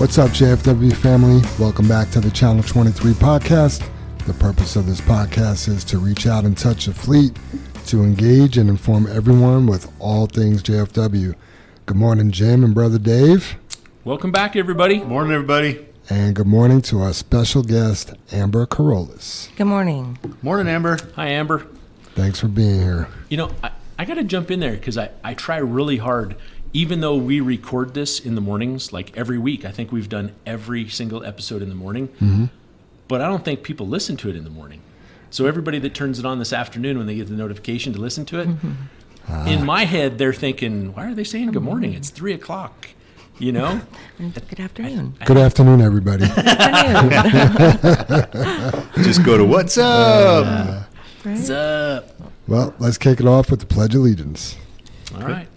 What's up, JFW family? Welcome back to the Channel 23 podcast. The purpose of this podcast is to reach out and touch the fleet, to engage and inform everyone with all things JFW. Good morning, Jim and Brother Dave. Welcome back, everybody. Morning, everybody. And good morning to our special guest, Ambyr Carolus. Good morning. Morning, Amber. Hi, Amber. Thanks for being here. You know, I got to jump in there because I try really hard, even though we record this in the mornings, like every week. I think we've done every single episode in the morning, but I don't think people listen to it in the morning. So everybody that turns it on this afternoon when they get the notification to listen to it, in my head, they're thinking, why are they saying good morning? It's 3 o'clock, you know? Good afternoon. Good afternoon, everybody. Just go to what's up? What's up? Well, let's kick it off with the Pledge of Allegiance. All right.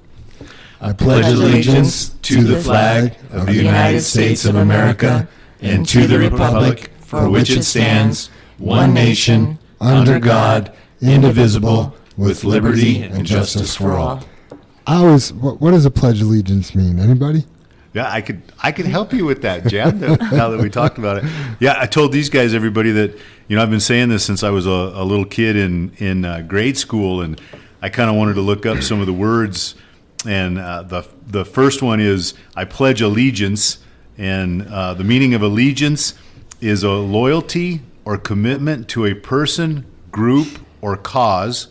I pledge allegiance to the flag of the United States of America and to the republic for which it stands, one nation, under God, indivisible, with liberty and justice for all. What does a pledge of allegiance mean? Anybody? Yeah, I could help you with that, Jam, now that we talked about it. Yeah, I told these guys, everybody, that, you know, I've been saying this since I was a little kid in grade school, and I kind of wanted to look up some of the words. And the first one is, I pledge allegiance, and the meaning of allegiance is a loyalty or commitment to a person, group, or cause,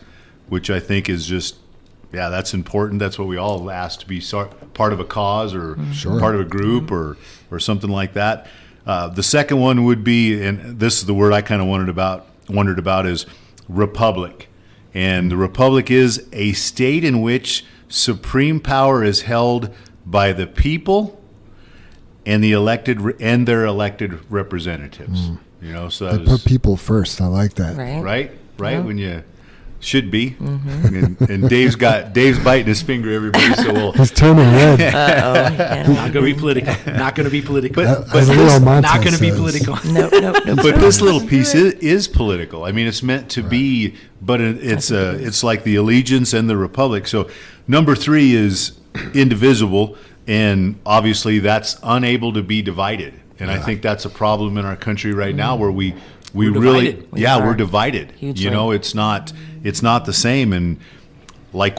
which I think is just, yeah, that's important. That's what we all ask, to be part of a cause or part of a group or something like that. The second one would be, and this is the word I kind of wondered about, is republic. And the republic is a state in which supreme power is held by the people and their elected representatives. You know, so They put people first. I like that. right. Yeah. When you should be. And Dave's biting his finger, everybody. So He's turning red. Not going to be political. Not going to be political. As Leo Montes Not going to be says. political. No. But this little piece is political. I mean, it's meant to be, but it's like the allegiance and the republic. So number 3 is indivisible, and obviously that's unable to be divided. And I think that's a problem in our country right now, where we're really divided. we're divided. Hugely. You know, it's not the same. And like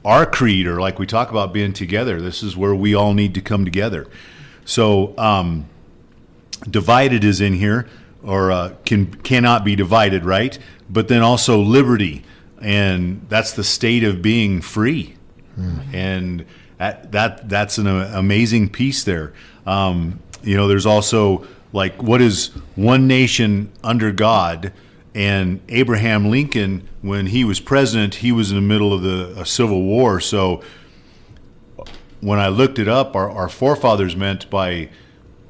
our creed, or like we talk about being together, this is where we all need to come together. So divided is in here, or cannot be divided, right? But then also liberty, and that's the state of being free. And that's an amazing piece there. You know, there's also, like, what is one nation under God? And Abraham Lincoln, when he was president, he was in the middle of a Civil War. So when I looked it up, our forefathers meant by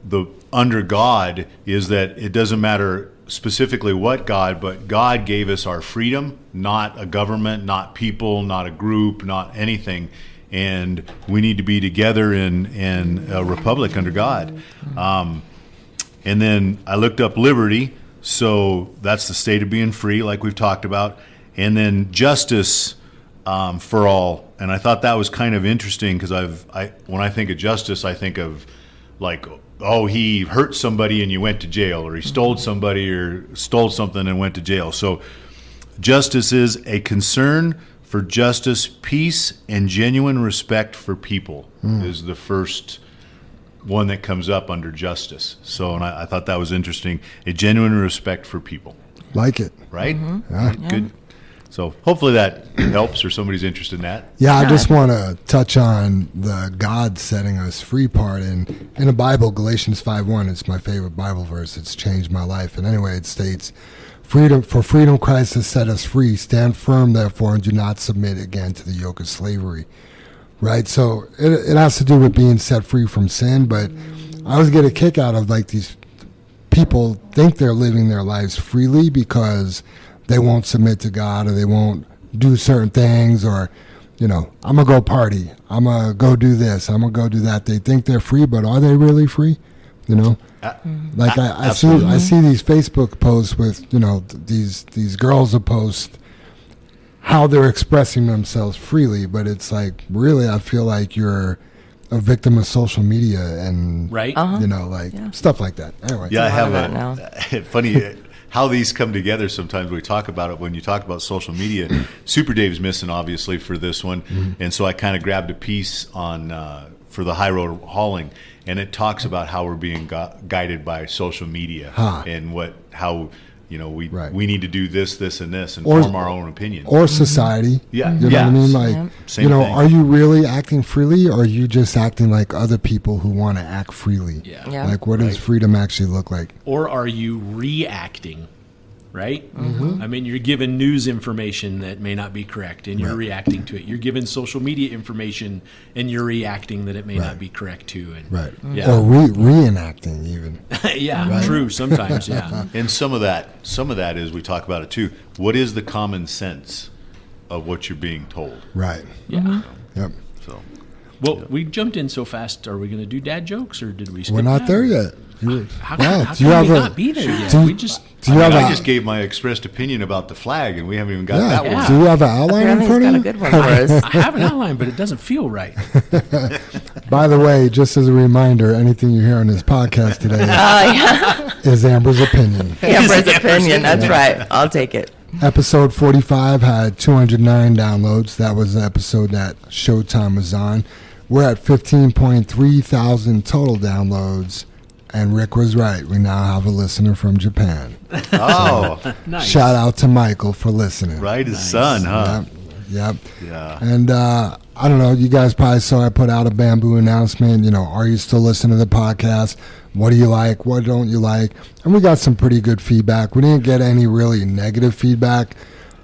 the under God is that it doesn't matter specifically what God, but God gave us our freedom, not a government, not people, not a group, not anything. And we need to be together in a republic under God. And then I looked up liberty, so that's the state of being free, like we've talked about. And then justice for all. And I thought that was kind of interesting, because when I think of justice, I think of, like, oh, he hurt somebody and you went to jail, or he stole somebody or stole something and went to jail. So justice is a concern for justice, peace, and genuine respect for people is the first one that comes up under justice. So, and I thought that was interesting. A genuine respect for people. Like it. Right? Yeah. Right, good. So hopefully that helps, or somebody's interested in that. Yeah, I just want to touch on the God setting us free part. In the Bible, Galatians 5:1, it's my favorite Bible verse. It's changed my life. And anyway, it states, For freedom Christ has set us free. Stand firm, therefore, and do not submit again to the yoke of slavery. Right? So it has to do with being set free from sin, but I always get a kick out of, like, these people think they're living their lives freely because they won't submit to God, or they won't do certain things, or, you know, I'm going to go party. I'm going to go do this. I'm going to go do that. They think they're free, but are they really free? You know? Like I see these Facebook posts with, you know, these girls that post how they're expressing themselves freely, but it's like, really, I feel like you're a victim of social media and Right. you know, like stuff like that. Anyway, Yeah, I have lot of a funny how these come together. Sometimes we talk about it when you talk about social media. Super Dave's missing obviously for this one, and so I kind of grabbed a piece on for the high road hauling, and it talks about how we're being guided by social media and how. You know, we need to do this, and this, and form our own opinion. Or society. Yeah. You know what I mean? Like, Same you know, thing. are you really acting freely, or are you just acting like other people who want to act freely? Yeah. Like, what does freedom actually look like? Or are you reacting? Right? I mean, you're given news information that may not be correct, and you're reacting to it. You're given social media information, and you're reacting that it may not be correct too. And yeah, Or reenacting even. yeah, true. Sometimes, yeah. And some of that is we talk about it too. What is the common sense of what you're being told? Right. Yeah. Yep. So Well, we jumped in so fast. Are we going to do dad jokes, or did we skip We're not that? there yet. How Wow. how Do you can have we a- not be there yet? do you- We just Do you have I a, just gave my expressed opinion about the flag, and we haven't even got yeah, that Yeah. one. do you have an outline in Apparently front he's got a of good you? one for us. I have an outline, but it doesn't feel right. By the way, just as a reminder, anything you hear on this podcast today Yeah. is Amber's opinion. Amber's opinion. That's right. I'll take it. Episode 45 had 209 downloads. That was the episode that Showtime was on. We're at 15.3 thousand total downloads. And Rick was right. We now have a listener from Japan. Oh, Nice. Shout out to Michael for listening. right, his son, huh? Yep. Yeah. And I don't know, you guys probably saw I put out a bamboo announcement. You know, are you still listening to the podcast? What do you like? What don't you like? And we got some pretty good feedback. We didn't get any really negative feedback.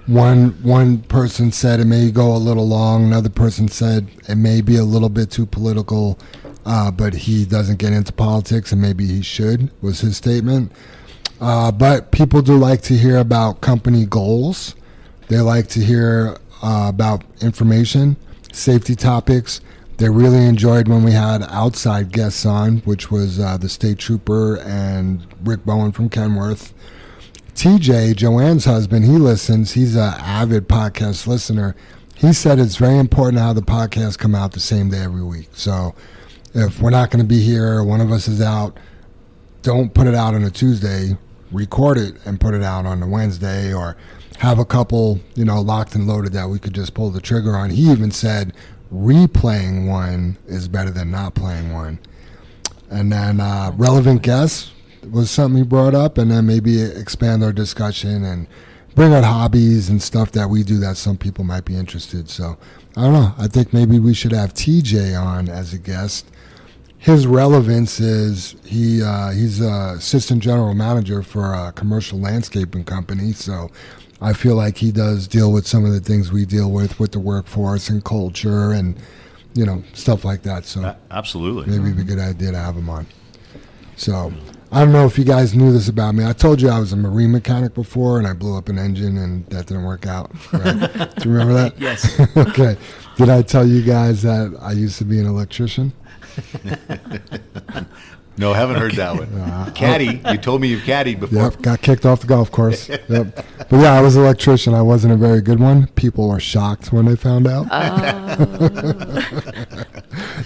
One person said it may go a little long. Another person said it may be a little bit too political, but he doesn't get into politics, and maybe he should, was his statement. But people do like to hear about company goals. They like to hear about information, safety topics. They really enjoyed when we had outside guests on, which was the state trooper and Rick Bowen from Kenworth. TJ, Joanne's husband, he listens. He's an avid podcast listener. He said it's very important how the podcasts come out the same day every week. So if we're not going to be here, one of us is out, don't put it out on a Tuesday. Record it and put it out on a Wednesday, or have a couple, you know, locked and loaded that we could just pull the trigger on. He even said replaying one is better than not playing one. And then relevant guests was something he brought up, and then maybe expand our discussion and bring out hobbies and stuff that we do that some people might be interested. So I don't know. I think maybe we should have TJ on as a guest. His relevance is he's assistant general manager for a commercial landscaping company. So I feel like he does deal with some of the things we deal with the workforce and culture and, you know, stuff like that. So Absolutely. maybe it'd be a good idea to have him on. So I don't know if you guys knew this about me. I told you I was a marine mechanic before, and I blew up an engine, and that didn't work out. Right? Do you remember that? Yes. Okay. Did I tell you guys that I used to be an electrician? No, haven't heard that one. Caddy, you told me you've caddied before. Yep, got kicked off the golf course. Yep. But yeah, I was an electrician. I wasn't a very good one. People were shocked when they found out.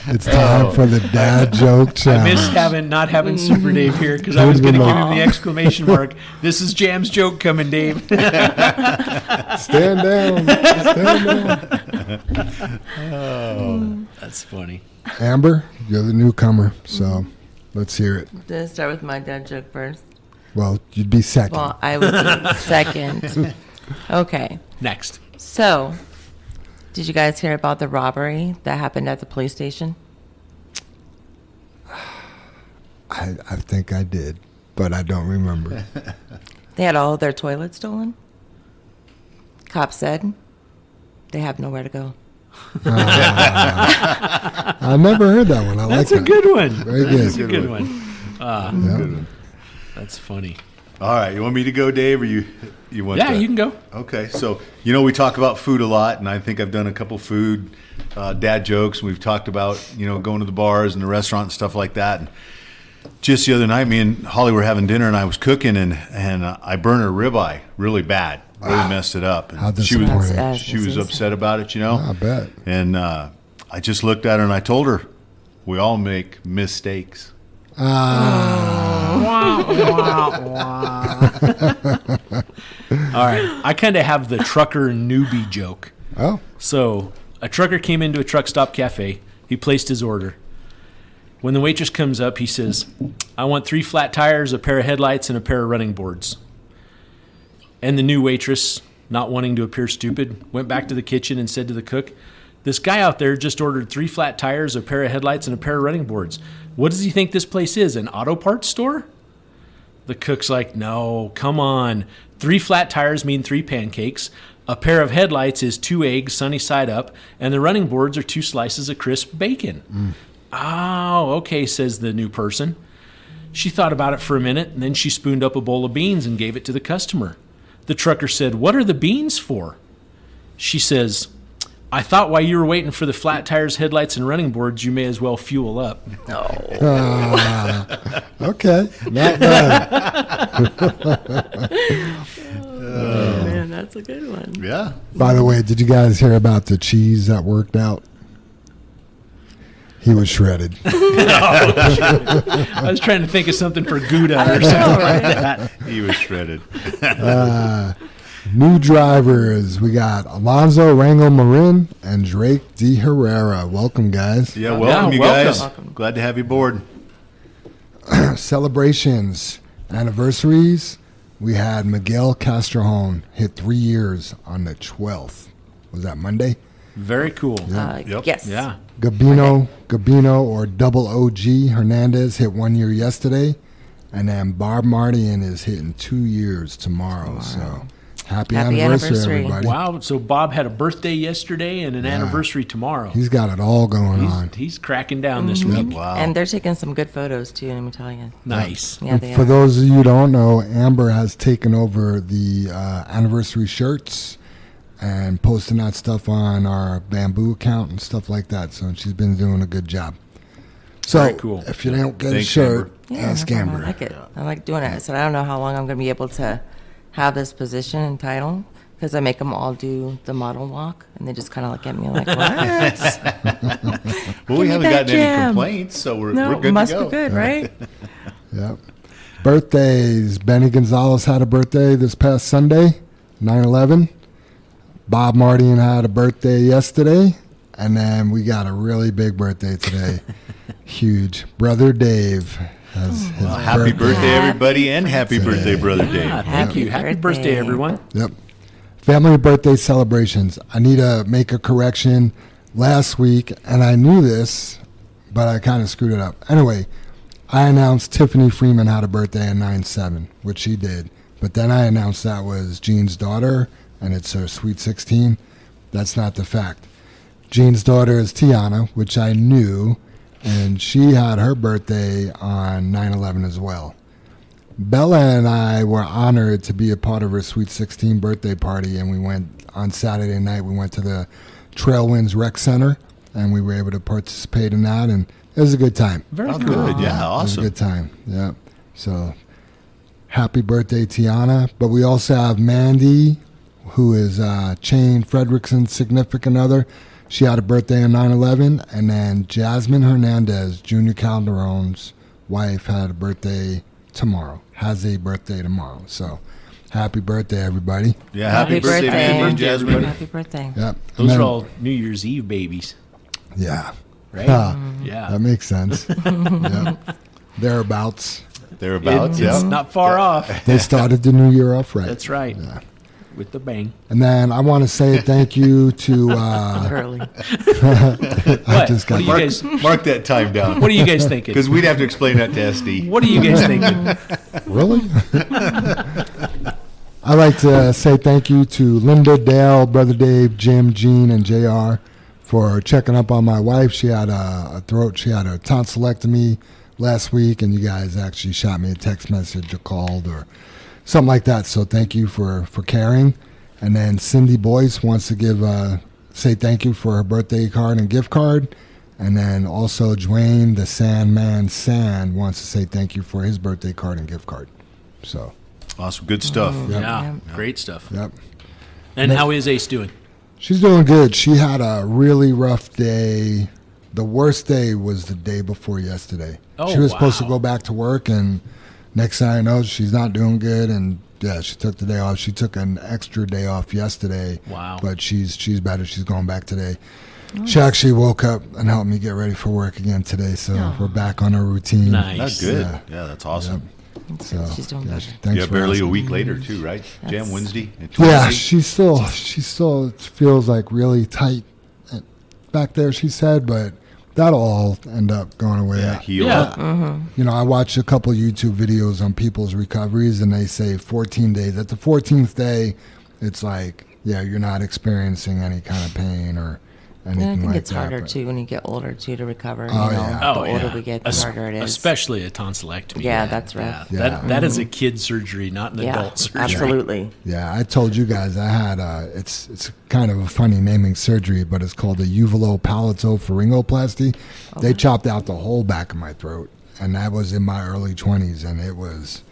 It's time for the dad joke I challenge. missed not having Super Dave here because I was going to give him the exclamation mark. This is Jam's joke coming, Dave. Stand down. Stand down. That's funny. Amber, you're the newcomer, so let's hear it. Did I start with my dad joke first? Well, you'd be second. Well, I would be second. Okay. Next. So, did you guys hear about the robbery that happened at the police station? I think I did, but I don't remember. They had all of their toilets stolen. Cops said they have nowhere to go. I never heard that one. I like That's a that. good one. Very That's a good. good one. Yeah. That's funny. All right, you want me to go, Dave, or you want? Yeah, you can go. Okay, so we talk about food a lot, and I think I've done a couple food dad jokes. We've talked about going to the bars and the restaurant and stuff like that. And just the other night, me and Holly were having dinner, and I was cooking, and I burned her ribeye really bad. Really messed it up. And How she was disappointing. she was upset about it, I bet. And I just looked at her and I told her, We all make mistakes. All right. I kind of have the trucker newbie joke. Oh, So a trucker came into a truck stop cafe. He placed his order. When the waitress comes up, he says, I want 3 flat tires, a pair of headlights, and a pair of running boards. And the new waitress, not wanting to appear stupid, went back to the kitchen and said to the cook, this guy out there just ordered 3 flat tires, a pair of headlights, and a pair of running boards. What does he think this place is, an auto parts store? The cook's like, no, come on. 3 flat tires mean 3 pancakes. A pair of headlights is 2 eggs sunny side up, and the running boards are 2 slices of crisp bacon. Oh, okay, says the new person. She thought about it for a minute, and then she spooned up a bowl of beans and gave it to the customer. The trucker said, what are the beans for? She says, I thought while you were waiting for the flat tires, headlights, and running boards, you may as well fuel up. okay. Not bad. Oh, man, that's a good one. Yeah. By the way, did you guys hear about the cheese that worked out? He was shredded. I was trying to think of something for Gouda or something like that. He was shredded. New drivers. We got Alonso Rangel Marin and Drake D. Herrera. Welcome, guys. Yeah, welcome, you welcome. guys. Welcome. Glad to have you aboard. Celebrations, anniversaries. We had Miguel Castrojon hit 3 years on the 12th. Was that Monday? Very cool. Yep. Yes. Yeah. Gabino or Double OG Hernandez hit 1 year yesterday. And then Bob Mardian is hitting 2 years tomorrow. So happy anniversary, everybody. Wow. So Bob had a birthday yesterday and an anniversary tomorrow. He's got it all going on. He's cracking down this week. Wow. And they're taking some good photos, too, let me tell you. Nice. Yeah, they For are. those of you who don't know, Amber has taken over the anniversary shirts and posting that stuff on our Bamboo account and stuff like that. So she's been doing a good job. So Very cool. if you don't get Thanks, a shirt, Yeah, ask no problem. Amber. I like it. I like doing it. So I don't know how long I'm going to be able to have this position and title because I make them all do the model walk, and they just kind of look at me like, what? Well, we me haven't that gotten any jam. complaints, so we're No, good must to go. be good, right? Yep. Birthdays. Benny Gonzalez had a birthday this past Sunday, 9/11. Bob Mardian had a birthday yesterday. And then we got a really big birthday today. Huge. Brother Dave has his Well, happy birthday, everybody, and happy birthday, Brother Yeah, Dave. thank you. Happy birthday, birthday. everyone. Yep. Family birthday celebrations. I need to make a correction. Last week, and I knew this, but I kind of screwed it up. Anyway, I announced Tiffany Freeman had a birthday in 9/7, which she did. But then I announced that was Jean's daughter, and it's her sweet 16. That's not the fact. Jean's daughter is Tiana, which I knew, and she had her birthday on 9/11 as well. Bella and I were honored to be a part of her Sweet 16 birthday party, and we went on Saturday night. We went to the Trailwinds Rec Center, and we were able to participate in that, and it was a good time. Very Oh, cool. good. Yeah, It was a awesome. good time. Yeah. So, happy birthday, Tiana. But we also have Mandy, who is Shane Fredrickson's significant other. She had a birthday on 9/11, and then Jasmine Hernandez, Junior Calderon's wife, had a birthday tomorrow. Has a birthday tomorrow. So, happy birthday, everybody. Yeah, happy birthday, Mandy and Jasmine. Happy birthday. Yep. Those are all New Year's Eve babies, Yeah. right? Ah, Yeah. that makes sense. Yep. Thereabouts. Thereabouts, It's yeah. not far off. They started the new year off right. That's right. Yeah. With the bang. And then I want to say thank you to. Early. I just got. What do you guys? Mark that time down. What are you guys thinking? Because we'd have to explain that to SD. What are you guys thinking? Really? I'd like to say thank you to Linda, Dale, Brother Dave, Jim, Gene, and JR for checking up on my wife. She had a tonsillectomy last week, and you guys actually shot me a text message or called or something like that. So thank you for caring. And then Cindy Boyce wants to say thank you for her birthday card and gift card. And then also Dwayne, the Sandman Sand, wants to say thank you for his birthday card and gift card. So, Awesome. Good stuff. Yeah, great stuff. yep. And how is Ace doing? She's doing good. She had a really rough day The worst day was the day before yesterday. Oh, she was supposed to wow. go back to work, and next thing I know, she's not doing good, and yeah, she took the day off. She took an extra day off yesterday. Wow. But she's better. She's going back today. She actually woke up and helped me get ready for work again today, so we're back on our routine. Nice. That's good. Yeah. Yeah, that's awesome. So, She's doing better. thanks Yeah, for barely asking. a week later too, right? Jam That's- Wednesday. and Yeah, Tuesday? she still feels like really tight back there, she said, but that'll all end up going away. Yeah, heal Yeah. up. You know, I watched a couple YouTube videos on people's recoveries, and they say 14 days. At the 14th day, it's like, yeah, you're not experiencing any kind of pain or anything And I think like it's that. harder but- too when you get older too to recover. Oh, you know, yeah. the older we get, the Es- harder it is. Especially a tonsillectomy. Yeah, that's rough. Yeah. That is a kid surgery, not an Yeah, adult surgery. absolutely. Yeah, I told you guys I had it's kind of a funny naming surgery, but it's called a uvulopalatopharyngoplasty. They chopped out the whole back of my throat, and that was in my early 20s, and it was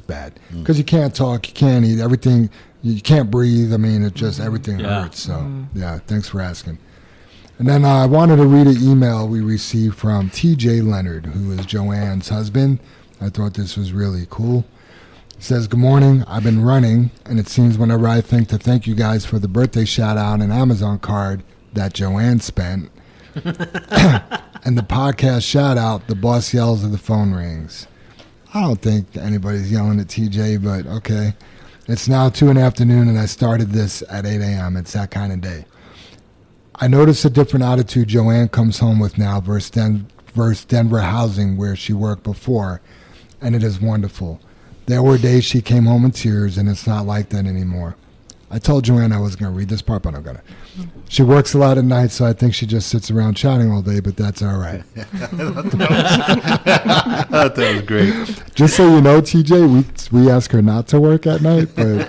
bad because you can't talk, you can't eat, everything, you can't breathe. I mean, it just everything Yeah. hurts. So yeah, thanks for asking. And then I wanted to read an email we received from T.J. Leonard, who is Joanne's husband. I thought this was really cool. It says, "Good morning. I've been running, and it seems whenever I think to thank you guys for the birthday shout-out and Amazon card that Joanne spent, and the podcast shout-out, the boss yells and the phone rings." I don't think anybody's yelling at TJ, but okay. It's now 2 in the afternoon, and I started this at 8 a.m. It's that kind of day. I notice a different attitude Joanne comes home with now versus Denver housing where she worked before, and it is wonderful. There were days she came home in tears, and it's not like that anymore. I told Joanne I was going to read this part, but I'm going to. She works a lot at night, so I think she just sits around chatting all day, but that's all right. I thought that was great. Just so you know, TJ, we ask her not to work at night, but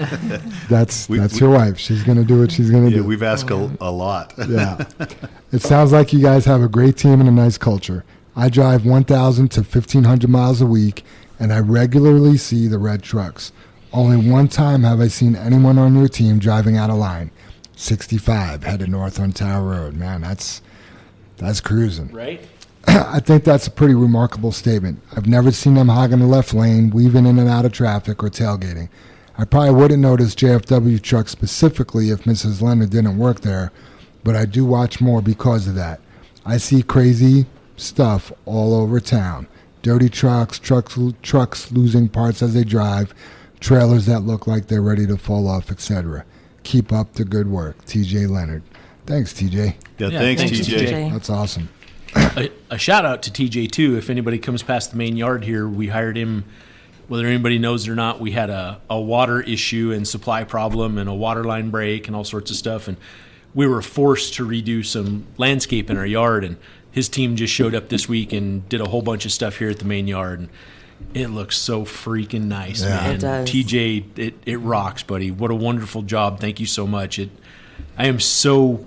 that's your wife. She's going to do what she's going to Yeah, do. we've asked a lot. Yeah. It sounds like you guys have a great team and a nice culture. I drive 1,000 to 1,500 miles a week, and I regularly see the red trucks. Only one time have I seen anyone on your team driving out of line. 65 headed north on Tower Road. Man, that's cruising. Right? I think that's a pretty remarkable statement. I've never seen them hogging the left lane, weaving in and out of traffic, or tailgating. I probably wouldn't notice JFW trucks specifically if Mrs. Leonard didn't work there, but I do watch more because of that. I see crazy stuff all over town. Dirty trucks losing parts as they drive, trailers that look like they're ready to fall off, etc. Keep up the good work. TJ Leonard. Thanks, TJ. Yeah, Yeah, thanks, thanks, TJ. TJ. That's awesome. A shout out to TJ too. If anybody comes past the main yard here, we hired him. Whether anybody knows it or not, we had a water issue and supply problem and a water line break and all sorts of stuff, and we were forced to redo some landscape in our yard. And his team just showed up this week and did a whole bunch of stuff here at the main yard, and it looks so freaking nice, Yeah. man. It does. TJ, it rocks, buddy. What a wonderful job. Thank you so much. I am so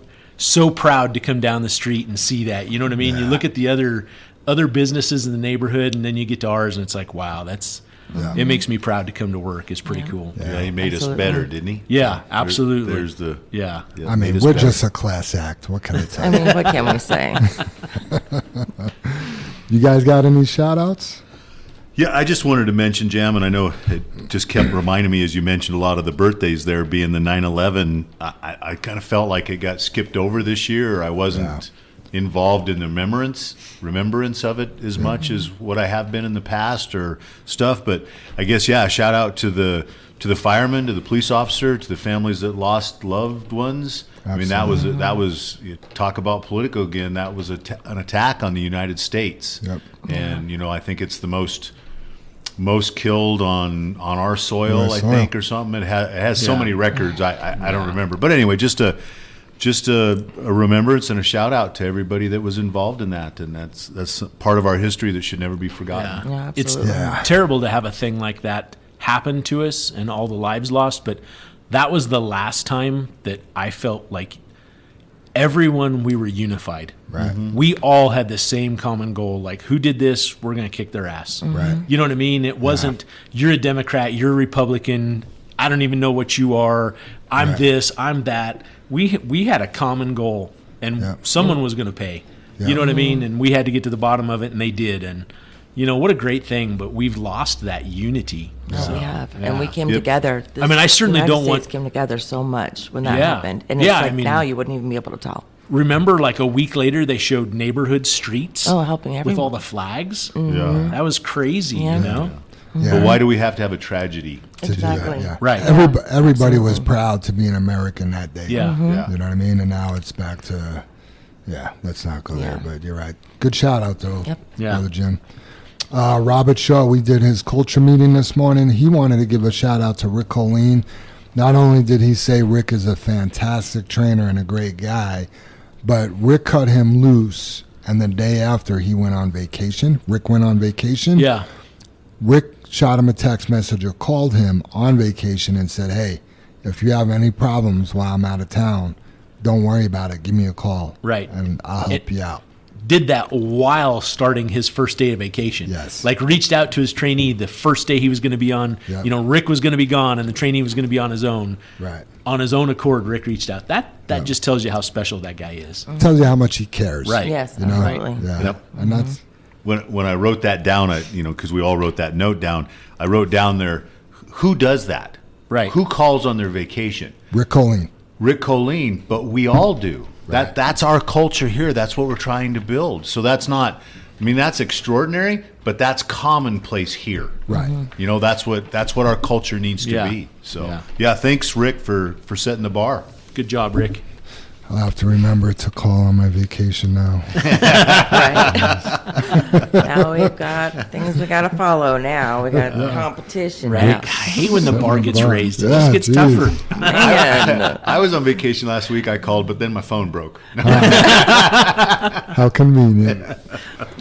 proud to come down the street and see that. You know what I mean? You look at the other businesses in the neighborhood, and then you get to ours, and it's like, wow, it makes me proud to come to work. It's pretty cool. Yeah, he made Absolutely. us better, didn't he? Yeah, absolutely. There's the. Yeah. yeah, I made mean, us we're better. just a class act. What can I tell I you? mean, what can we say? You guys got any shout outs? Yeah, I just wanted to mention, Jam, and I know it just kept reminding me as you mentioned a lot of the birthdays there being the 9/11. I kind of felt like it got skipped over this year. I wasn't involved in the remembrance of it as much as what I have been in the past or stuff. But I guess, yeah, shout out to the firemen, to the police officer, to the families that lost loved ones. I mean, that was you talk about political again. That was an attack on the United States. Yep. And I think it's the most killed on our soil, Our I soil. think, or something. It has so Yeah. many records. I don't remember, but anyway, just a remembrance and a shout out to everybody that was involved in that, and that's part of our history that should never be forgotten. Yeah, It's absolutely. Yeah. terrible to have a thing like that happen to us and all the lives lost, but that was the last time that I felt like we were unified. Right. We all had the same common goal. Like, who did this? We're going to kick their ass. Right. You know what I mean? It wasn't, you're a Democrat, you're a Republican, I don't even know what you are, I'm Right. this, I'm that. We had a common goal, and Yeah. someone was going to pay. You know what I mean? And we had to get to the bottom of it, and they did. And, what a great thing. But we've lost that unity. No, we have. yeah. And we came together. I certainly United don't States want... came together so much when that Yeah. happened. And it's Yeah, like now you wouldn't even be able to tell. Remember, like a week later, they showed neighborhood streets Helping everyone. with all the flags? Yeah. That was crazy, Yeah. Yeah. But why do we have to have a tragedy? To do Exactly. that, yeah. Right. Everybody was proud to be an American that day. Yeah. Yeah. You know what I mean? And now it's back to, let's not go there, Yeah. but you're right. Good shout out, though, Yep. Yeah. Brother Jim. Robert Shaw, we did his culture meeting this morning. He wanted to give a shout out to Rick Colleen. Not only did he say Rick is a fantastic trainer and a great guy, but Rick cut him loose, and the day after he went on vacation. Rick went on vacation. Yeah. Rick shot him a text message or called him on vacation and said, hey, if you have any problems while I'm out of town, don't worry about it. Give me a call. Right. And I'll help you out. Did that while starting his first day of vacation. Yes. Like reached out to his trainee the first day he was going to be on. Yep. Rick was going to be gone and the trainee was going to be on his own. Right. On his own accord, Rick reached out. That just tells you how special that guy is. Tells you how much he cares. Right. Yes, You know? absolutely. Yeah. Yep. And that's, When I wrote that down, because we all wrote that note down, I wrote down there, who does that? Right. Who calls on their vacation? Rick Colleen. Rick Colleen, but we all do. Right. That's our culture here. That's what we're trying to build. So that's not, that's extraordinary, but that's commonplace here. Right. That's what our culture needs to Yeah. be. So Yeah. thanks Rick for setting the bar. Good job, Rick. I'll have to remember to call on my vacation now. Right. Now we've got things we got to follow now. We got competition Right. now. I hate when the bar gets bar. raised. It Yeah, just gets geez. tougher. Man. I was on vacation last week. I called, but then my phone broke. How convenient.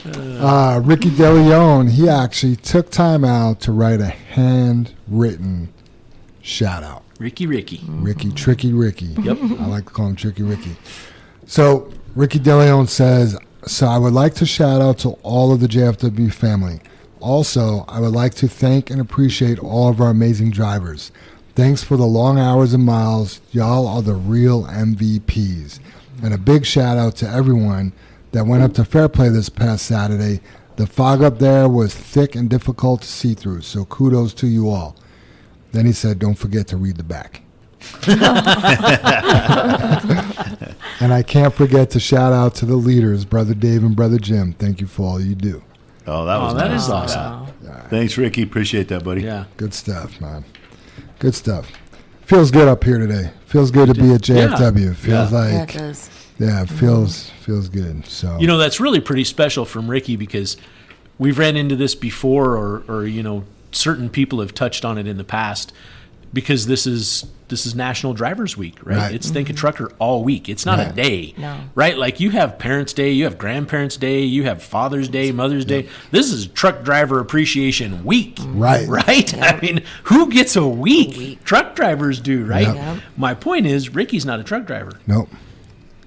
Ricky DeLeon, he actually took time out to write a handwritten shout out. Ricky. Tricky Ricky. Yep. I like to call him Tricky Ricky. So Ricky DeLeon says, so I would like to shout out to all of the JFW family. Also, I would like to thank and appreciate all of our amazing drivers. Thanks for the long hours and miles. Y'all are the real MVPs. And a big shout out to everyone that went up to Fairplay this past Saturday. The fog up there was thick and difficult to see through, so kudos to you all. Then he said, don't forget to read the back. And I can't forget to shout out to the leaders, Brother Dave and Brother Jim. Thank you for all you do. Oh, that was that nice. is awesome. Thanks, Ricky. Appreciate that, buddy. Yeah. Good stuff, man. Good stuff. Feels good up here today. Feels good to be at JFW. Feels Yeah. Yeah, it like, does. it feels good. So That's really pretty special from Ricky because we've ran into this before or certain people have touched on it in the past because this is National Drivers Week, right? Right. It's Think a Trucker all week. It's not a day, No. right? Like you have Parents' Day, you have Grandparents' Day, you have Father's Day, Mother's Day. This is Truck Driver Appreciation Week, Right. Right? I mean, who gets a week? Truck drivers do, right? Yep. My point is, Ricky's not a truck driver, nope.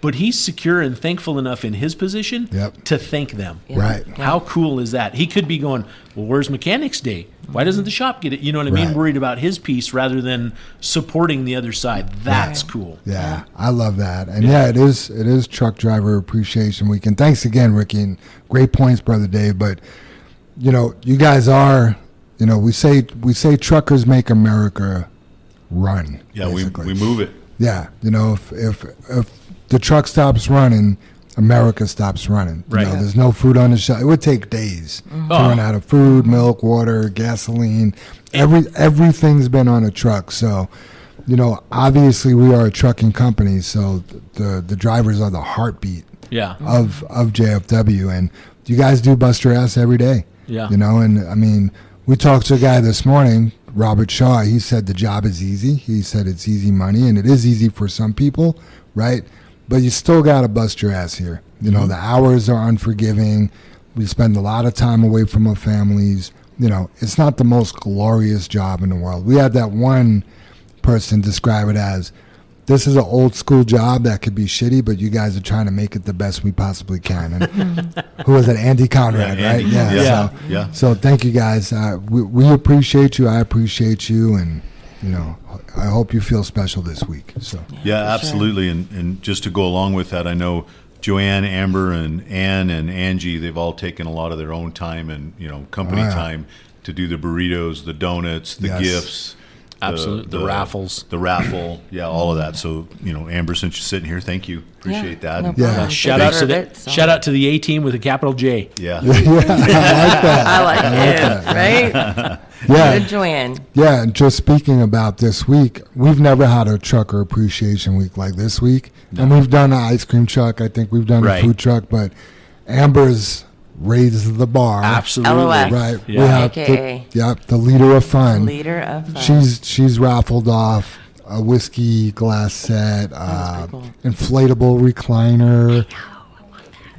but he's secure and thankful enough in his position Yep. to thank them. Yeah. Right. Yeah. How cool is that? He could be going, well, where's Mechanics Day? Why doesn't the shop get it? You know what I mean? Right. Worried about his piece rather than supporting the other side. That's Right. cool. Yeah, I love that. And it is Truck Driver Appreciation Week. And thanks again, Ricky. And great points, Brother Dave. But, you guys are, we say truckers make America run. Yeah, basically. we move it. Yeah, if the truck stops running, America stops running. Right. There's no food on the shelf. It would take days to run out of food, milk, water, gasoline. Everything's been on a truck. So, obviously we are a trucking company. So the drivers are the heartbeat Yeah. of JFW, and you guys do bust your ass every day. Yeah. And I mean, we talked to a guy this morning, Robert Shaw. He said the job is easy. He said it's easy money, and it is easy for some people, right? But you still got to bust your ass here. The hours are unforgiving. We spend a lot of time away from our families. It's not the most glorious job in the world. We had that one person describe it as, this is an old school job that could be shitty, but you guys are trying to make it the best we possibly can. And who was it? Andy Conrad, Yeah, right? Andy. Yeah. Yeah. So thank you guys. We appreciate you. I appreciate you. And, I hope you feel special this week. So Yeah, for sure. absolutely. And just to go along with that, I know Joanne, Amber, and Ann and Angie, they've all taken a lot of their own time and, company time to do the burritos, the donuts, the gifts. Absolutely. The raffles. The raffle. Yeah, all of that. So, Amber, since you're sitting here, thank you. Appreciate that. No And- problem. Shout out to the A team with a capital J. Yeah. I like that. I like it, right? Yeah. Good Joanne. Yeah, and just speaking about this week, we've never had a trucker appreciation week like this week. And we've done an ice cream truck. I think we've done Right. a food truck, but Amber's raised the bar. Absolutely. LOF. Right. Yeah. We have AKA. the leader of fun. Leader of fun. She's raffled off a whiskey glass set, That's pretty inflatable recliner.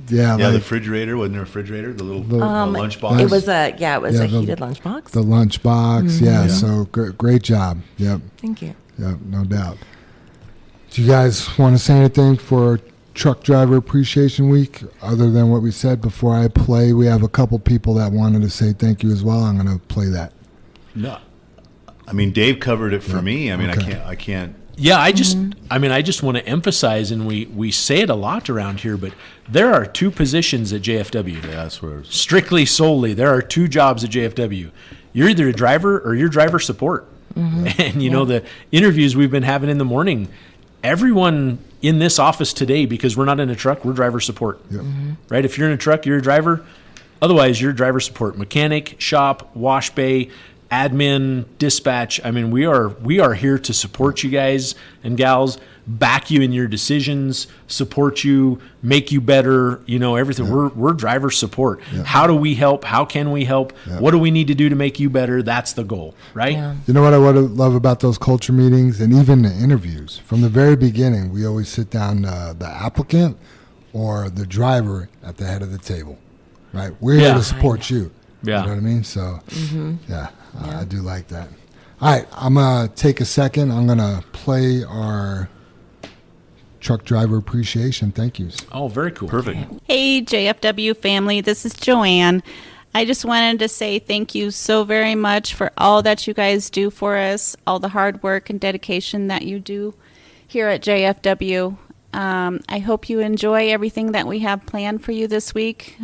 Yeah, Yeah, the like refrigerator. Wasn't there a refrigerator? The little lunchbox? It was a a the- heated lunchbox. the lunchbox. Yeah, so great job. Yep, Thank you. yep, no doubt. Do you guys want to say anything for Truck Driver Appreciation Week other than what we said before I play? We have a couple people that wanted to say thank you as well. I'm going to play that. No. I mean, Dave covered it for me. I mean, Okay. I can't. Yeah, I just want to emphasize, and we say it a lot around here, but there are two positions at JFW. Yeah, that's where. Strictly solely, there are two jobs at JFW. You're either a driver or you're driver support. And the interviews we've been having in the morning, everyone in this office today, because we're not in a truck, we're driver support. Yep. Right? If you're in a truck, you're a driver. Otherwise, you're driver support, mechanic, shop, wash bay, admin, dispatch. I mean, we are here to support you guys and gals, back you in your decisions, support you, make you better, everything. We're driver support. How do we help? How can we help? What do we need to do to make you better? That's the goal, right? Yeah. You know what I would love about those culture meetings and even the interviews? From the very beginning, we always sit down the applicant or the driver at the head of the table, right? We're here Yeah. to support you. Yeah. You know what I mean? So, I do like that. All right, I'm going to take a second. I'm going to play our Truck Driver Appreciation Thank Yous. Oh, very cool. Perfect. Hey, JFW family, this is Joanne. I just wanted to say thank you so very much for all that you guys do for us, all the hard work and dedication that you do here at JFW. I hope you enjoy everything that we have planned for you this week.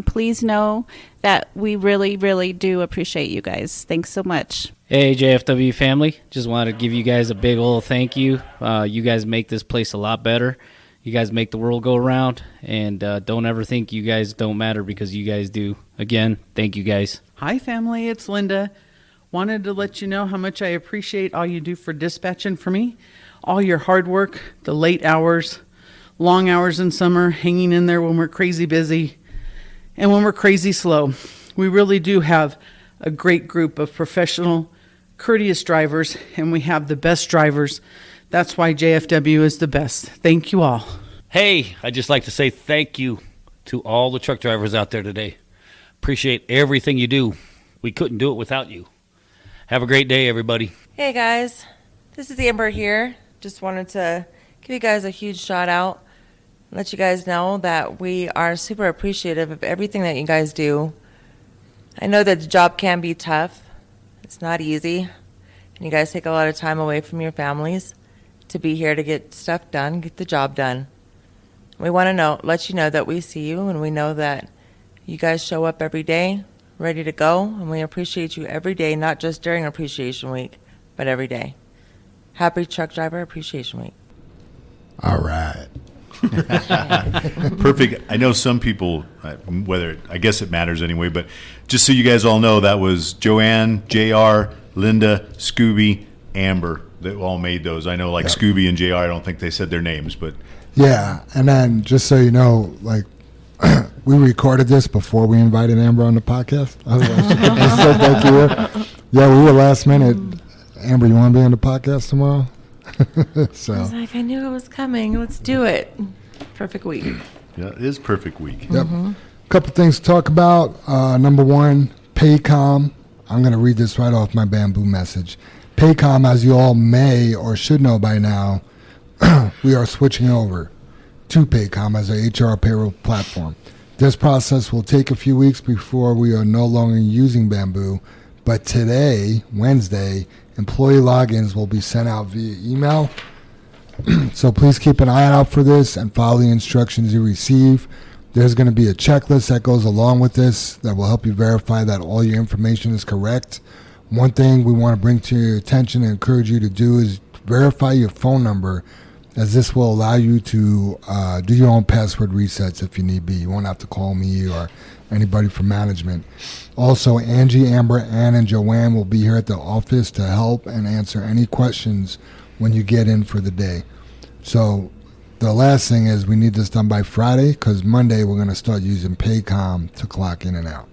Please know that we really, really do appreciate you guys. Thanks so much. Hey, JFW family. Just wanted to give you guys a big old thank you. You guys make this place a lot better. You guys make the world go around. And don't ever think you guys don't matter, because you guys do. Again, thank you guys. Hi, family. It's Linda. Wanted to let you know how much I appreciate all you do for dispatching for me. All your hard work, the late hours, long hours in summer, hanging in there when we're crazy busy and when we're crazy slow. We really do have a great group of professional, courteous drivers, and we have the best drivers. That's why JFW is the best. Thank you all. Hey, I'd just like to say thank you to all the truck drivers out there today. Appreciate everything you do. We couldn't do it without you. Have a great day, everybody. Hey guys, this is Amber here. Just wanted to give you guys a huge shout out. Let you guys know that we are super appreciative of everything that you guys do. I know that the job can be tough. It's not easy. And you guys take a lot of time away from your families to be here to get stuff done, get the job done. We want to let you know that we see you, and we know that you guys show up every day ready to go, and we appreciate you every day, not just during Appreciation Week, but every day. Happy Truck Driver Appreciation Week. All right. Perfect. I know some people, I guess it matters anyway, but just so you guys all know, that was Joanne, JR, Linda, Scooby, Amber that all made those. I know Scooby and JR, I don't think they said their names, but Yeah, and then just so you know, we recorded this before we invited Amber on the podcast. Otherwise, I said thank you. Yeah, we were last minute. Amber, you want to be on the podcast tomorrow? So I was like, I knew it was coming. Let's do it. Perfect week. yeah, it is perfect week. Yep. A couple things to talk about. Number one, Paycom. I'm going to read this right off my Bamboo message. Paycom, as you all may or should know by now, we are switching over to Paycom as our HR payroll platform. This process will take a few weeks before we are no longer using Bamboo, but today, Wednesday, employee logins will be sent out via email So please keep an eye out for this and follow the instructions you receive. There's going to be a checklist that goes along with this that will help you verify that all your information is correct. One thing we want to bring to your attention and encourage you to do is verify your phone number, as this will allow you to do your own password resets if you need be. You won't have to call me or anybody from management. Also, Angie, Amber, Ann, and Joanne will be here at the office to help and answer any questions when you get in for the day. So the last thing is we need this done by Friday, because Monday we're going to start using Paycom to clock in and out.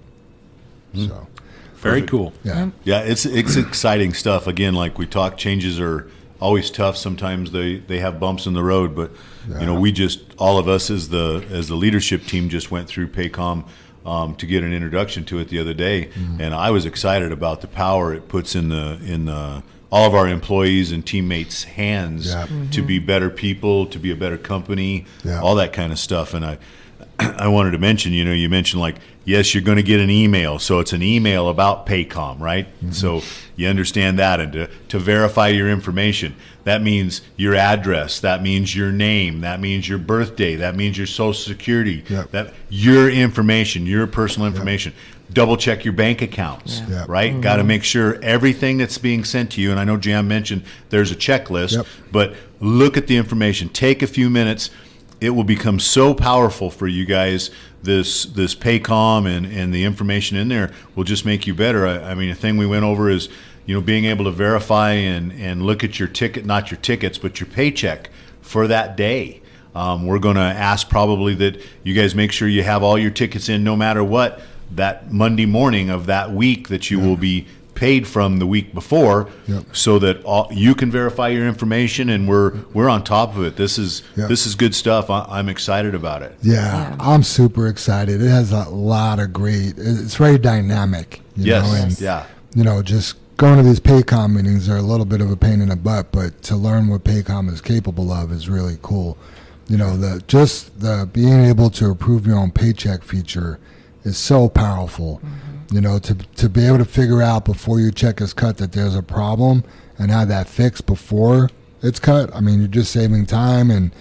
So Very cool. yeah. Yeah, it's exciting stuff. Again, like we talked, changes are always tough. Sometimes they have bumps in the road, but we just, all of us as the leadership team just went through Paycom to get an introduction to it the other day, and I was excited about the power it puts in the all of our employees and teammates' hands to be better people, to be a better company, all that kind of stuff. And I wanted to mention, you mentioned like, yes, you're going to get an email. So it's an email about Paycom, right? So you understand that. And to verify your information, that means your address, that means your name, that means your birthday, that means your social security, that your information, your personal information. Double check your bank accounts, right? Got to make sure everything that's being sent to you, and I know Jam mentioned there's a checklist, but look at the information. Take a few minutes. It will become so powerful for you guys. This Paycom and the information in there will just make you better. I mean, a thing we went over is, being able to verify and look at your ticket, not your tickets, but your paycheck for that day. We're going to ask probably that you guys make sure you have all your tickets in no matter what that Monday morning of that week that you will be paid from the week before, so that you can verify your information, and we're on top of it. This is good stuff. I'm excited about it. Yeah, I'm super excited. It has a lot of great. It's very dynamic. You know, and, just going to these Paycom meetings are a little bit of a pain in the butt, but to learn what Paycom is capable of is really cool. The being able to approve your own paycheck feature is so powerful. To be able to figure out before your check is cut that there's a problem and have that fixed before it's cut. I mean, you're just saving time, and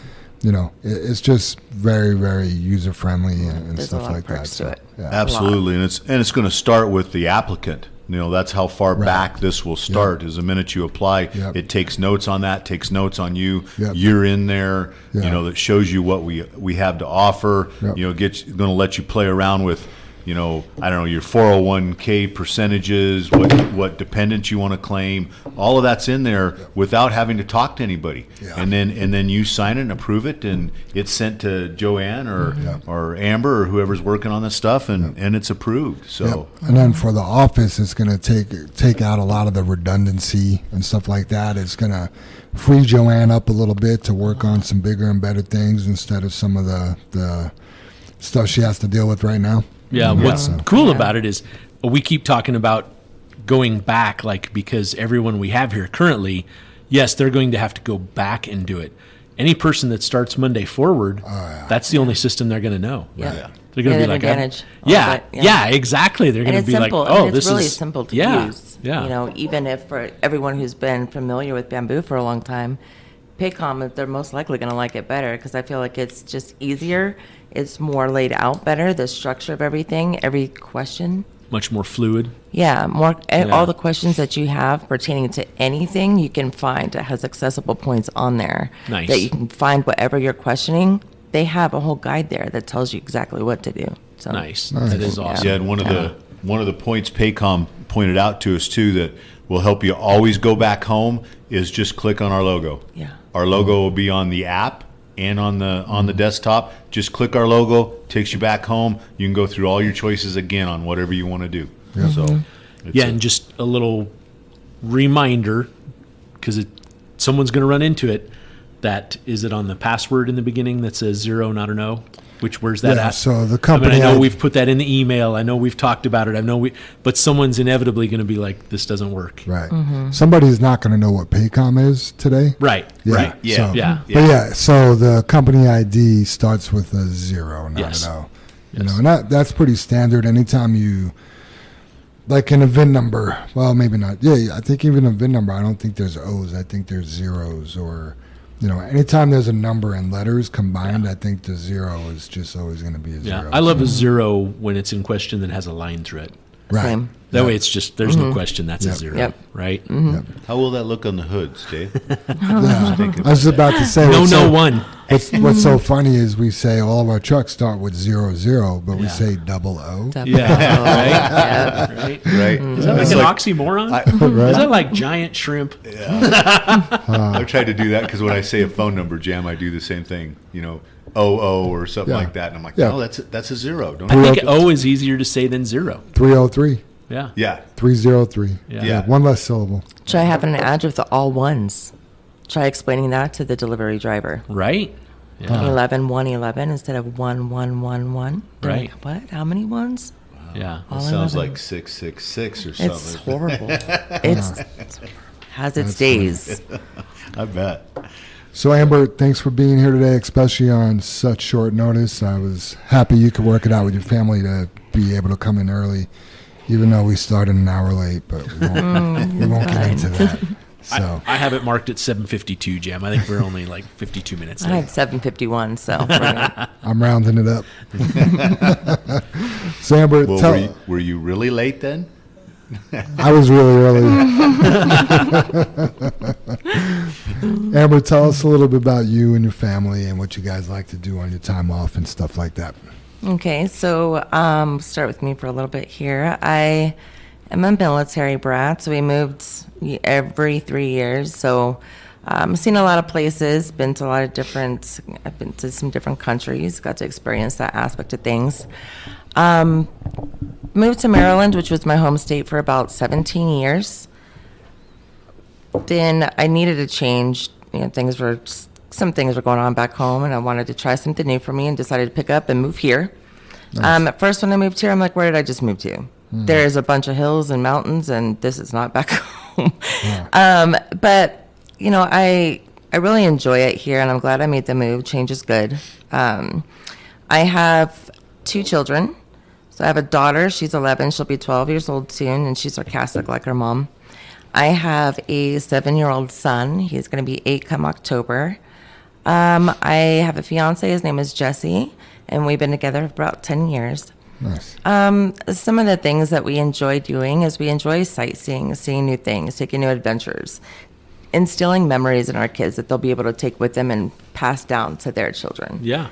it's just very, very user friendly and stuff like that. So, Absolutely, and it's going to start with the applicant. That's how far back this will start. Is the minute you apply, it takes notes on that, takes notes on you. You're in there. That shows you what we have to offer. Going to let you play around with, I don't know, your 401k percentages, what dependents you want to claim. All of that's in there without having to talk to anybody. And then you sign it and approve it, and it's sent to Joanne or Amber or whoever's working on this stuff, and it's approved. So and then for the office, it's going to take out a lot of the redundancy and stuff like that. It's going to free Joanne up a little bit to work on some bigger and better things instead of some of the stuff she has to deal with right now. Yeah, what's cool about it is we keep talking about going back, because everyone we have here currently, yes, they're going to have to go back and do it. Any person that starts Monday forward, that's the only system they're going to know. Yeah. They're going to be like, advantage. Exactly. They're going to be simple. like, it's really simple to use. Yeah. Even if for everyone who's been familiar with Bamboo for a long time, Paycom, they're most likely going to like it better, because I feel like it's just easier. It's more laid out better, the structure of everything, every question. Much more fluid. Yeah, all the questions that you have pertaining to anything you can find. It has accessible points on there. Nice. That you can find whatever you're questioning. They have a whole guide there that tells you exactly what to do. So Nice. That is awesome. Yeah, and one of the points Paycom pointed out to us too that will help you always go back home is just click on our logo. Yeah. Our logo will be on the app and on the desktop. Just click our logo, takes you back home. You can go through all your choices again on whatever you want to do. So and just a little reminder, because someone's going to run into it, that is it on the password in the beginning that says 0, not an O? Where's that at? So the company. I know we've put that in the email. I know we've talked about it. But someone's inevitably going to be like, this doesn't work. Right. Somebody's not going to know what Paycom is today. Right. Yeah. Right. So, Yeah. But so the company ID starts with a 0, not an O. And that's pretty standard. Anytime you, like in a VIN number, well, maybe not. Yeah, I think even a VIN number, I don't think there's O's. I think there's zeros, or anytime there's a number and letters combined, I think the zero is just always going to be a Yeah, zero. I love a zero when it's in question that has a line through it. Right. Same. That way, it's just there's no question. That's Yep. a zero, Yep. right? How will that look on the hoods, Dave? Yeah. Thinking I was about to say, No, what's no so- one. What's so funny is we say all of our trucks start with 00, but we Yeah. say 00. Yeah, right. Right. Is that like It's an like- oxymoron? Right? Is that like giant shrimp? I tried to do that because when I say a phone number, Jam, I do the same thing. 00 or something Yeah. like that, and I'm like, Yeah. no, that's a zero. Don't. I think O is easier to say than zero. 303. Yeah. Yeah. 303. Yeah. One less syllable. Try having an ad with the all ones. Try explaining that to the delivery driver. Right. Yeah. 11 instead of 1111. They're Right. like, what? How many ones? Yeah. All Sounds 11. like 666 or It's something. horrible. It's has its days. I bet. So, Amber, thanks for being here today, especially on such short notice. I was happy you could work it out with your family to be able to come in early, even though we started an hour late, but we won't get into that. So, I have it marked at 7:52, Jam. I think we're only like 52 minutes I late. have 751, so right. I'm rounding it up. So, Amber, Well, were you really late then? I was really early. Amber, tell us a little bit about you and your family and what you guys like to do on your time off and stuff like that. Okay, so start with me for a little bit here. I am a military brat, so we moved every 3 years. So I've seen a lot of places, been to a lot of different, I've been to some different countries, got to experience that aspect of things. Moved to Maryland, which was my home state, for about 17 years. Then I needed a change. Some things were going on back home, and I wanted to try something new for me, and decided to pick up and move here. At first, when I moved here, I'm like, where did I just move to? There's a bunch of hills and mountains, and this is not back home. But I really enjoy it here, and I'm glad I made the move. Change is good. I have 2 children. So I have a daughter. She's 11. She'll be 12 years old soon, and she's sarcastic like her mom. I have a 7-year-old son. He's going to be 8 come October. I have a fiance. His name is Jesse, and we've been together for about 10 years. Nice. Some of the things that we enjoy doing is we enjoy sightseeing, seeing new things, taking new adventures, instilling memories in our kids that they'll be able to take with them and pass down to their children. Yeah.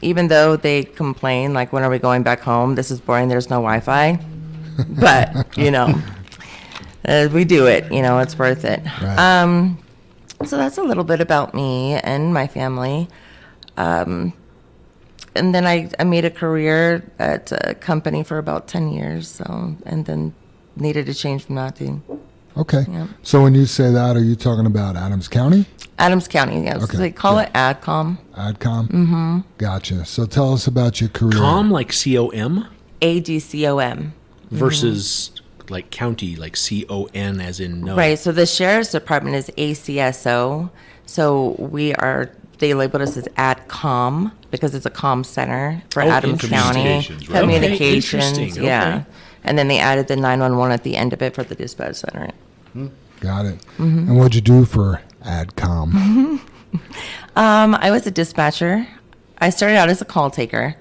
Even though they complain, like, when are we going back home? This is boring. There's no Wi-Fi. But, we do it. It's worth it. Right. So that's a little bit about me and my family. And then I made a career at a company for about 10 years. And then needed to change from that too. Okay. Yeah. So when you say that, are you talking about Adams County? Adams County, yes. Okay, They call good. it AdCom. AdCom? Mm-hmm. Gotcha. So tell us about your career. Com like COM ADCOM. versus like county like CON as in no. Right. So the sheriff's department is ACSO. So they labeled us as AdCom because it's a comm center for Oh, Adams County. communications, right. Okay, Communications, interesting. yeah. Okay. And then they added the 911 at the end of it for the dispatch center. Got it. And what'd you do for AdCom? I was a dispatcher. I started out as a call taker.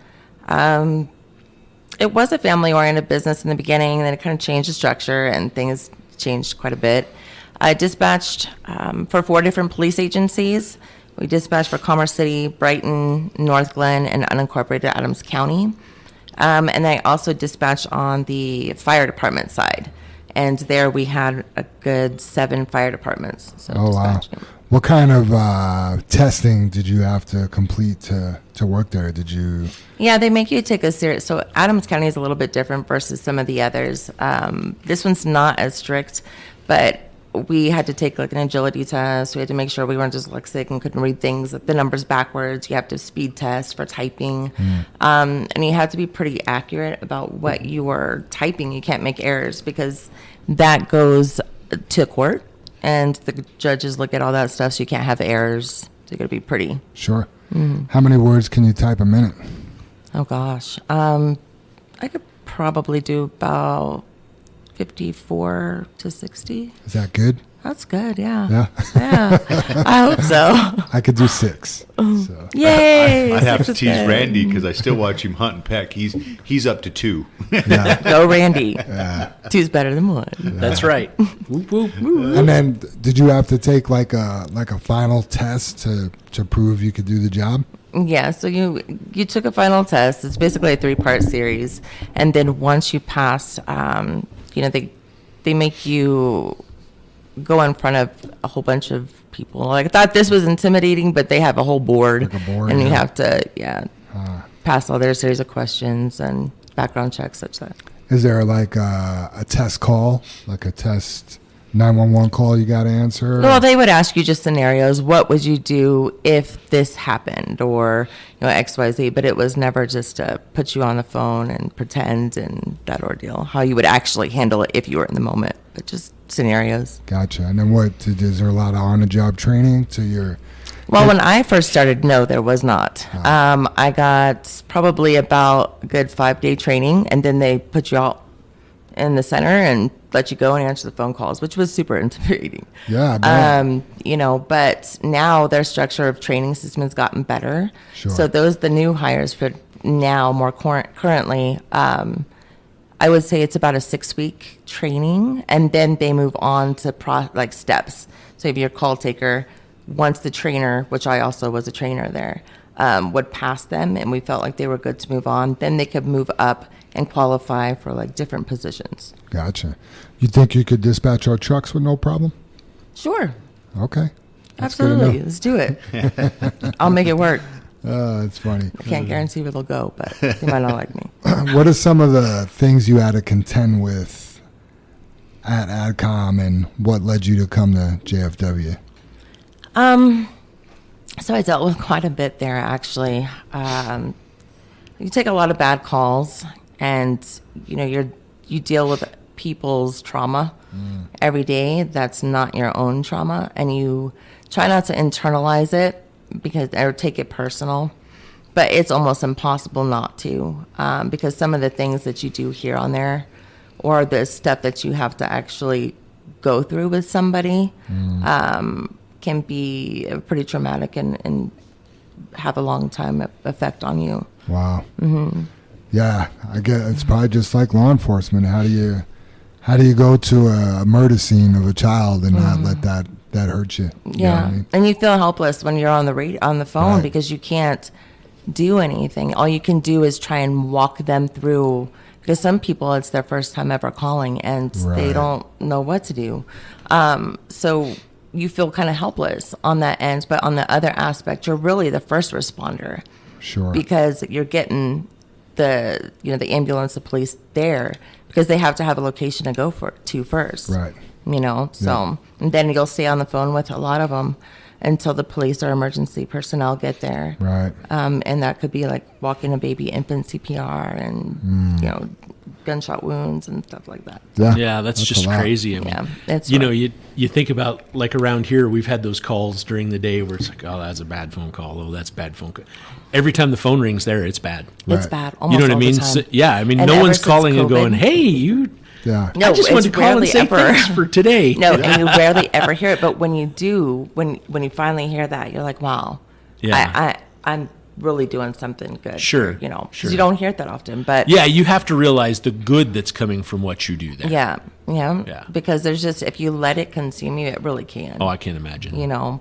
It was a family-oriented business in the beginning, and then it kind of changed the structure, and things changed quite a bit. I dispatched for 4 different police agencies. We dispatched for Commerce City, Brighton, North Glen, and unincorporated Adams County. And I also dispatched on the fire department side. And there we had a good 7 fire departments. So Oh, wow. dispatching. What kind of testing did you have to complete to work there? Did you? Yeah, they make you take a serious. So Adams County is a little bit different versus some of the others. This one's not as strict, but we had to take like an agility test. We had to make sure we weren't dyslexic and couldn't read things, the numbers backwards. You have to speed test for typing. And you have to be pretty accurate about what you are typing. You can't make errors because that goes to court and the judges look at all that stuff. So you can't have errors. So you got to be pretty. Sure. How many words can you type a minute? Oh gosh. I could probably do about 54 to 60. Is that good? That's good. Yeah. Yeah, Yeah. I hope so. I could do 6. So. Yay. I'd have to 6 is tease good. Randy because I still watch him hunt and peck. He's up to 2. Yeah. Go, Randy. 2's better than 1. That's right. Whoop, whoop. And then, did you have to take like a final test to prove you could do the job? Yeah, so you took a final test. It's basically a 3-part series, and then once you pass, they make you go in front of a whole bunch of people. Like, I thought this was intimidating, but they have a whole board, Like a board, and you yeah. have to pass all their series of questions and background checks, such that. Is there like a test call, like a test 911 call you got to answer? Well, they would ask you just scenarios. What would you do if this happened, or X, Y, Z? But it was never just to put you on the phone and pretend and that ordeal. How you would actually handle it if you were in the moment, but just scenarios. Gotcha. And then is there a lot of on-the-job training to your? Well, when I first started, no, there was not. I got probably about a good 5-day training, and then they put you out in the center and let you go and answer the phone calls, which was super intimidating. Yeah, I bet. But now their structure of training system has gotten better. Sure. So the new hires for now, more currently, I would say it's about a 6-week training, and then they move on to steps. So if you're a call taker, once the trainer, which I also was a trainer there, would pass them, and we felt like they were good to move on, then they could move up and qualify for like different positions. Gotcha. You think you could dispatch our trucks with no problem? Sure. Okay. That's good Absolutely. enough. Let's do it. I'll make it work. It's funny. I can't guarantee where they'll go, but they might not like me. What are some of the things you had to contend with at AdCom, and what led you to come to JFW? So I dealt with quite a bit there, actually. You take a lot of bad calls, and you deal with people's trauma every day. That's not your own trauma, and you try not to internalize it or take it personal. But it's almost impossible not to, because some of the things that you do here on there, or the stuff that you have to actually go through with somebody, can be pretty traumatic and have a long time effect on you. Wow. Mm-hmm. Yeah, I get it's probably just like law enforcement. How do you go to a murder scene of a child and not let that hurt you? You know what I mean? And you feel helpless when you're on the phone, Right. because you can't do anything. All you can do is try and walk them through, because some people, it's their first time ever calling, and they Right. don't know what to do. So you feel kind of helpless on that end, but on the other aspect, you're really the first responder, Sure. because you're getting the ambulance, the police there, because they have to have a location to go to first. Right. So and then you'll stay on the phone with a lot of them until the police or emergency personnel get there. Right. And that could be like walking a baby, infant CPR, and gunshot wounds and stuff like that. Yeah, that's a just lot. crazy. I mean, Yeah, it's you think about, like, around here, we've had those calls during the day where it's like, oh, that's a bad phone call. Oh, that's a bad phone call. Every time the phone rings there, it's bad. It's Right. bad. You Almost know what I all the mean? time. So, yeah, I mean, And no ever one's since calling and COVID- going, hey, you. Yeah. No, I just wanted it's to call and rarely say ever. thanks for today. No, and you rarely ever hear it. But when you do, when you finally hear that, you're like, wow, Yeah. I'm really doing something good. Sure, here, because sure. you don't hear it that often. But Yeah, you have to realize the good that's coming from what you do there. yeah. Yeah. Because there's just, if you let it consume you, it really can. Oh, I can't imagine.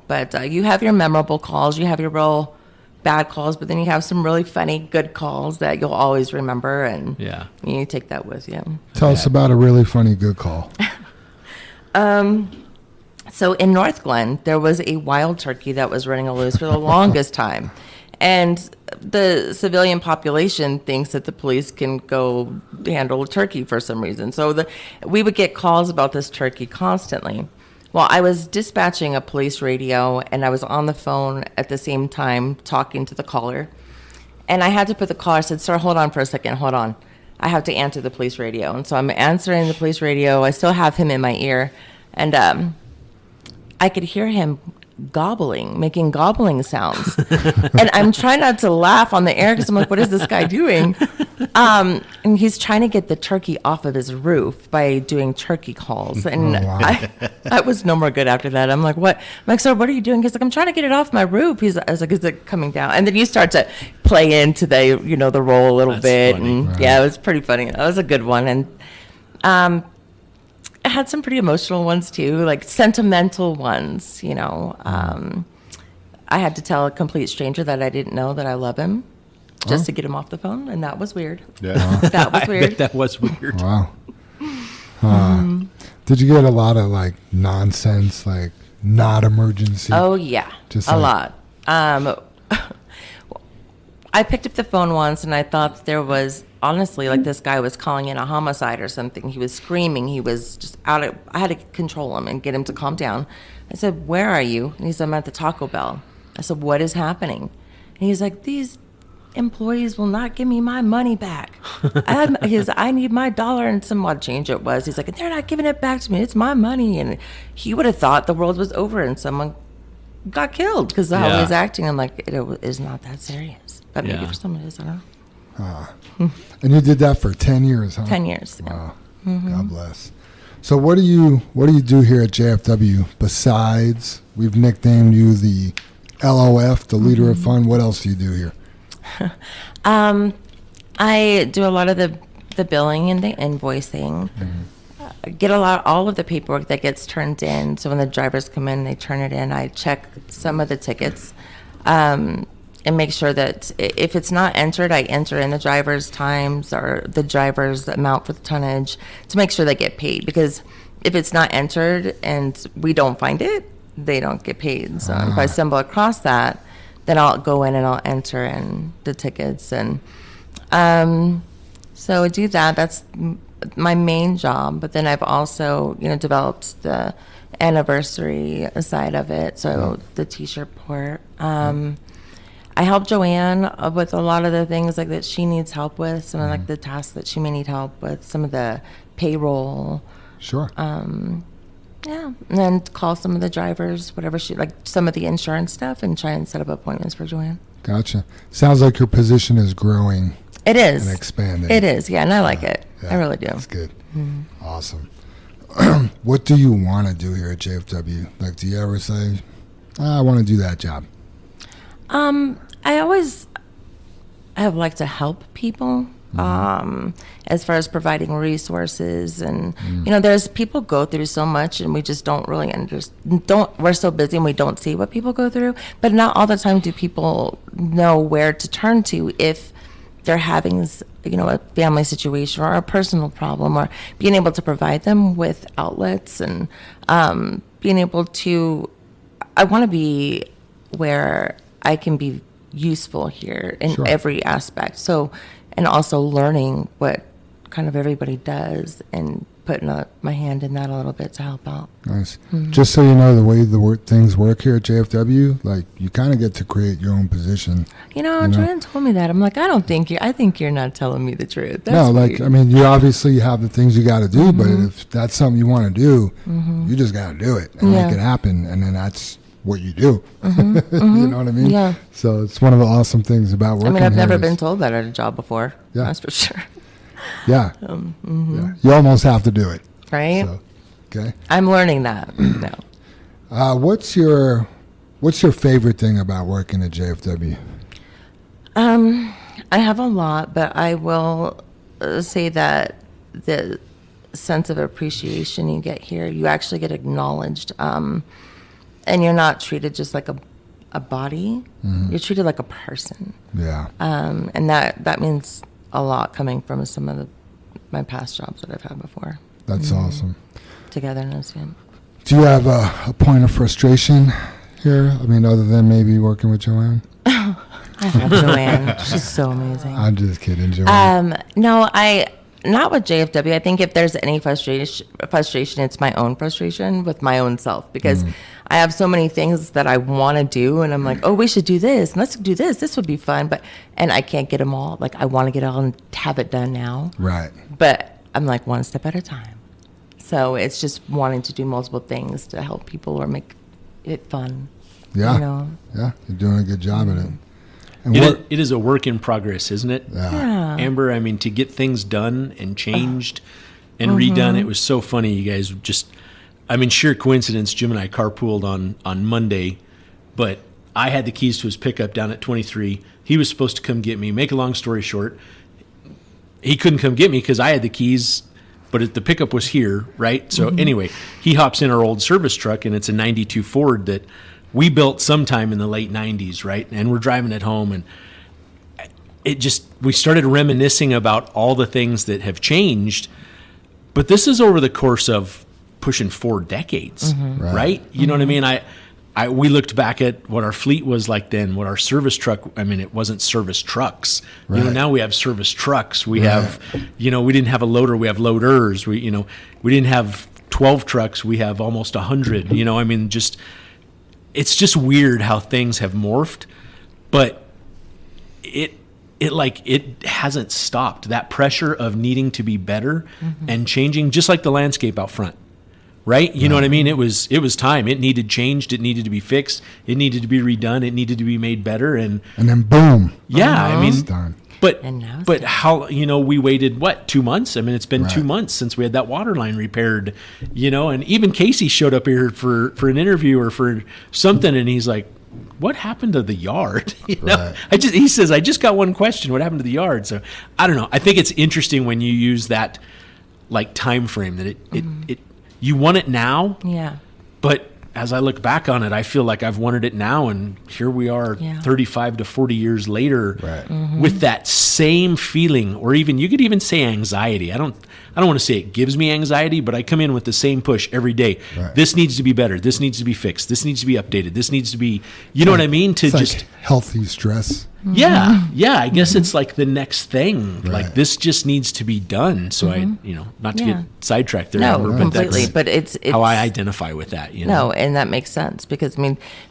But you have your memorable calls, you have your real bad calls, but then you have some really funny, good calls that you'll always remember, and Yeah. you take that with you. Tell us about a really funny good call. So in North Glen, there was a wild turkey that was running loose for the longest time. And the civilian population thinks that the police can go handle a turkey for some reason. So we would get calls about this turkey constantly. Well, I was dispatching a police radio, and I was on the phone at the same time talking to the caller. And I had to put the caller, I said, sir, hold on for a second, hold on. I have to answer the police radio. And so I'm answering the police radio. I still have him in my ear. And I could hear him making gobbling sounds. And I'm trying not to laugh on the air because I'm like, what is this guy doing? And he's trying to get the turkey off of his roof by doing turkey calls. And Oh, wow. I was no more good after that. I'm like, what? I'm like, sir, what are you doing? He's like, I'm trying to get it off my roof. I was like, is it coming down? And then you start to play into the role a little That's bit. funny. And yeah, it was pretty funny. That was a good one. And I had some pretty emotional ones too, like sentimental ones, I had to tell a complete stranger that I didn't know that I love him just to get him off the phone. And that was weird. Yeah. That was I weird. bet that was weird. Wow. Did you get a lot of like nonsense, like not emergency? Oh yeah, Just a like- lot. I picked up the phone once and I thought there was honestly like this guy was calling in a homicide or something. He was screaming. He was just I had to control him and get him to calm down. I said, "Where are you?" And he said, "I'm at the Taco Bell." I said, "What is happening?" And he's like, "These employees will not give me my money back. I need my dollar and some odd change it was." He's like, "They're not giving it back to me. It's my money." And he would have thought the world was over and someone got killed because of how he Yeah. was acting. I'm like, it is not that serious. But maybe Yeah. for someone it is, I don't know. And you did that for 10 years, huh? 10 years. Yeah. Wow. God bless. So what do you do here at JFW besides we've nicknamed you the LOF, the leader of fun? What else do you do here? I do a lot of the billing and the invoicing. I get all of the paperwork that gets turned in. So when the drivers come in, they turn it in. I check some of the tickets and make sure that if it's not entered, I enter in the driver's times or the driver's amount for the tonnage to make sure they get paid. Because if it's not entered and we don't find it, they don't get paid. So if I stumble across that, then I'll go in and I'll enter in the tickets. And so I do that. That's my main job. But then I've also, developed the anniversary side of it. So the T-shirt port. I help Joanne with a lot of the things like that she needs help with. Some of like the tasks that she may need help with. Some of the payroll. Sure. Yeah, and then call some of the drivers, whatever some of the insurance stuff, and try and set up appointments for Joanne. Gotcha. Sounds like your position is growing It is. and expanding. It is, yeah, and I like it. Yeah, I really do. That's good. Awesome. What do you want to do here at JFW? Like, do you ever say, I want to do that job? I have liked to help people. As far as providing resources and there's people go through so much and we just don't really we're so busy and we don't see what people go through, but not all the time do people know where to turn to if they're having a family situation or a personal problem, or being able to provide them with outlets and being able to I want to be where I can be useful here in Sure. every aspect. So, and also learning what kind of everybody does and putting my hand in that a little bit to help out. Nice. Just so you know, the way things work here at JFW, like you kind of get to create your own position. Joanne told me that. I'm like, I think you're not telling me the truth. That's No, like, weird. I mean, you obviously have the things you got to do, but if that's something you want to do, you just got to do it and Yeah. make it happen. And then that's what you do. You know what I mean? Yeah. So it's one of the awesome things about working I've here never is- been told that at a job before. Yeah. That's for sure. Yeah. Yeah. You almost have to do it. Right? So, okay. I'm learning that now. What's your favorite thing about working at JFW? I have a lot, but I will say that the sense of appreciation you get here, you actually get acknowledged, and you're not treated just like a body. You're treated like a person, Yeah. and that means a lot coming from some of my past jobs that I've had before. That's awesome. Togetherness, yeah. Do you have a point of frustration here? I mean, other than maybe working with Joanne? I love Joanne. She's so amazing. I'm just kidding, Joanne. No, not with JFW. I think if there's any frustration, it's my own frustration with my own self, because I have so many things that I want to do, and I'm like, oh, we should do this, and let's do this. This would be fun, and I can't get them all. Like, I want to get it all and have it done now, Right. but I'm like one step at a time. So it's just wanting to do multiple things to help people or make it fun. Yeah. You know? Yeah. You're doing a good job at it. And It is a work in progress, isn't it? Yeah. Amber, I mean, to get things done and changed and redone, it was so funny. You guys sheer coincidence, Jim and I carpooled on Monday, but I had the keys to his pickup down at 23. He was supposed to come get me. Make a long story short, he couldn't come get me because I had the keys, but the pickup was here, right? So anyway, he hops in our old service truck, and it's a 92 Ford that we built sometime in the late 90s, right? And we're driving it home, and we started reminiscing about all the things that have changed. But this is over the course of pushing 4 decades, right? You know what I mean? We looked back at what our fleet was like then, what our service truck, it wasn't service trucks. Right. Now we have service trucks. We have, we didn't have a loader, we have loaders. We didn't have 12 trucks, we have almost 100. It's just weird how things have morphed, but it hasn't stopped. That pressure of needing to be better and changing, just like the landscape out front, right? You know what I mean? It was time. It needed changed. It needed to be fixed. It needed to be redone. It needed to be made better. And then boom. Yeah, It's done. But how, we waited, 2 months? It's been 2 months since we had that water line repaired, and even Casey showed up here for an interview or for something, and he's like, what happened to the yard? He says, I just got one question. What happened to the yard? So I don't know. I think it's interesting when you use that time frame that it you want it now. Yeah. But as I look back on it, I feel like I've wanted it now, and here we are 35 to 40 years later with that same feeling, or even, you could even say anxiety. I don't want to say it gives me anxiety, but I come in with the same push every day. Right. This needs to be better. This needs to be fixed. This needs to be updated. This needs to be, what I mean? To It's just like healthy stress. Yeah. I guess it's like the next thing. Like, this just needs to be done. So I, not to get sidetracked there, No, Amber, but completely. that's but it's how I identify with that. No, and that makes sense because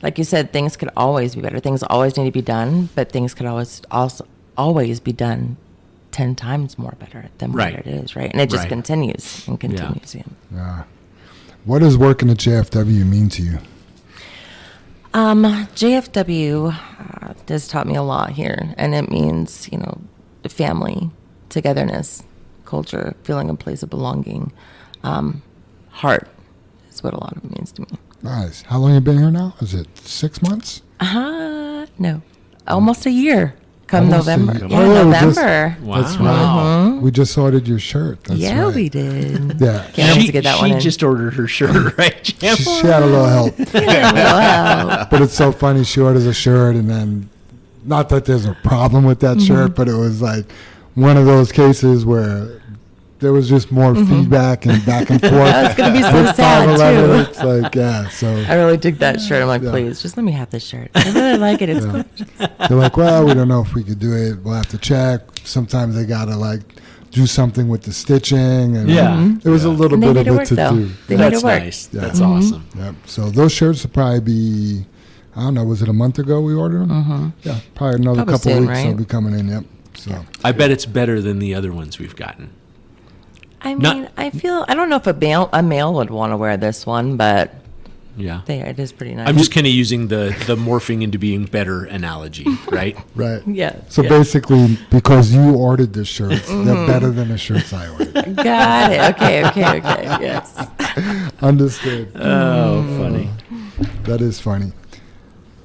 like you said, things could always be better. Things always need to be done, but things could always be done 10 times more better than what it is, right? And it just continues and continues. Yeah. What does working at JFW mean to you? JFW has taught me a lot here, and it means, family, togetherness, culture, feeling a place of belonging, heart is what a lot of it means to me. Nice. How long you been here now? Is it 6 months? No, almost a year. Come Almost a November. year. Yeah, Oh, November. Wow. That's right. We just ordered your shirt. That's Yeah, right. we did. Yeah. Can't wait to get that one She in. just ordered her shirt, right, Jim? She had a little help. Wow. But it's so funny. She orders a shirt, and then, not that there's a problem with that shirt, but it was like one of those cases where there was just more feedback and back and forth. It's going to be so With sad, 511, too. It's like, yeah. So I really dig that shirt. I'm like, please, just let me have this shirt. I really like it. It's Yeah. cool. they're like, well, we don't know if we could do it. We'll have to check. Sometimes they gotta do something with the stitching, and it was a little And they bit made of it a work, to though. do. They made That's it work. nice. Yeah. That's awesome. Yep. So those shirts will probably be, I don't know, was it a month ago we ordered them? Yeah, probably another Probably couple soon, weeks right? they'll be coming in. Yep. So I bet it's better than the other ones we've gotten. I Not- mean, I don't know if a male would want to wear this one, but Yeah. it is pretty nice. I'm just kind of using the morphing into being better analogy, right? right. Yeah. So basically, because you ordered the shirts, they're better than the shirts I ordered. Got it. Okay. Yes. Understood. Oh, funny. That is funny.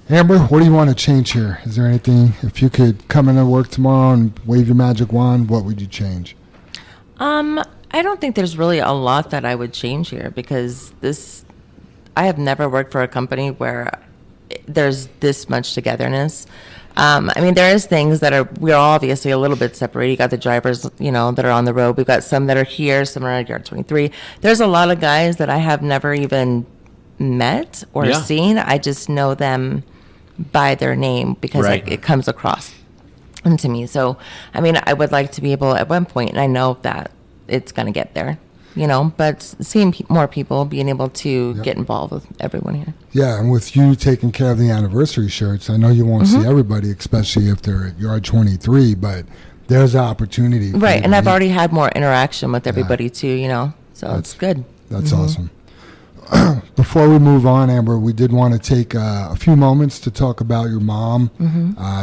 Amber, what do you want to change here? Is there anything, if you could come into work tomorrow and wave your magic wand, what would you change? I don't think there's really a lot that I would change here because I have never worked for a company where there's this much togetherness. There is things that we're obviously a little bit separated. You got the drivers, that are on the road. We've got some that are here, some are at yard 23. There's a lot of guys that I have never even met or seen. I just know them by their name because it comes across into me. So, I would like to be able at one point, and I know that it's going to get there, but seeing more people, being able to get involved with everyone here. Yeah, and with you taking care of the anniversary shirts, I know you won't see everybody, especially if they're at yard 23, but there's an opportunity. for you Right, to and I've meet. already had more interaction with everybody too, so it's good. That's awesome. before we move on, Amber, we did want to take a few moments to talk about your mom.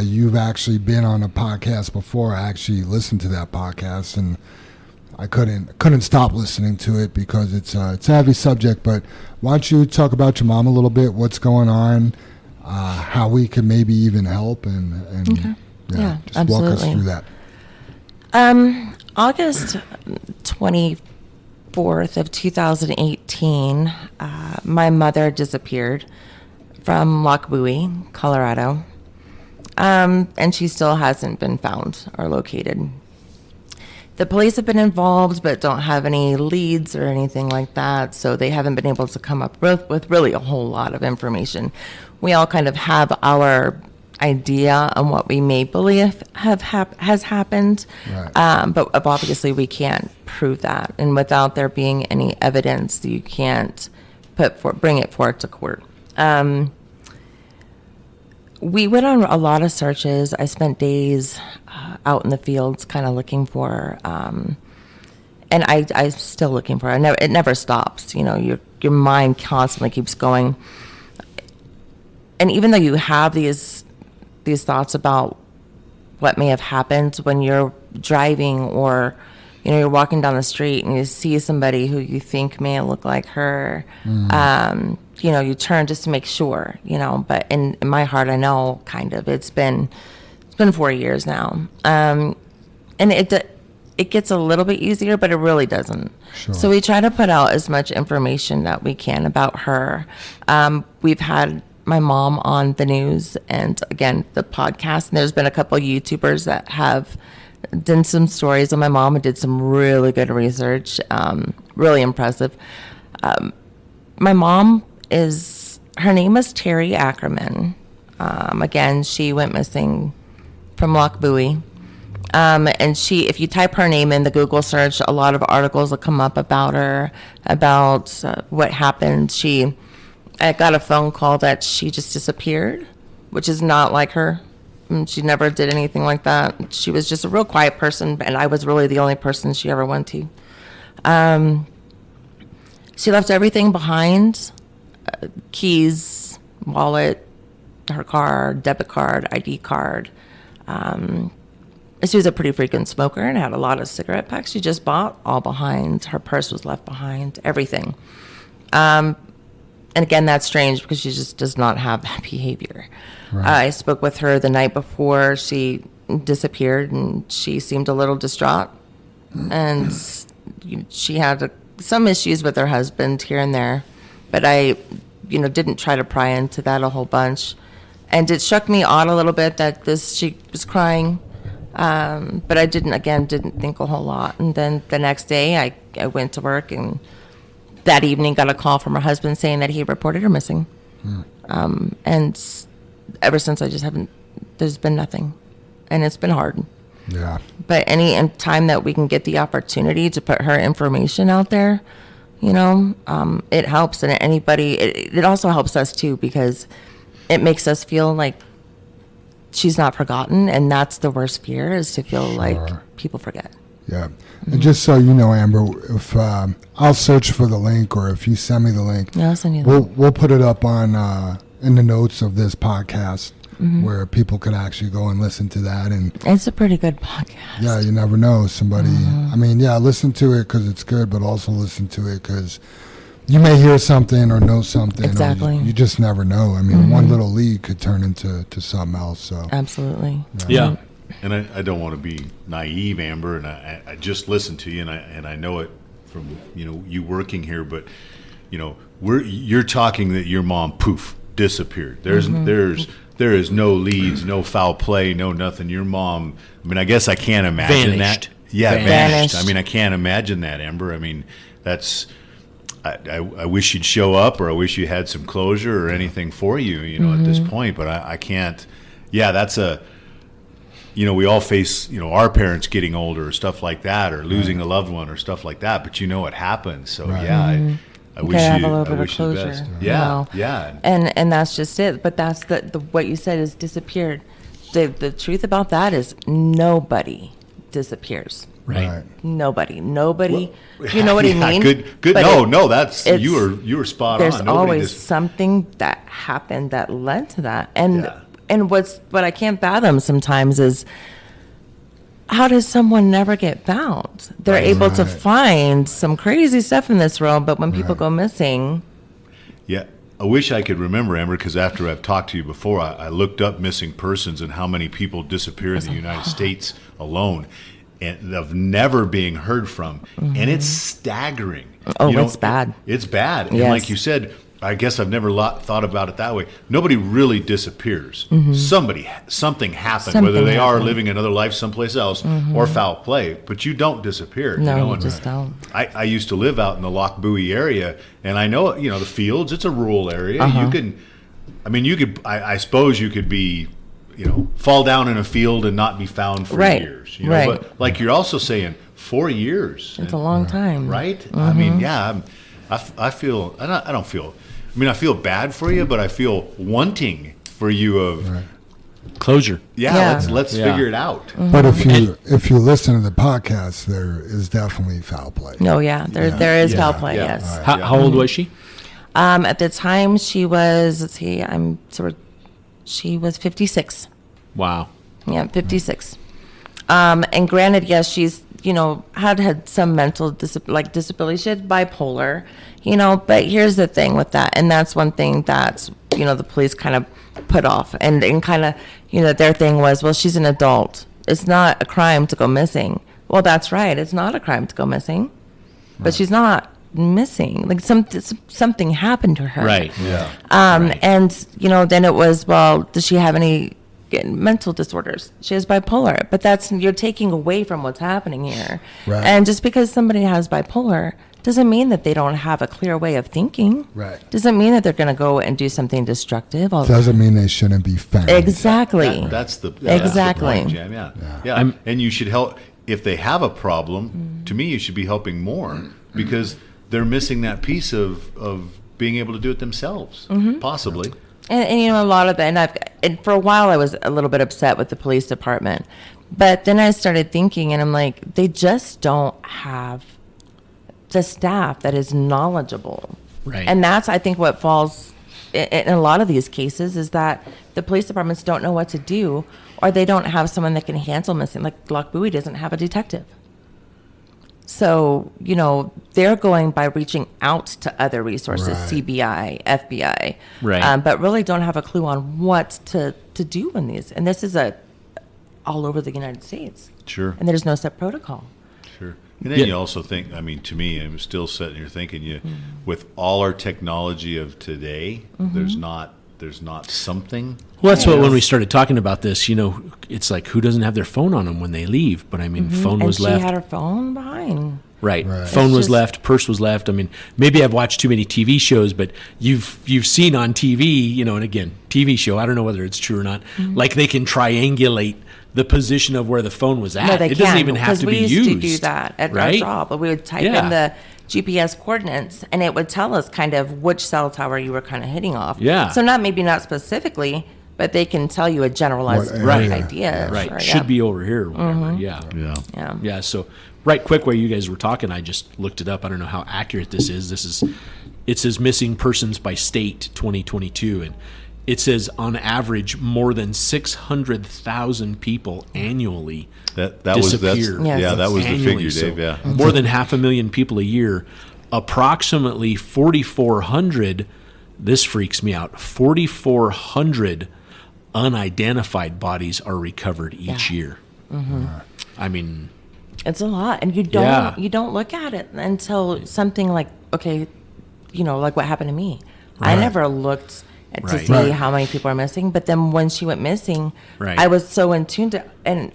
You've actually been on a podcast before. I actually listened to that podcast, and I couldn't stop listening to it because it's a heavy subject. But why don't you talk about your mom a little bit? What's going on? How we can maybe even help, and Yeah, just absolutely. walk us through that. August 24th of 2018, my mother disappeared from Lockbuoy, Colorado, and she still hasn't been found or located. The police have been involved, but don't have any leads or anything like that, so they haven't been able to come up with really a whole lot of information. We all kind of have our idea on what we may believe has happened, Right. but obviously we can't prove that, and without there being any evidence, you can't bring it forward to court. We went on a lot of searches. I spent days out in the fields kind of looking for her. And I'm still looking for her. It never stops. You know, your mind constantly keeps going. And even though you have these thoughts about what may have happened when you're driving, or you're walking down the street and you see somebody who you think may look like her, you turn just to make sure, but in my heart, I know kind of, it's been 4 years now. And it gets a little bit easier, but it really doesn't. Sure. So we try to put out as much information that we can about her. We've had my mom on the news and, again, the podcast. And there's been a couple of YouTubers that have done some stories on my mom and did some really good research, really impressive. My mom her name is Terry Ackerman. Again, she went missing from Lockbuoy. And if you type her name in the Google search, a lot of articles will come up about her, about what happened. I got a phone call that she just disappeared, which is not like her. She never did anything like that. She was just a real quiet person, and I was really the only person she ever went to. She left everything behind, keys, wallet, her car, debit card, ID card. She was a pretty frequent smoker and had a lot of cigarette packs she just bought, all behind. Her purse was left behind, everything. And again, that's strange because she just does not have that behavior. Right. I spoke with her the night before she disappeared, and she seemed a little distraught. And she had some issues with her husband here and there, but I, didn't try to pry into that a whole bunch. And it struck me odd a little bit that she was crying, but I didn't think a whole lot. And then the next day, I went to work, and that evening got a call from her husband saying that he reported her missing. And ever since, there's been nothing, and it's been hard. Yeah. But any time that we can get the opportunity to put her information out there, it helps. And it also helps us too, because it makes us feel like she's not forgotten. And that's the worst fear, is to feel like people forget. Yeah. And just so you know, Amber, if I'll search for the link, or if you send me the link, Yeah, I'll send you the link. we'll put it up on in the notes of this podcast, where people could actually go and listen to that. And It's a pretty good podcast. yeah, you never know, somebody. I mean, yeah, listen to it because it's good, but also listen to it because you may hear something or know something. or Exactly. you just never know. I mean, one little lead could turn into something else. So Absolutely. Yeah. And I don't want to be naive, Amber, and I just listened to you, and I know it from you working here, but you're talking that your mom disappeared. There is no leads, no foul play, no nothing. Your mom, I mean, I guess I can't imagine Vanished. that. Yeah, Vanished. I mean, I can't imagine that, Amber. I mean, that's. I wish you'd show up, or I wish you had some closure or anything for you, at this point. But I can't. Yeah, that's a. We all face, our parents getting older or stuff like that, or losing a loved one or stuff like that. But it happens. So Right. yeah, I wish have you. a little I bit of wish you the closure, best. you Yeah, know. yeah. And that's just it. But that's the what you said is disappeared. The truth about that is nobody disappears. Right. Nobody. You know what I mean? Good. But No, that's it's- you were spot There's on. Nobody always something that happened that led to that. And what I can't fathom sometimes is, how does someone never get found? They're able to find some crazy stuff in this world, but when people go missing, Yeah, I wish I could remember, Amber, because after I've talked to you before, I looked up missing persons and how many people disappear in the United States alone, and of never being heard from, and it's staggering. Oh, it's bad. It's bad, and Yes. like you said, I guess I've never thought about it that way. Nobody really disappears. Something happened, Something whether they are happened. living another life someplace else or foul play, but you don't disappear. No, you know? you And just don't. I used to live out in the Loch Buoy area, and I know, the fields, it's a rural area. I suppose you could be, fall down in a field and not be found for Right, years. right. But like you're also saying, 4 years. it's a long time. Right? I mean, yeah, I feel, I don't feel, I feel bad for you, but I feel wanting for you of, Closure. Yeah. let's Yeah. figure it out. But if you listen to the podcast, there is definitely foul play. No, there is foul play. Yeah. Yes. How old was she? At the time, she was. Let's see. She was 56. Wow. Yeah, 56. And granted, yes, she's, had some mental disability. She had bipolar, but here's the thing with that. And that's one thing that, the police kind of put off and kind of, their thing was, well, she's an adult. It's not a crime to go missing. Well, that's right. It's not a crime to go missing, but she's not missing. Like something happened to her. Right. Yeah. And, then it was, well, does she have any mental disorders? She has bipolar, but you're taking away from what's happening here. Right. And just because somebody has bipolar doesn't mean that they don't have a clear way of thinking. Right. Doesn't mean that they're going to go and do something destructive. Doesn't mean they shouldn't be found. Exactly. That's the Exactly. point, Jam. Yeah. And you should help if they have a problem. To me, you should be helping more because they're missing that piece of being able to do it themselves, possibly. And a lot of that, and for a while I was a little bit upset with the police department, but then I started thinking, and I'm like, they just don't have the staff that is knowledgeable. Right. And that's, I think, what falls in a lot of these cases is that the police departments don't know what to do, or they don't have someone that can handle missing. Like Loch Buoy doesn't have a detective. So, they're going by reaching out to other resources, Right. CBI, FBI, Right. but really don't have a clue on what to do in these. And this is all over the United States. Sure. And there's no set protocol. Sure. And then you also think, to me, I'm still sitting here thinking, with all our technology of today, there's not something. Well, that's what when we started talking about this, it's like who doesn't have their phone on them when they leave? But phone And was she left. had her phone behind. Right. Right. Phone It's was just- left, purse was left. Maybe I've watched too many TV shows, but you've seen on TV, and again, TV show, I don't know whether it's true or not, like they can triangulate the position of where the phone was at. No, they it doesn't can, even have because to be we used used. to do that at our right? job. But we would type Yeah. in the GPS coordinates, and it would tell us kind of which cell tower you were kind of hitting off. Yeah. So not specifically, but they can tell you a generalized What area. idea. Right. Sure, Should yeah. be over here or whatever. Yeah. Yeah. Yeah. Yeah, so right quick while you guys were talking, I just looked it up. I don't know how accurate this is. It says missing persons by state 2022, and it says on average more than 600,000 people annually That was disappear. Yes. that was the annually. figure, Dave. Yeah. More than 500,000 people a year. Approximately 4,400, this freaks me out, 4,400 unidentified bodies are recovered each Yeah. year. It's a lot, and you don't Yeah. look at it until something like like what happened to me. I Right. never looked to Right. see Right. how many people are missing, but then when she went missing, Right. I was so in tune to, and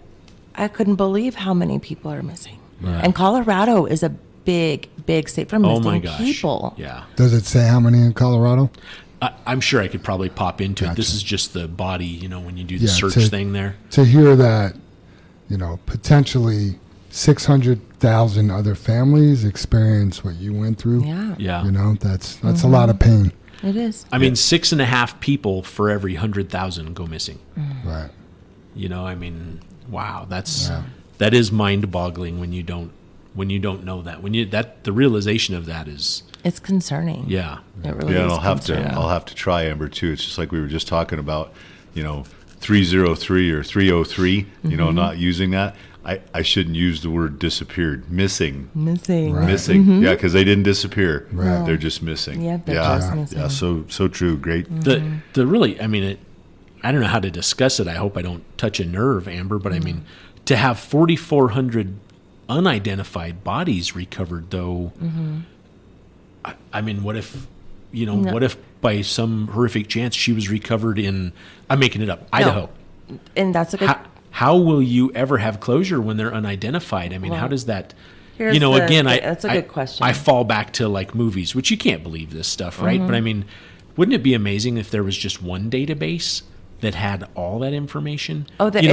I couldn't believe how many people are missing. And Colorado is a big state for Oh missing my gosh. people. Yeah. Does it say how many in Colorado? I'm sure I could probably pop into it. Gotcha. This is just the body, when you do the Yeah, search to- thing there. To hear that, potentially 600,000 other families experience what you went through. Yeah, Yeah. That's a lot of pain. it is. 6.5 people for every 100,000 go missing. Right. Wow, that's that is mind-boggling when you don't know that. The realization of that is, It's concerning. yeah. It really Yeah, and is I'll concerning. have to try Amber too. It's just like we were just talking about, 303 or 303, not using that. I shouldn't use the word disappeared. Missing. Missing. Missing. Yeah, because they didn't disappear. Right. They're just missing. Yeah, they're just missing. Yeah, so true. Great. The really, I mean, I don't know how to discuss it. I hope I don't touch a nerve, Amber, but I mean, to have 4,400 unidentified bodies recovered, though, I mean, what if, what if by some horrific chance she was recovered in, I'm making it up, Idaho? And that's a good. How will you ever have closure when they're unidentified? I mean, how does that, Here's that's a good question. I fall back to like movies, which you can't believe this stuff, right? But I mean, wouldn't it be amazing if there was just one database that had all that information? Oh, that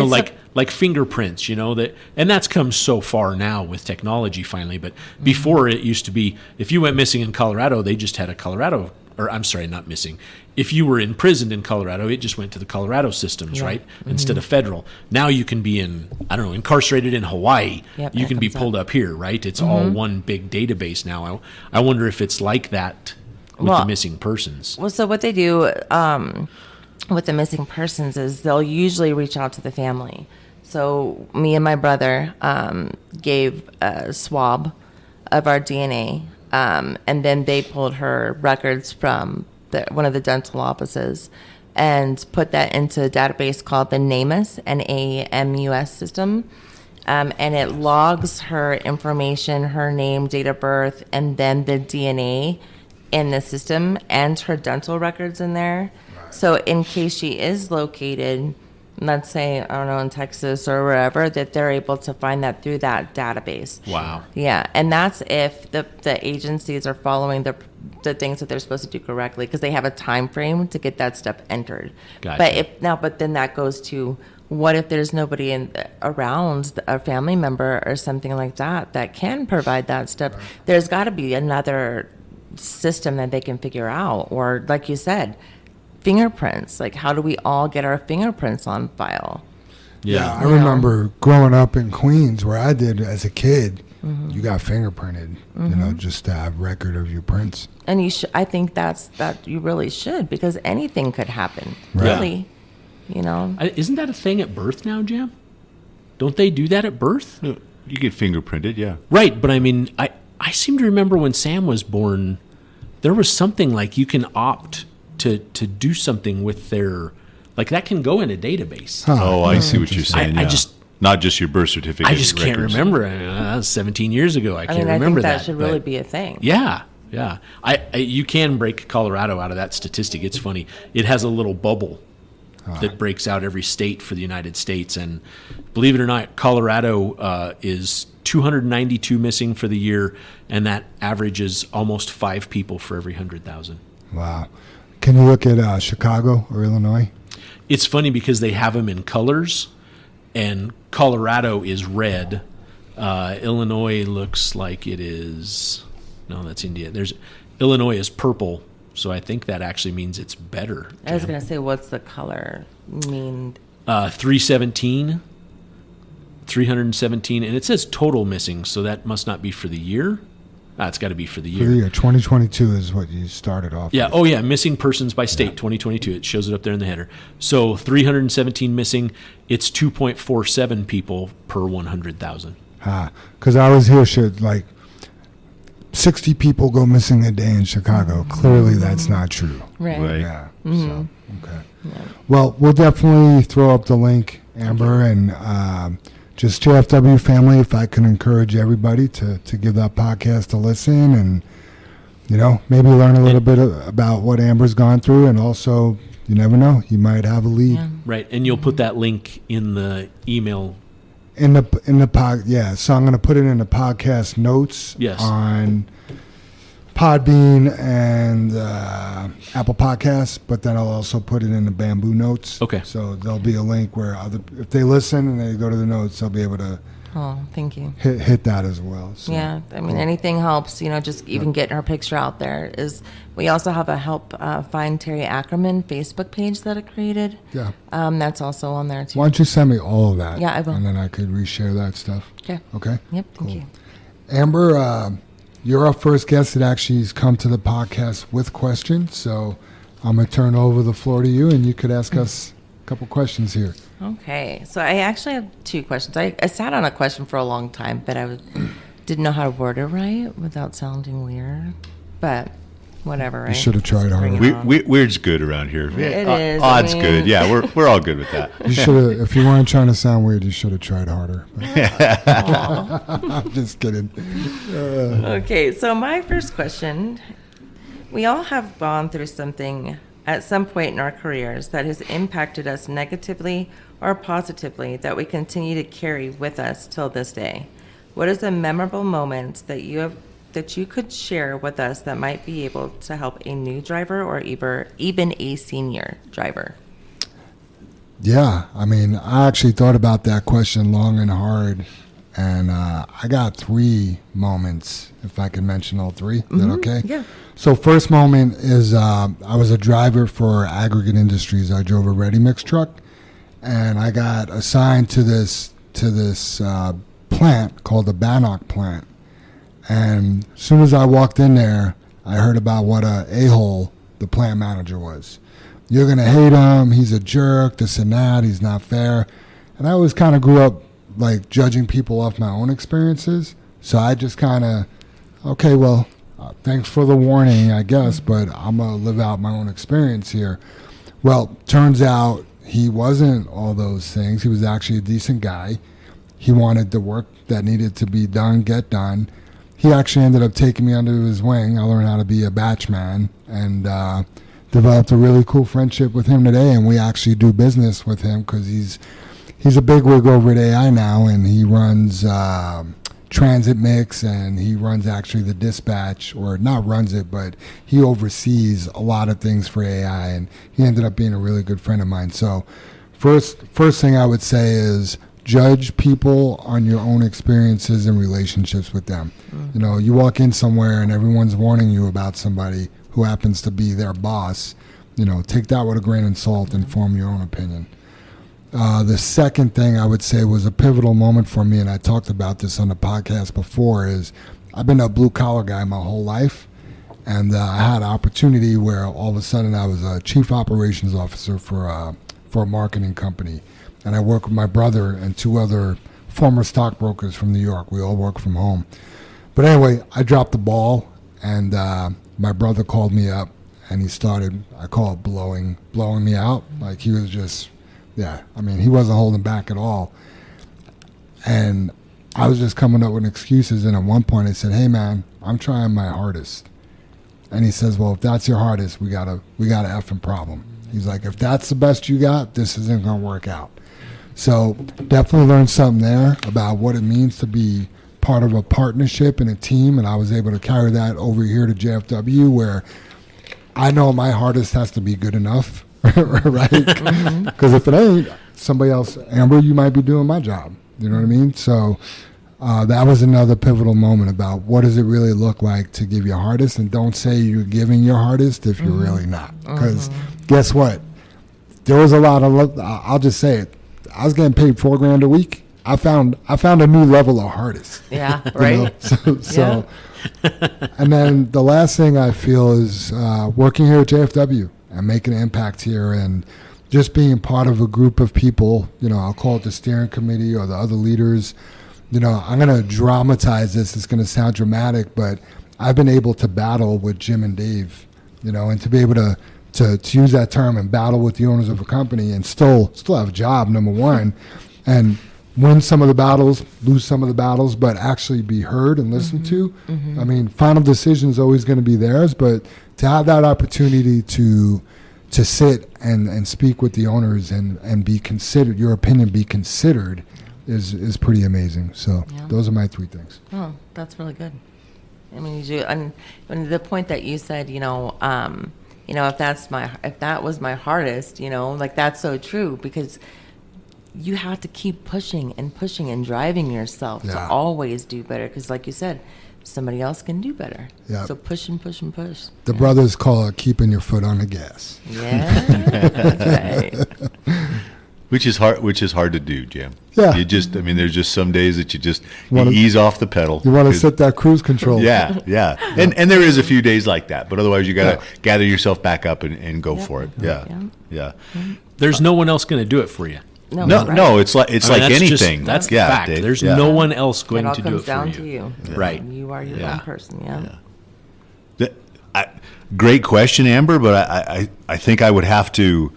like fingerprints, that, and that's come so far now with technology finally. But before it used to be, if you went missing in Colorado, they just had a Colorado, or I'm sorry, not missing. If you were imprisoned in Colorado, it just went to the Colorado systems, right? Instead of federal. Now you can be incarcerated in Hawaii. Yep, You that can be comes pulled up here, right? It's all one big database now. I wonder if it's like that with the missing persons. Well, so what they do with the missing persons is they'll usually reach out to the family. So me and my brother gave a swab of our DNA, and then they pulled her records from one of the dental offices and put that into a database called the NAMUS, NAMUS system. And it logs her information, her name, date of birth, and then the DNA in the system and her dental records in there. Right. So in case she is located, let's say, I don't know, in Texas or wherever, that they're able to find that through that database. Wow. Yeah, and that's if the agencies are following the things that they're supposed to do correctly, because they have a time frame to get that stuff entered. Gotcha. But then that goes to, what if there's nobody around, a family member or something like that can provide that stuff? Right. There's got to be another system that they can figure out, or like you said, fingerprints. Like, how do we all get our fingerprints on file? Yeah. I remember growing up in Queens, where I did as a kid. You got fingerprinted, just to have record of your prints. And you should. I think that you really should, because anything could happen. Right. Really, Isn't that a thing at birth now, Jam? Don't they do that at birth? You get fingerprinted, yeah. Right, but I mean, I seem to remember when Sam was born, there was something like you can opt to do something with their, like that can go in a database. Huh. Oh, I see what you're saying. I yeah. just not just your birth certificate. I just can't records. remember. That was 17 years ago. I can't I remember think that that. should but- really be a thing. Yeah. You can break Colorado out of that statistic. It's funny. It has a little bubble that breaks out every state for the United States. And believe it or not, Colorado is 292 missing for the year, and that averages almost 5 people for every 100,000. Wow. Can you look at Chicago or Illinois? It's funny because they have them in colors, and Colorado is red. Illinois looks like it is. No, that's India. Illinois is purple, so I think that actually means it's better. I was going to say, what's the color mean? 317, and it says total missing, so that must not be for the year. It's got to be for the For year. the year 2022 is what you started off Yeah. with. Oh, yeah. Missing persons by state, 2022. It shows it up there in the header. So 317 missing. It's 2.47 people per 100,000. Because I always hear shit like 60 people go missing a day in Chicago. Clearly, that's not true. Right. Yeah. So, okay. Well, we'll definitely throw up the link, Amber, and just JFW family, if I can encourage everybody to give that podcast a listen and, maybe learn a little bit about what Amber's gone through. And also, you never know, you might have a lead. Yeah. Right. And you'll put that link in the email. So I'm going to put it in the podcast notes on Podbean and Apple Podcasts, but then I'll also put it in the Bamboo notes. Okay. So there'll be a link where if they listen and they go to the notes, they'll be able to Oh, thank you. hit that as well. So. Yeah, I mean, anything helps, just even getting our picture out there. We also have a Help Find Terry Ackerman Facebook page that I created. Yeah. That's also on there, too. Why don't you send me all of that? Yeah, I will. And then I could reshare that stuff. Okay. Okay? Yep, thank you. Amber, you're our first guest that actually has come to the podcast with questions, so I'm going to turn over the floor to you, and you could ask us a couple questions here. Okay, so I actually have 2 questions. I sat on a question for a long time, but didn't know how to word it right without sounding weird. But whatever, right? You should have tried harder. Bring it on. Weird's good around here. It is, Odd's I mean- good. Yeah, we're all good with that. You should have, if you weren't trying to sound weird, you should have tried harder. I'm just kidding. Okay, so my first question, we all have gone through something at some point in our careers that has impacted us negatively or positively that we continue to carry with us till this day. What is a memorable moment that you could share with us that might be able to help a new driver or even a senior driver? Yeah, I mean, I actually thought about that question long and hard, and I got 3 moments, if I can mention all 3. Is that okay? Yeah. So first moment is I was a driver for Aggregate Industries. I drove a ready mix truck, and I got assigned to this plant called the Bannock plant. And as soon as I walked in there, I heard about what a a-hole the plant manager was. You're going to hate him. He's a jerk, this and that. He's not fair. And I always kind of grew up like judging people off my own experiences. So I just kind of, okay, well, thanks for the warning, I guess, but I'm going to live out my own experience here. Well, turns out he wasn't all those things. He was actually a decent guy. He wanted the work that needed to be done get done. He actually ended up taking me under his wing. I learned how to be a batch man and developed a really cool friendship with him today. And we actually do business with him because he's a bigwig over at AI now, and he runs transit mix, and he runs actually the dispatch, or not runs it, but he oversees a lot of things for AI, and he ended up being a really good friend of mine. So first thing I would say is judge people on your own experiences and relationships with them. You know, you walk in somewhere and everyone's warning you about somebody who happens to be their boss. You know, take that with a grain of salt and form your own opinion. The second thing I would say was a pivotal moment for me, and I talked about this on the podcast before, is I've been a blue-collar guy my whole life, and I had an opportunity where all of a sudden I was a chief operations officer for a marketing company, and I work with my brother and 2 other former stockbrokers from New York. We all work from home. But anyway, I dropped the ball, and my brother called me up, and he started, I call it blowing me out. Like he was just... Yeah, I mean, he wasn't holding back at all. And I was just coming up with excuses. And at one point I said, hey, man, I'm trying my hardest. And he says, well, if that's your hardest, we got a effing problem. He's like, if that's the best you got, this isn't going to work out. So definitely learned something there about what it means to be part of a partnership and a team. And I was able to carry that over here to JFW, where I know my hardest has to be good enough. Right? Because if it ain't, somebody else, Amber, you might be doing my job. You know what I mean? So that was another pivotal moment about what does it really look like to give your hardest, and don't say you're giving your hardest if you're really not. Because guess what? There was a lot of, I'll just say it, I was getting paid $4,000 a week. I found a new level of hardest. Yeah, right. So and then the last thing I feel is working here at JFW and making an impact here, and just being part of a group of people. You know, I'll call it the steering committee or the other leaders. You know, I'm going to dramatize this. It's going to sound dramatic, but I've been able to battle with Jim and Dave, you know, and to be able to use that term and battle with the owners of a company and still have a job, number one, and win some of the battles, lose some of the battles, but actually be heard and listened to. I mean, final decision is always going to be theirs, but to have that opportunity to sit and speak with the owners and be considered, your opinion be considered, is pretty amazing. So those are my 3 things. Oh, that's really good. I mean, you do, and the point that you said, if that was my hardest, like that's so true, because you have to keep pushing and driving yourself to Yeah. always do better. Because, like you said, somebody else can do better. Yeah. So push and push and push. The brothers call it keeping your foot on the gas. Yeah, that's right. Which is hard to do, Jim. Yeah. There's just some days that you Wanna- ease off the pedal. You want to 'Cause- set that cruise control. Yeah, yeah. And there is a few days like that, but otherwise you got to gather yourself back up and go Yep. for it. Yeah. Yeah. Yeah. There's no one else going to do it for you. No, right. no, it's like I mean, like that's just- anything. that's the Yeah, fact. Dave, There's yeah. no one else It going all to do comes it down for to you. you. Right. You are your Yeah. own person. Yeah. Great question, Amber, but I think I would have to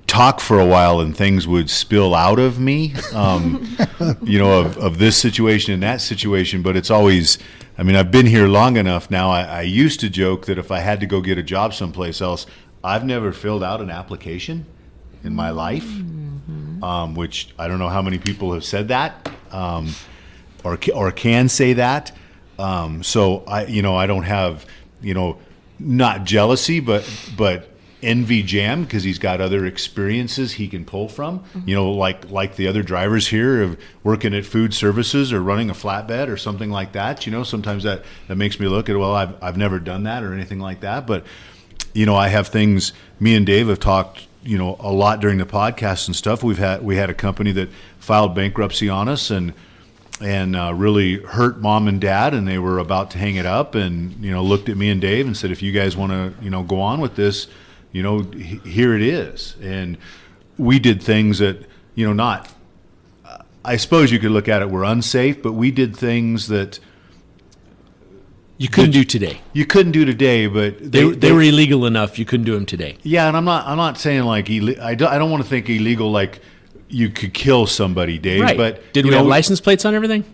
talk for a while and things would spill out of me, of this situation and that situation. But it's always, I've been here long enough now. I used to joke that if I had to go get a job someplace else, I've never filled out an application in my life, which I don't know how many people have said that or can say that. So I don't have, not jealousy, but envy Jam because he's got other experiences he can pull from. Like the other drivers here of working at food services or running a flatbed or something like that. Sometimes that makes me look at, well, I've never done that or anything like that. But I have things. Me and Dave have talked, a lot during the podcast and stuff. We had a company that filed bankruptcy on us and really hurt mom and dad, and they were about to hang it up, and looked at me and Dave and said, if you guys want to go on with this, here it is. And we did things that not, I suppose you could look at it, were unsafe, but we did things that You couldn't do today. you couldn't do today, but They were illegal enough. You couldn't do them today. yeah. And I'm not saying like I don't want to think illegal like you could kill somebody, Dave. Right. But Did we have license plates on everything?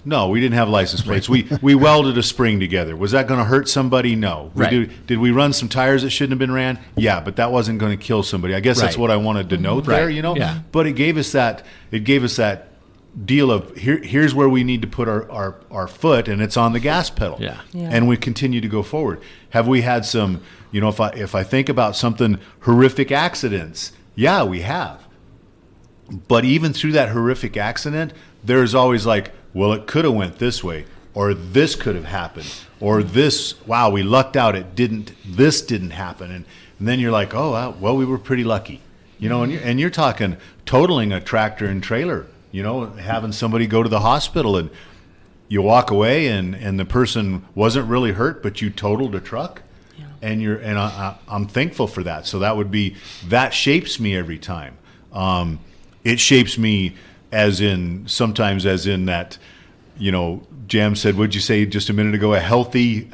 No, we didn't have license plates. We welded a spring together. Was that going to hurt somebody? No. Right. Did we run some tires that shouldn't have been ran? Yeah, but that wasn't going to kill somebody. I guess that's Right. what I wanted to note there. Right. Yeah. But it gave us that deal of here's where we need to put our foot, and it's on the gas pedal. Yeah. Yeah. And we continue to go forward. Have we had some? If I think about something horrific accidents, yeah, we have. But even through that horrific accident, there's always like, well, it could have went this way, or this could have happened, or this, wow, we lucked out. This didn't happen. And then you're like, oh, well, we were pretty lucky, and you're talking totaling a tractor and trailer, having somebody go to the hospital and you walk away and the person wasn't really hurt, but you totaled a truck. And I'm thankful for that. So that shapes me every time. It shapes me sometimes as in that, Jam said, what'd you say just a minute ago? A healthy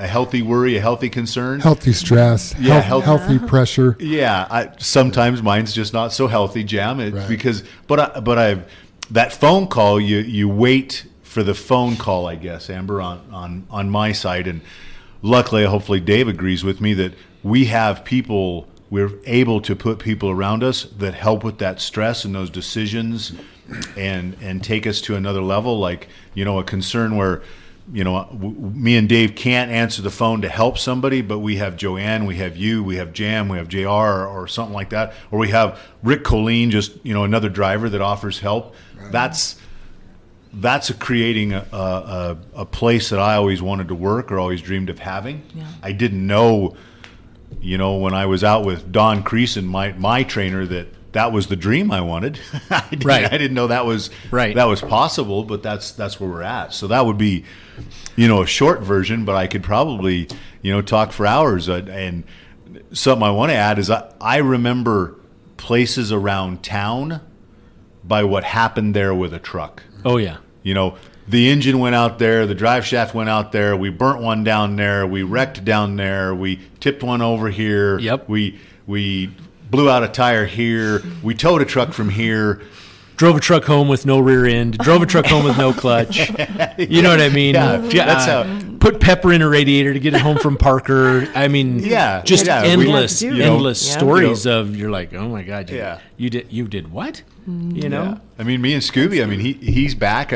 worry, a healthy concern. Healthy stress, Yeah, healthy pressure. Yeah. Sometimes mine's just not so healthy, Jam, Right. because, that phone call, you wait for the phone call, I guess, Amber, on my side. And luckily, hopefully Dave agrees with me that we're able to put people around us that help with that stress and those decisions and take us to another level. Like, a concern where, me and Dave can't answer the phone to help somebody, but we have Joanne, we have you, we have Jam, we have JR or something like that. Or we have Rick Colleen, just, another driver that offers help. Right. That's creating a place that I always wanted to work or always dreamed of having. Yeah. I didn't know, when I was out with Don Creason, my trainer, that was the dream I wanted. I didn't know that was possible, but that's where we're at. So that would be, a short version, but I could probably, talk for hours. And something I want to add is I remember places around town by what happened there with a truck. Oh, yeah. The engine went out there, the drive shaft went out there, we burnt one down there, we wrecked down there, we tipped one over here. Yep. We blew out a tire here, we towed a truck from here. Drove a truck home with no rear end. Drove a truck home with no clutch. You know what I mean? Yeah, that's how. Put pepper in a radiator to get it home from Parker. I mean, just endless We have to do it. endless Yeah. stories of you're like, oh my God, Yeah. you did what? Yeah. Me and Scooby, he's back.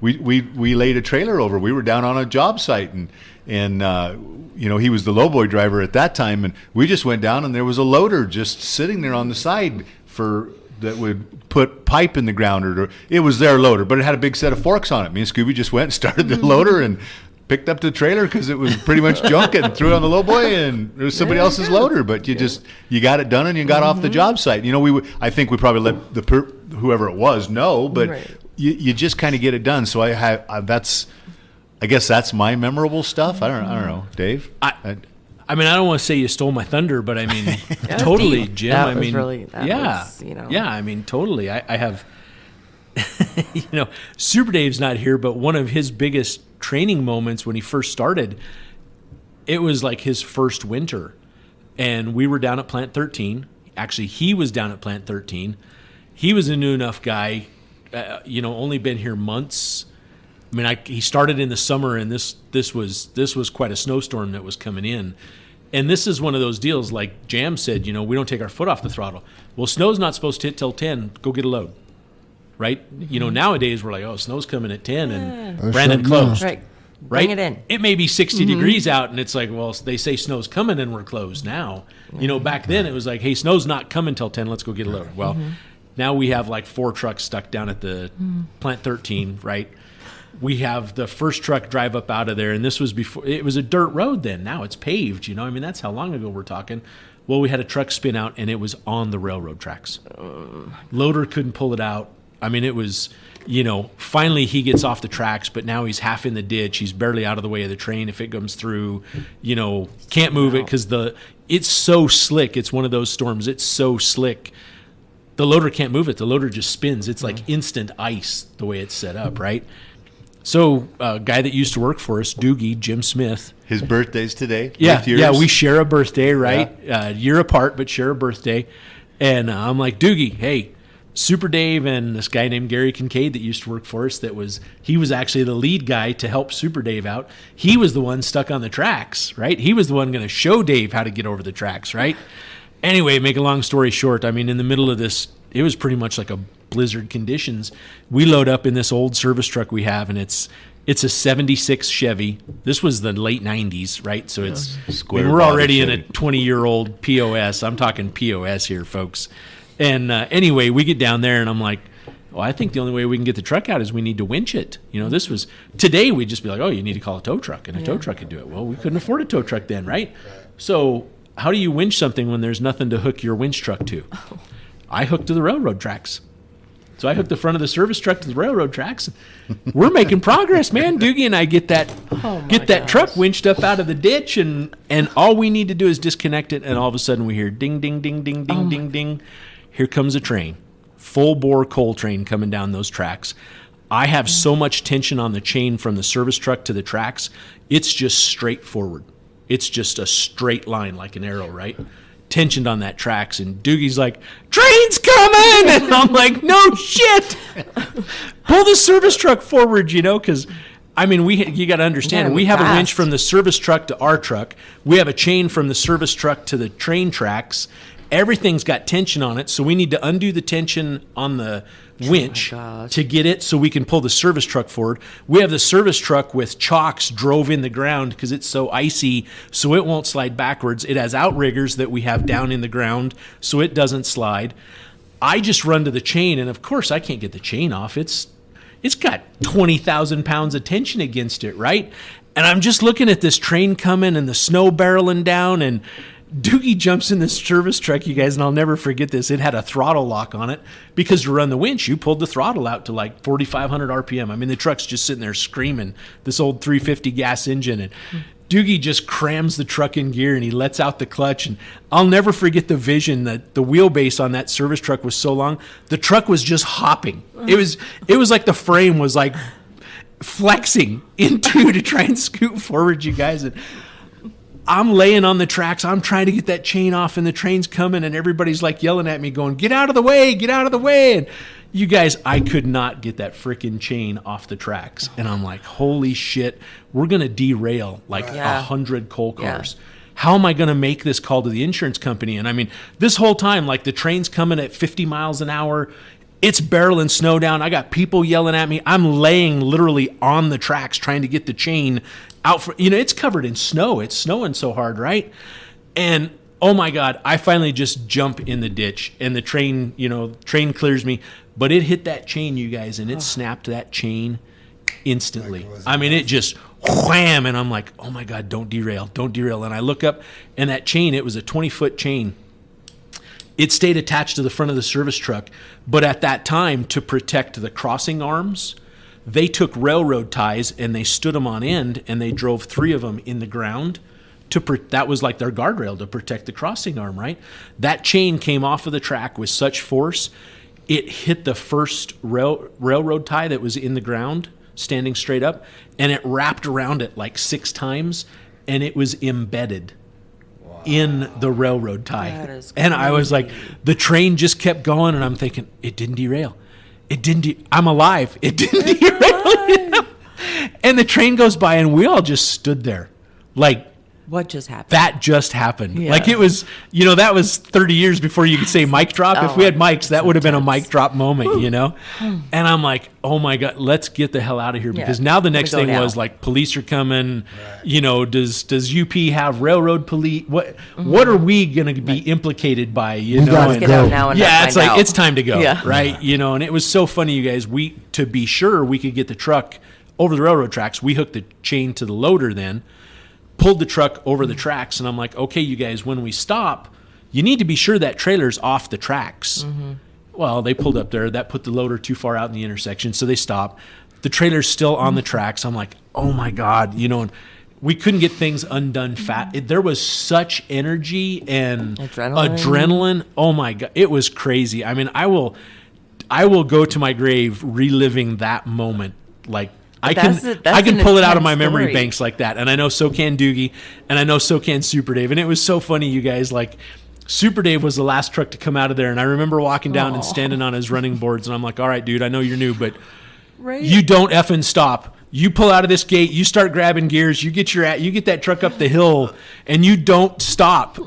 We laid a trailer over. We were down on a job site and he was the lowboy driver at that time, and we just went down and there was a loader just sitting there on the side for that would put pipe in the ground, or it was their loader, but it had a big set of forks on it. Me and Scooby just went and started the loader and picked up the trailer because it was pretty much junk, and threw it on the low boy, and it was somebody else's loader. But you got it done, and you got off the job site. I think we probably let whoever it was know, but you just kind of get it done. So I guess that's my memorable stuff. I don't know, Dave. I mean, I don't want to say you stole my thunder, but I mean, totally, Jim. That I was mean, really- yeah, was, yeah. I mean, totally. I have, Super Dave's not here, but one of his biggest training moments when he first started, it was like his first winter, and we were down at Plant 13. Actually, he was down at Plant 13. He was a new enough guy, only been here months. I mean, he started in the summer, and this was quite a snowstorm that was coming in. And this is one of those deals, like Jam said, we don't take our foot off the throttle. Well, snow's not supposed to hit till 10. Go get a load, right? Nowadays we're like, oh, snow's coming at 10, and Brandon closed. Right. Right? Bring it in. It may be 60 degrees out, and it's like, well, they say snow's coming, and we're closed now. Back then it was like, hey, snow's not coming till 10. Let's go get a load. Well, now we have like 4 trucks stuck down at the Plant 13, right? We have the first truck drive up out of there, and this was before it was a dirt road then. Now it's paved, that's how long ago we're talking. Well, we had a truck spin out, and it was on the railroad tracks. Loader couldn't pull it out. I mean, it was, finally he gets off the tracks, but now he's half in the ditch. He's barely out of the way of the train if it comes through. Can't move it because it's so slick. It's one of those storms. It's so slick. The loader can't move it. The loader just spins. It's like instant ice the way it's set up, right? So a guy that used to work for us, Doogie, Jim Smith. His birthday's today. Yeah, we share a birthday, right? Yeah. Year apart, but share a birthday. And I'm like, Doogie, hey, Super Dave and this guy named Gary Kincaid that used to work for us, he was actually the lead guy to help Super Dave out. He was the one stuck on the tracks, right? He was the one going to show Dave how to get over the tracks, right? Anyway, make a long story short, I mean, in the middle of this, it was pretty much like a blizzard conditions. We load up in this old service truck we have, and it's a 76 Chevy. This was the late 90s, right? So we're already in a 20-year-old POS. I'm talking POS here, folks. And anyway, we get down there, and I'm like, well, I think the only way we can get the truck out is we need to winch it. This was today. We'd just be like, oh, you need to call a tow truck, and a tow truck could do it. Well, we couldn't afford a tow truck then, right? So how do you winch something when there's nothing to hook your winch truck to? I hooked to the railroad tracks. So I hooked the front of the service truck to the railroad tracks. We're making progress, man. Doogie and I get that truck winched up out of the ditch, and all we need to do is disconnect it, and all of a sudden we hear ding, ding, ding, ding, ding, ding, ding. Here comes a train, full bore coal train coming down those tracks. I have so much tension on the chain from the service truck to the tracks. It's just straight forward. It's just a straight line like an arrow, right? Tensioned on that tracks, and Doogie's like, train's coming, and I'm like, no shit, pull the service truck forward, because I mean, you got to understand, we have a winch from the service truck to our truck, we have a chain from the service truck to the train tracks. Everything's got tension on it, so we need to undo the tension on the winch to get it so we can pull the service truck forward. We have the service truck with chocks drove in the ground because it's so icy, so it won't slide backwards. It has outriggers that we have down in the ground so it doesn't slide. I just run to the chain, and of course I can't get the chain off. It's got 20,000 pounds of tension against it, right? And I'm just looking at this train coming and the snow barreling down, and Doogie jumps in this service truck, you guys, and I'll never forget this. It had a throttle lock on it because to run the winch, you pulled the throttle out to like 4,500 RPM. I mean, the truck's just sitting there screaming, this old 350 gas engine. And Doogie just crams the truck in gear, and he lets out the clutch. And I'll never forget the vision that the wheelbase on that service truck was so long. The truck was just hopping. It was like the frame was like flexing into to try and scoot forward, you guys. And I'm laying on the tracks. I'm trying to get that chain off, and the train's coming, and everybody's like yelling at me going, get out of the way, get out of the way. And you guys, I could not get that freaking chain off the tracks. And I'm like, holy shit, we're going to derail like 100 coal cars. How am I going to make this call to the insurance company? And I mean, this whole time, like the train's coming at 50 miles an hour. It's barreling snow down. I got people yelling at me. I'm laying literally on the tracks trying to get the chain out. It's covered in snow. It's snowing so hard, right? And oh my God, I finally just jump in the ditch and the train, train clears me. But it hit that chain, you guys, and it snapped that chain instantly. I mean, it just wham, and I'm like, oh my God, don't derail. And I look up, and that chain, it was a 20-foot chain. It stayed attached to the front of the service truck, but at that time, to protect the crossing arms, they took railroad ties and they stood them on end, and they drove 3 of them in the ground. That was like their guardrail to protect the crossing arm, right? That chain came off of the track with such force, it hit the first railroad tie that was in the ground, standing straight up, and it wrapped around it like 6 times, and it was embedded in the railroad tie. That is and I was like, the train just kept going, and I'm thinking, it didn't derail. I'm alive. It didn't derail. And the train goes by, and we all just stood there like, What just happened? that just happened. Yeah. Like it was, that was 30 years before you could say mic drop. If we had mics, that would have been a mic drop moment, And I'm like, oh my God, let's get the hell out of here. Because now the next Gotta go thing now. was like, police are coming. Does UP have railroad police? What are we going to be implicated by, You gotta and- Get out now and yeah, not it's find like out. it's time to go, Yeah. right? And it was so funny, you guys. To be sure we could get the truck over the railroad tracks, we hooked the chain to the loader, then pulled the truck over the tracks, and I'm like, okay, you guys, when we stop, you need to be sure that trailer's off the tracks. Well, they pulled up there. That put the loader too far out in the intersection, so they stopped. The trailer's still on the tracks. I'm like, oh my God, and we couldn't get things undone there was such energy and adrenaline. Oh my God, it was crazy. I mean, I will go to my grave reliving that moment. Like I that's can an pull it out of my intense memory story. banks like that. And I know so can Doogie, and I know so can Super Dave. And it was so funny, you guys, like Super Dave was the last truck to come out of there. And I remember walking down and standing on his running boards, and I'm like, all right, dude, I know you're new, but you don't effing stop. You pull out of this gate, you start grabbing gears, you get that truck up the hill, and you don't stop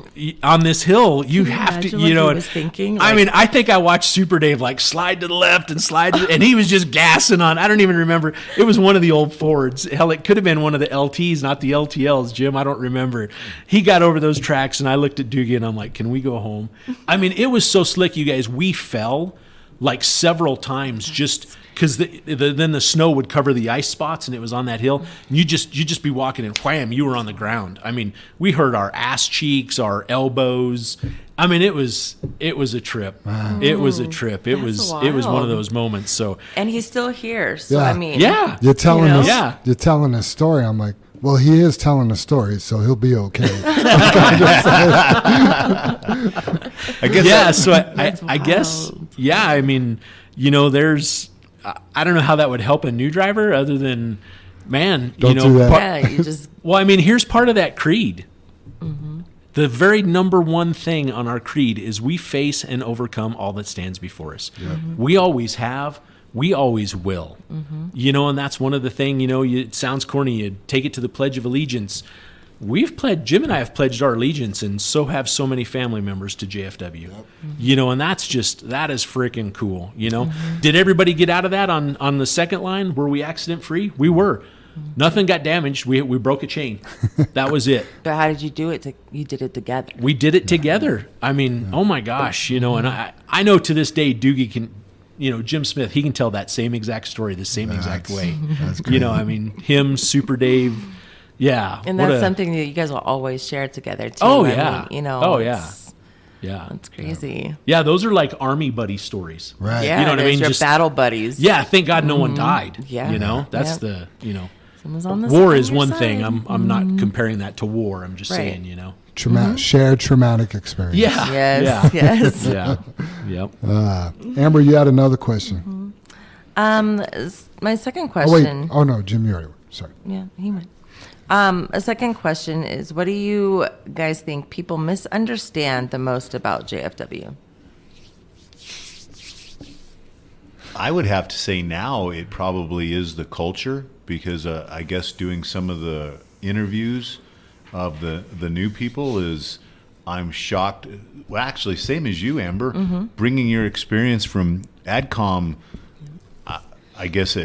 on this hill. You have to, imagine what he was thinking? I mean, I think I watched Super Dave like slide to the left and slide, and he was just gassing on. I don't even remember. It was one of the old Fords. Hell, it could have been one of the LTs, not the LTLs, Jim. I don't remember. He got over those tracks, and I looked at Doogie, and I'm like, can we go home? I mean, it was so slick, you guys. We fell like several times just because then the snow would cover the ice spots, and it was on that hill. And you just be walking, and wham, you were on the ground. I mean, we hurt our ass cheeks, our elbows. I mean, it was a trip. Wow. It was a trip. It was one of wild. those moments. So And he's still here. So Yeah. I mean, yeah, You're telling You know? us. Yeah. You're telling a story. I'm like, well, he is telling a story, so he'll be okay. I guess yeah. So I That's guess wild. yeah. I mean, there's I don't know how that would help a new driver other than, man, Don't do that. yeah, you just Well, I mean, here's part of that creed. The very number one thing on our creed is we face and overcome all that stands before us. We always have. We always will. And that's one of the things, it sounds corny. You take it to the Pledge of Allegiance. Jim and I have pledged our allegiance, and so have so many family members to JFW. And that is freaking cool. Did everybody get out of that on the second line? Were we accident free? We were. Nothing got damaged. We broke a chain. That was it. But how did you do it? You did it together. We did it together. I mean, oh my gosh, and I know to this day Doogie can, Jim Smith, he can tell that same exact story the same exact way. That's great. I mean, him, Super Dave, yeah. And what that's a- something that you guys will always share together too. Oh, I yeah. mean, Oh, yeah. it's- Yeah. That's crazy. Yeah, those are like army buddy stories. Right. Yeah, You know what I there's mean? Your Just- battle buddies. Yeah, thank God no one died. Yeah. That's Yeah. Someone's on the war side, is your one side. thing. I'm not comparing that to war. I'm just Right. saying, Shared traumatic experience. Yeah. Yes. Yes. Yeah. Yep. Amber, you had another question. My second Oh wait. question. Oh no, Jim, you already. Sorry. Yeah, he went. A second question is, what do you guys think people misunderstand the most about JFW? I would have to say now it probably is the culture, because I guess doing some of the interviews of the new people is, I'm shocked. Well, actually, same as you, Amber, bringing your experience from AdCom. I guess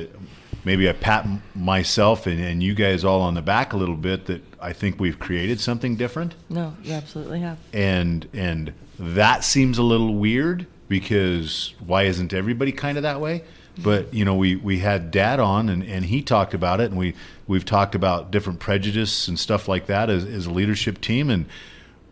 maybe I pat myself and you guys all on the back a little bit that I think we've created something different. No, you absolutely have. And that seems a little weird because why isn't everybody kind of that way? But we had Dad on and he talked about it, and we've talked about different prejudice and stuff like that as a leadership team, and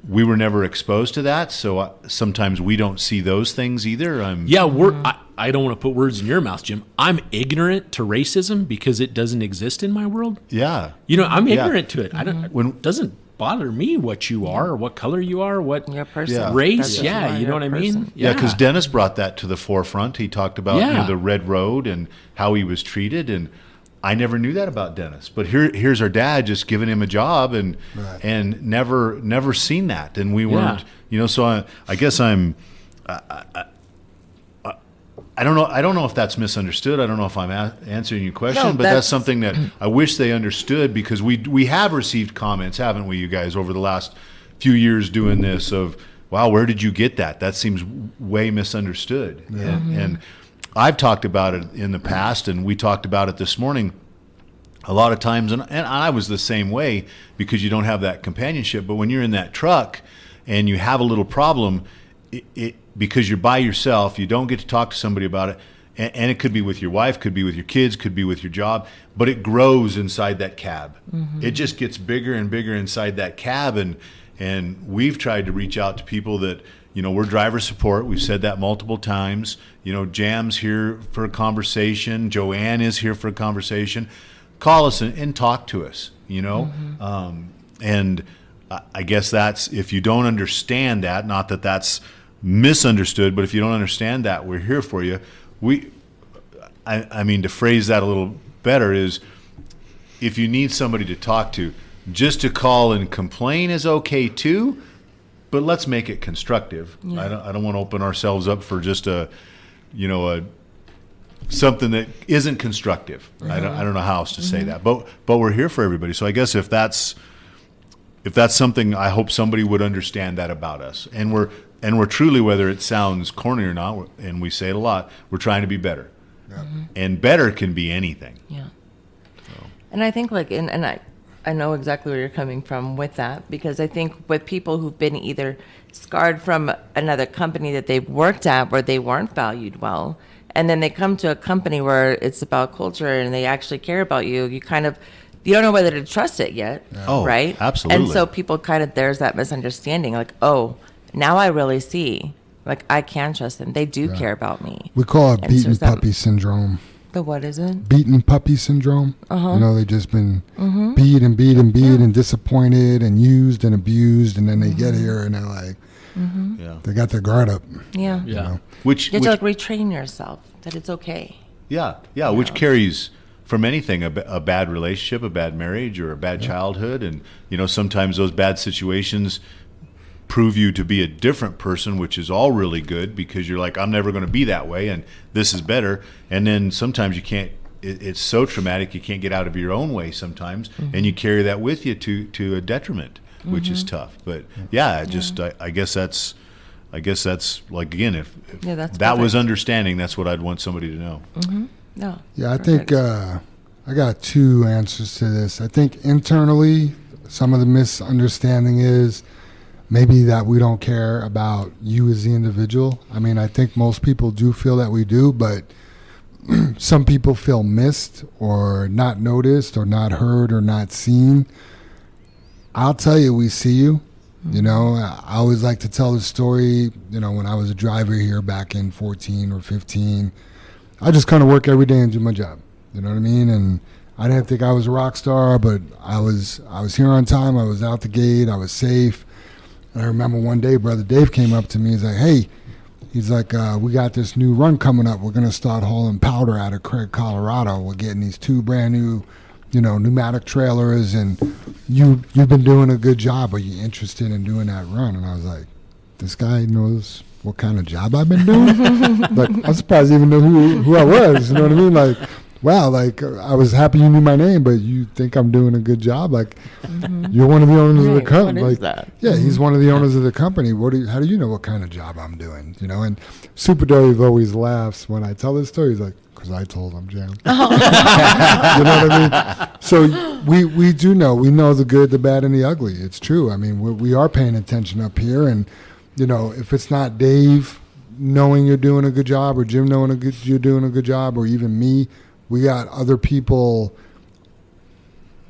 we were never exposed to that, so sometimes we don't see those things either. I don't want to put words in your mouth, Jim. I'm ignorant to racism because it doesn't exist in my world. Yeah. I'm ignorant to it. I don't. When- It doesn't bother me what you are or what color you are, what You're a person. Yeah. race. That's what Yeah, are. you know You're what I a mean. person. Yeah, because Dennis brought that to the forefront. He talked about Yeah. the red road and how he was treated, and I never knew that about Dennis. But here's our dad just giving him a job and Right. and never seen that, and we weren't. So I guess I don't know. I don't know if that's misunderstood. I don't know if I'm answering your question, No, but that's that's- something that I wish they understood, because we have received comments, haven't we, you guys, over the last few years doing this of, wow, where did you get that? That seems way misunderstood. And I've talked about it in the past, and we talked about it this morning a lot of times, and I was the same way because you don't have that companionship. But when you're in that truck and you have a little problem, because you're by yourself, you don't get to talk to somebody about it, and it could be with your wife, could be with your kids, could be with your job, but it grows inside that cab. It just gets bigger and bigger inside that cab, and we've tried to reach out to people that, we're driver support. We've said that multiple times. Jam's here for a conversation. Joanne is here for a conversation. Call us and talk to us, and I guess that's, if you don't understand that, not that that's misunderstood, but if you don't understand that, we're here for you. I mean, to phrase that a little better is, if you need somebody to talk to, just to call and complain is okay too, but let's make it constructive. I don't want to open ourselves up for just a something that isn't constructive. I don't know how else to say that, but we're here for everybody. So I guess if that's something, I hope somebody would understand that about us. And we're truly, whether it sounds corny or not, and we say it a lot, we're trying to be better. And better can be anything. Yeah. And I think I know exactly where you're coming from with that, because I think with people who've been either scarred from another company that they've worked at where they weren't valued well, and then they come to a company where it's about culture and they actually care about you, you don't know whether to trust it yet, Oh, right? absolutely. And so people there's that misunderstanding, like, oh, now I really see, like, I can trust them. They do care about me. We call it And so beaten is that- puppy syndrome. The what is it? Beaten puppy syndrome. They've just been beat and beat and beat and disappointed and used and abused, and then they get here and they're like, Yeah. they got their guard up. Yeah. Yeah. Which You have to retrain yourself that it's okay. which carries from anything, a bad relationship, a bad marriage, or a bad childhood. And, sometimes those bad situations prove you to be a different person, which is all really good, because you're like, I'm never going to be that way, and this is better. And then sometimes you can't, it's so traumatic you can't get out of your own way sometimes, and you carry that with you to a detriment, which is tough. But I guess that's like, again, if that's that was perfect. understanding, that's what I'd want somebody to know. No. Yeah, I think I got two answers to this. I think internally, some of the misunderstanding is maybe that we don't care about you as the individual. I mean, I think most people do feel that we do, but some people feel missed or not noticed or not heard or not seen. I'll tell you, we see you. I always like to tell the story, when I was a driver here back in 14 or 15, I just kind of work every day and do my job. You know what I mean? And I didn't think I was a rock star, but I was here on time. I was out the gate. I was safe. And I remember one day, Brother Dave came up to me. He's like, hey, we got this new run coming up. We're going to start hauling powder out of Craig, Colorado. We're getting these 2 brand new, pneumatic trailers, and you've been doing a good job. Are you interested in doing that run? And I was like, this guy knows what kind of job I've been doing? Like, I'm surprised he even knew who I was. You know what I mean? Like, wow, like I was happy you knew my name, but you think I'm doing a good job? Like, you're one of the owners of the Right, company. what Like, is that? yeah, he's one of the owners of the company. How do you know what kind of job I'm doing? You know, and Super Dave always laughs when I tell this story. He's like, because I told him, Jam. You know what I mean? So we do know. We know the good, the bad, and the ugly. It's true. I mean, we are paying attention up here, and you know, if it's not Dave knowing you're doing a good job, or Jim knowing you're doing a good job, or even me, we got other people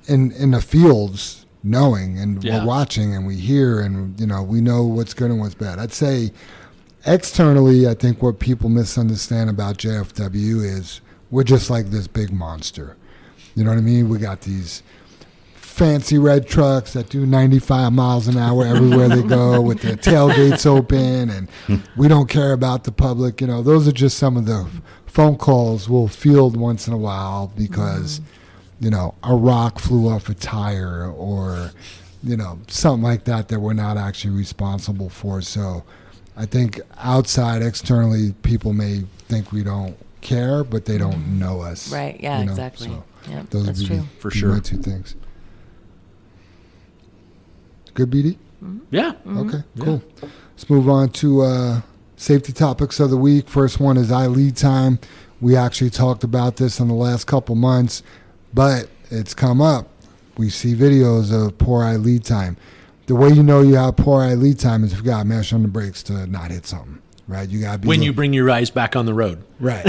in the fields knowing, and we're watching, and we hear, and you know, we know what's good and what's bad. I'd say externally, I think what people misunderstand about JFW is we're just like this big monster. You know what I mean? We got these fancy red trucks that do 95 miles an hour everywhere they go with their tailgates open, and we don't care about the public. You know, those are just some of the phone calls we'll field once in a while because, you know, a rock flew off a tire or, you know, something like that we're not actually responsible for. So I think outside, externally, people may think we don't care, but they don't know us. Right. Yeah, you know? exactly. So Yeah, those that's would be true. For be sure. my two things. Good, BD? Yeah. Okay, cool. Let's move on to safety topics of the week. First one is eye lead time. We actually talked about this in the last couple months, but it's come up. We see videos of poor eye lead time. The way you know you have poor eye lead time is if you got to mash on the brakes to not hit something, right? You got to be When you bring your eyes back on the road. right,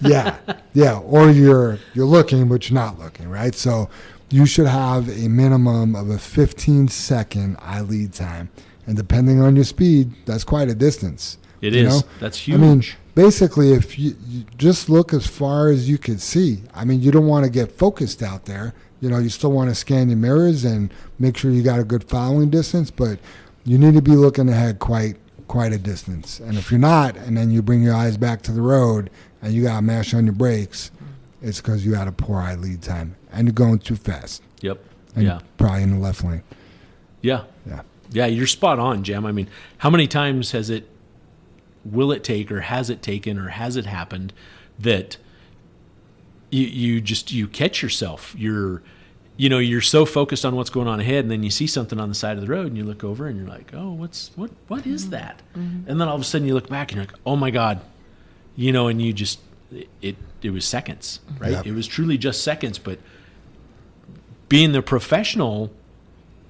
yeah, or you're looking but you're not looking, right? So you should have a minimum of a 15-second eye lead time, and depending on your speed, that's quite a distance. It you is. know? That's huge. I mean, basically, if you just look as far as you can see. I mean, you don't want to get focused out there. You know, you still want to scan your mirrors and make sure you got a good following distance, but you need to be looking ahead quite a distance. And if you're not, and then you bring your eyes back to the road and you got to mash on your brakes, it's because you had a poor eye lead time and you're going too fast. Yep. And Yeah. probably in the left lane. Yeah. Yeah. Yeah, you're spot on, Jam. I mean, how many times will it take, or has it taken, or has it happened that you catch yourself? You're so focused on what's going on ahead, and then you see something on the side of the road, and you look over, and you're like, oh, what is that? And then all of a sudden you look back, and you're like, oh my God, you know, and you just it was seconds, right? Yep. It was truly just seconds, but being the professional,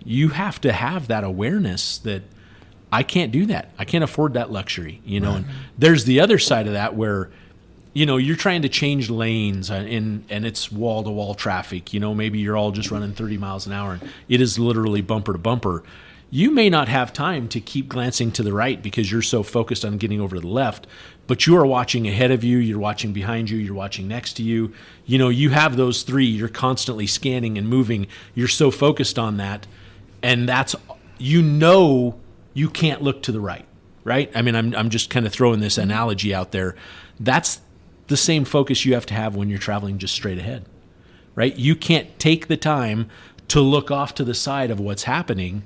you have to have that awareness that I can't do that. I can't afford that luxury, you know. Right. And there's the other side of that where, you know, you're trying to change lanes and it's wall-to-wall traffic. You know, maybe you're all just running 30 miles an hour and it is literally bumper to bumper. You may not have time to keep glancing to the right because you're so focused on getting over to the left, but you are watching ahead of you, you're watching behind you, you're watching next to you. You know, you have those three. You're constantly scanning and moving. You're so focused on that, and that's, you know, you can't look to the right, right? I mean, I'm just kind of throwing this analogy out there. That's the same focus you have to have when you're traveling just straight ahead, right? You can't take the time to look off to the side of what's happening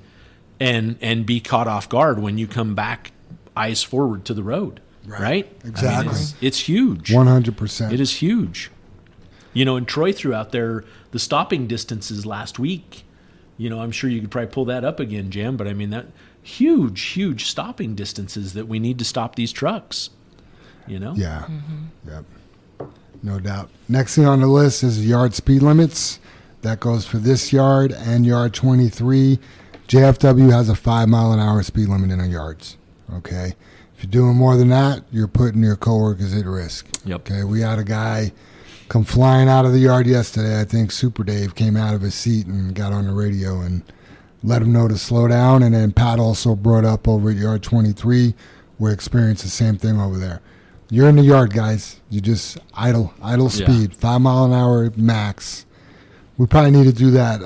and be caught off guard when you come back eyes forward to the road, right? Exactly. I mean, it's huge. 100%. It is huge. You know, and Troy threw out there the stopping distances last week. You know, I'm sure you could probably pull that up again, Jam, but I mean, that huge stopping distances that we need to stop these trucks, you know? Yeah. Yep. No doubt. Next thing on the list is yard speed limits. That goes for this yard and yard 23. JFW has a 5 mile an hour speed limit in our yards. Okay. If you're doing more than that, you're putting your coworkers at risk. Yep. Okay. We had a guy come flying out of the yard yesterday. I think Super Dave came out of his seat and got on the radio and let him know to slow down. And then Pat also brought up over at yard 23. We're experiencing the same thing over there. You're in the yard, guys. You just idle speed, 5 mile an hour max. We probably need to do that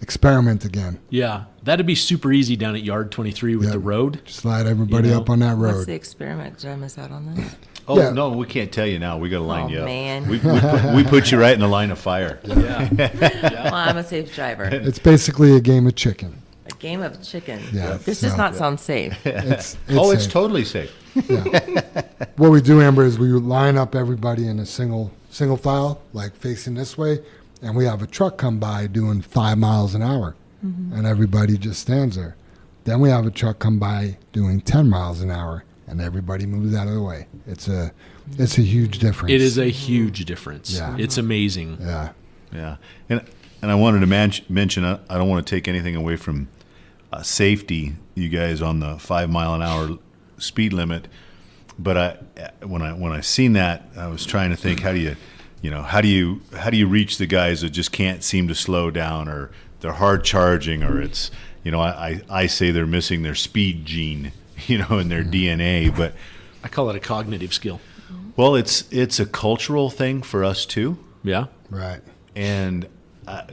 experiment again. Yeah, that'd be super easy down at yard 23 with the road. Just slide everybody You know? up on that What's road. the experiment? Did I miss out on this? Oh, Yeah. no, we can't tell you now. We got to line Oh, you up. man. We put you right in the line of fire. Well, I'm a safe driver. It's basically a game of chicken. A game of chicken. Yeah, This does so- not sound safe. It's It's safe. totally safe. What we do, Amber, is we line up everybody in a single single file, like facing this way, and we have a truck come by doing 5 miles an hour, and everybody just stands there. Then we have a truck come by doing 10 miles an hour, and everybody moves out of the way. It's a huge difference. It is a huge difference. Yeah. It's amazing. Yeah. Yeah, and I wanted to mention, I don't want to take anything away from safety, you guys, on the 5 mile an hour speed limit. But when I seen that, I was trying to think, how do you reach the guys that just can't seem to slow down, or they're hard charging, or it's, I say they're missing their speed gene, in their DNA. But I call it a cognitive skill. well, it's a cultural thing for us too. Yeah. Right. And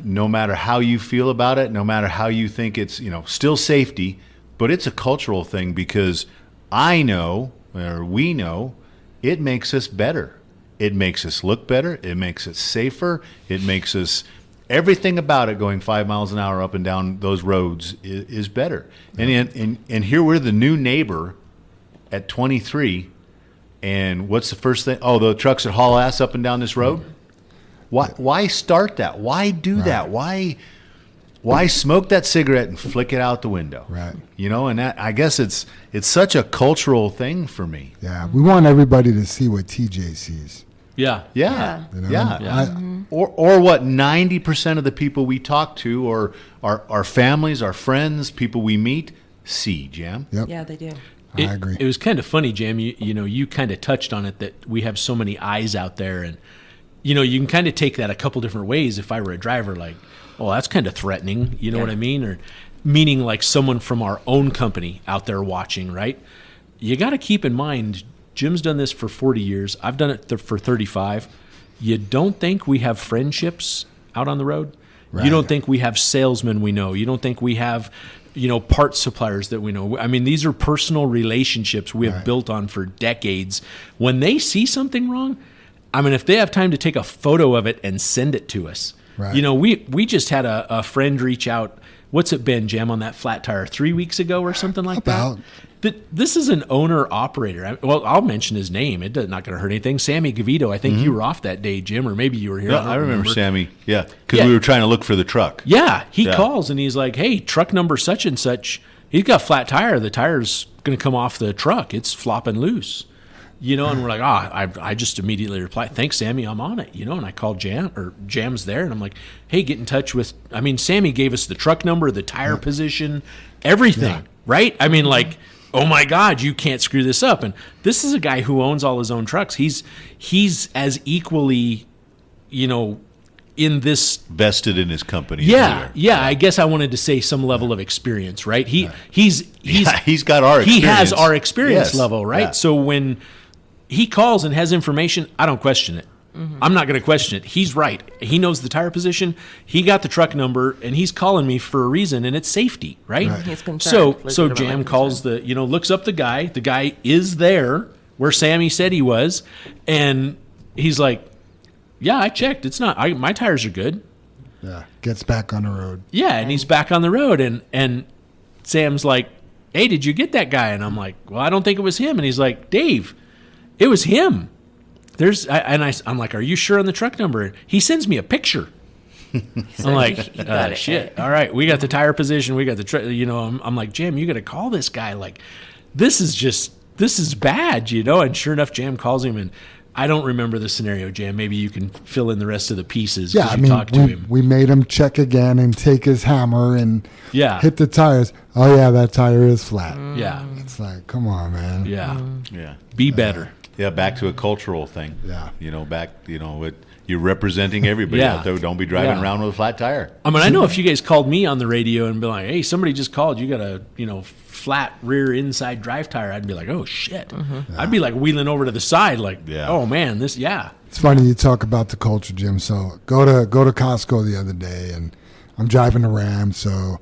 no matter how you feel about it, no matter how you think it's, still safety, but it's a cultural thing, because I know, or we know, it makes us better. It makes us look better. It makes us safer. It makes us, everything about it, going 5 miles an hour up and down those roads is better. And here we're the new neighbor at 23, and what's the first thing? Oh, the trucks that haul ass up and down this road? Why start that? Why do that? Why smoke that cigarette and flick it out the window? Right. And that, I guess it's such a cultural thing for me. Yeah. We want everybody to see what TJ sees. Yeah. Yeah. Yeah. Yeah. Or what 90% of the people we talk to, or our families, our friends, people we meet, see, Jam. Yep. Yeah, they do. I agree. It was kind of funny, Jam. You kind of touched on it, that we have so many eyes out there, and you can kind of take that a couple different ways. If I were a driver, like, oh, that's kind of threatening, you know what I mean? Or meaning like someone from our own company out there watching, right? You got to keep in mind, Jim's done this for 40 years. I've done it for 35. You don't think we have friendships out on the road? Right. You don't think we have salesmen we know? You don't think we have, parts suppliers that we know? I mean, these are personal relationships we have built on for decades. When they see something wrong, I mean, if they have time to take a photo of it and send it to us. Right. We just had a friend reach out. What's it been, Jam, on that flat tire 3 weeks ago or something like that? This is an owner-operator. Well, I'll mention his name. It's not going to hurt anything. Sammy Gavito. I think you were off that day, Jim, or maybe you were here. Yeah, I remember Sammy. Yeah, because we were trying to look for the truck. Yeah, he calls and he's like, hey, truck number such and such, he's got a flat tire. The tire's going to come off the truck. It's flopping loose. And we're like, I just immediately replied, thanks, Sammy, I'm on it, and I called Jam's there, and I'm like, hey, get in touch with, Sammy gave us the truck number, the tire position, everything, right? I mean, like, oh my God, you can't screw this up. And this is a guy who owns all his own trucks. He's as equally, in this vested in his company. Yeah. I guess I wanted to say some level of experience, right? He's got our experience. He has our experience level, right? Yeah. So when he calls and has information, I don't question it. I'm not going to question it. He's right. He knows the tire position. He got the truck number, and he's calling me for a reason, and it's safety, right? He's concerned. So Jam calls looks up the guy. The guy is there where Sammy said he was, and he's like, yeah, I checked. It's not. My tires are good. Yeah, gets back on the road. Yeah, and he's back on the road, and Sam's like, hey, did you get that guy? And I'm like, well, I don't think it was him. And he's like, Dave, it was him. I'm like, are you sure on the truck number? He sends me a picture. I'm like, shit. All right, we got the tire position. We got the truck. I'm like, Jam, you got to call this guy. Like, this is bad, And sure enough, Jam calls him, and I don't remember the scenario, Jam. Maybe you can fill in the rest of the pieces. Yeah, talked to him. We made him check again and take his hammer and hit the tires. Oh yeah, that tire is flat. Yeah, it's like, come on, man. Yeah. Be better. Yeah, back to a cultural thing. Yeah. You're representing everybody out there. Don't be driving around with a flat tire. I mean, I know if you guys called me on the radio and be like, hey, somebody just called, you got a, flat rear inside drive tire, I'd be like, oh, shit. I'd be like wheeling over to the side like, oh, man, this. It's funny you talk about the culture, Jim. So go to Costco the other day, and I'm driving the Ram, so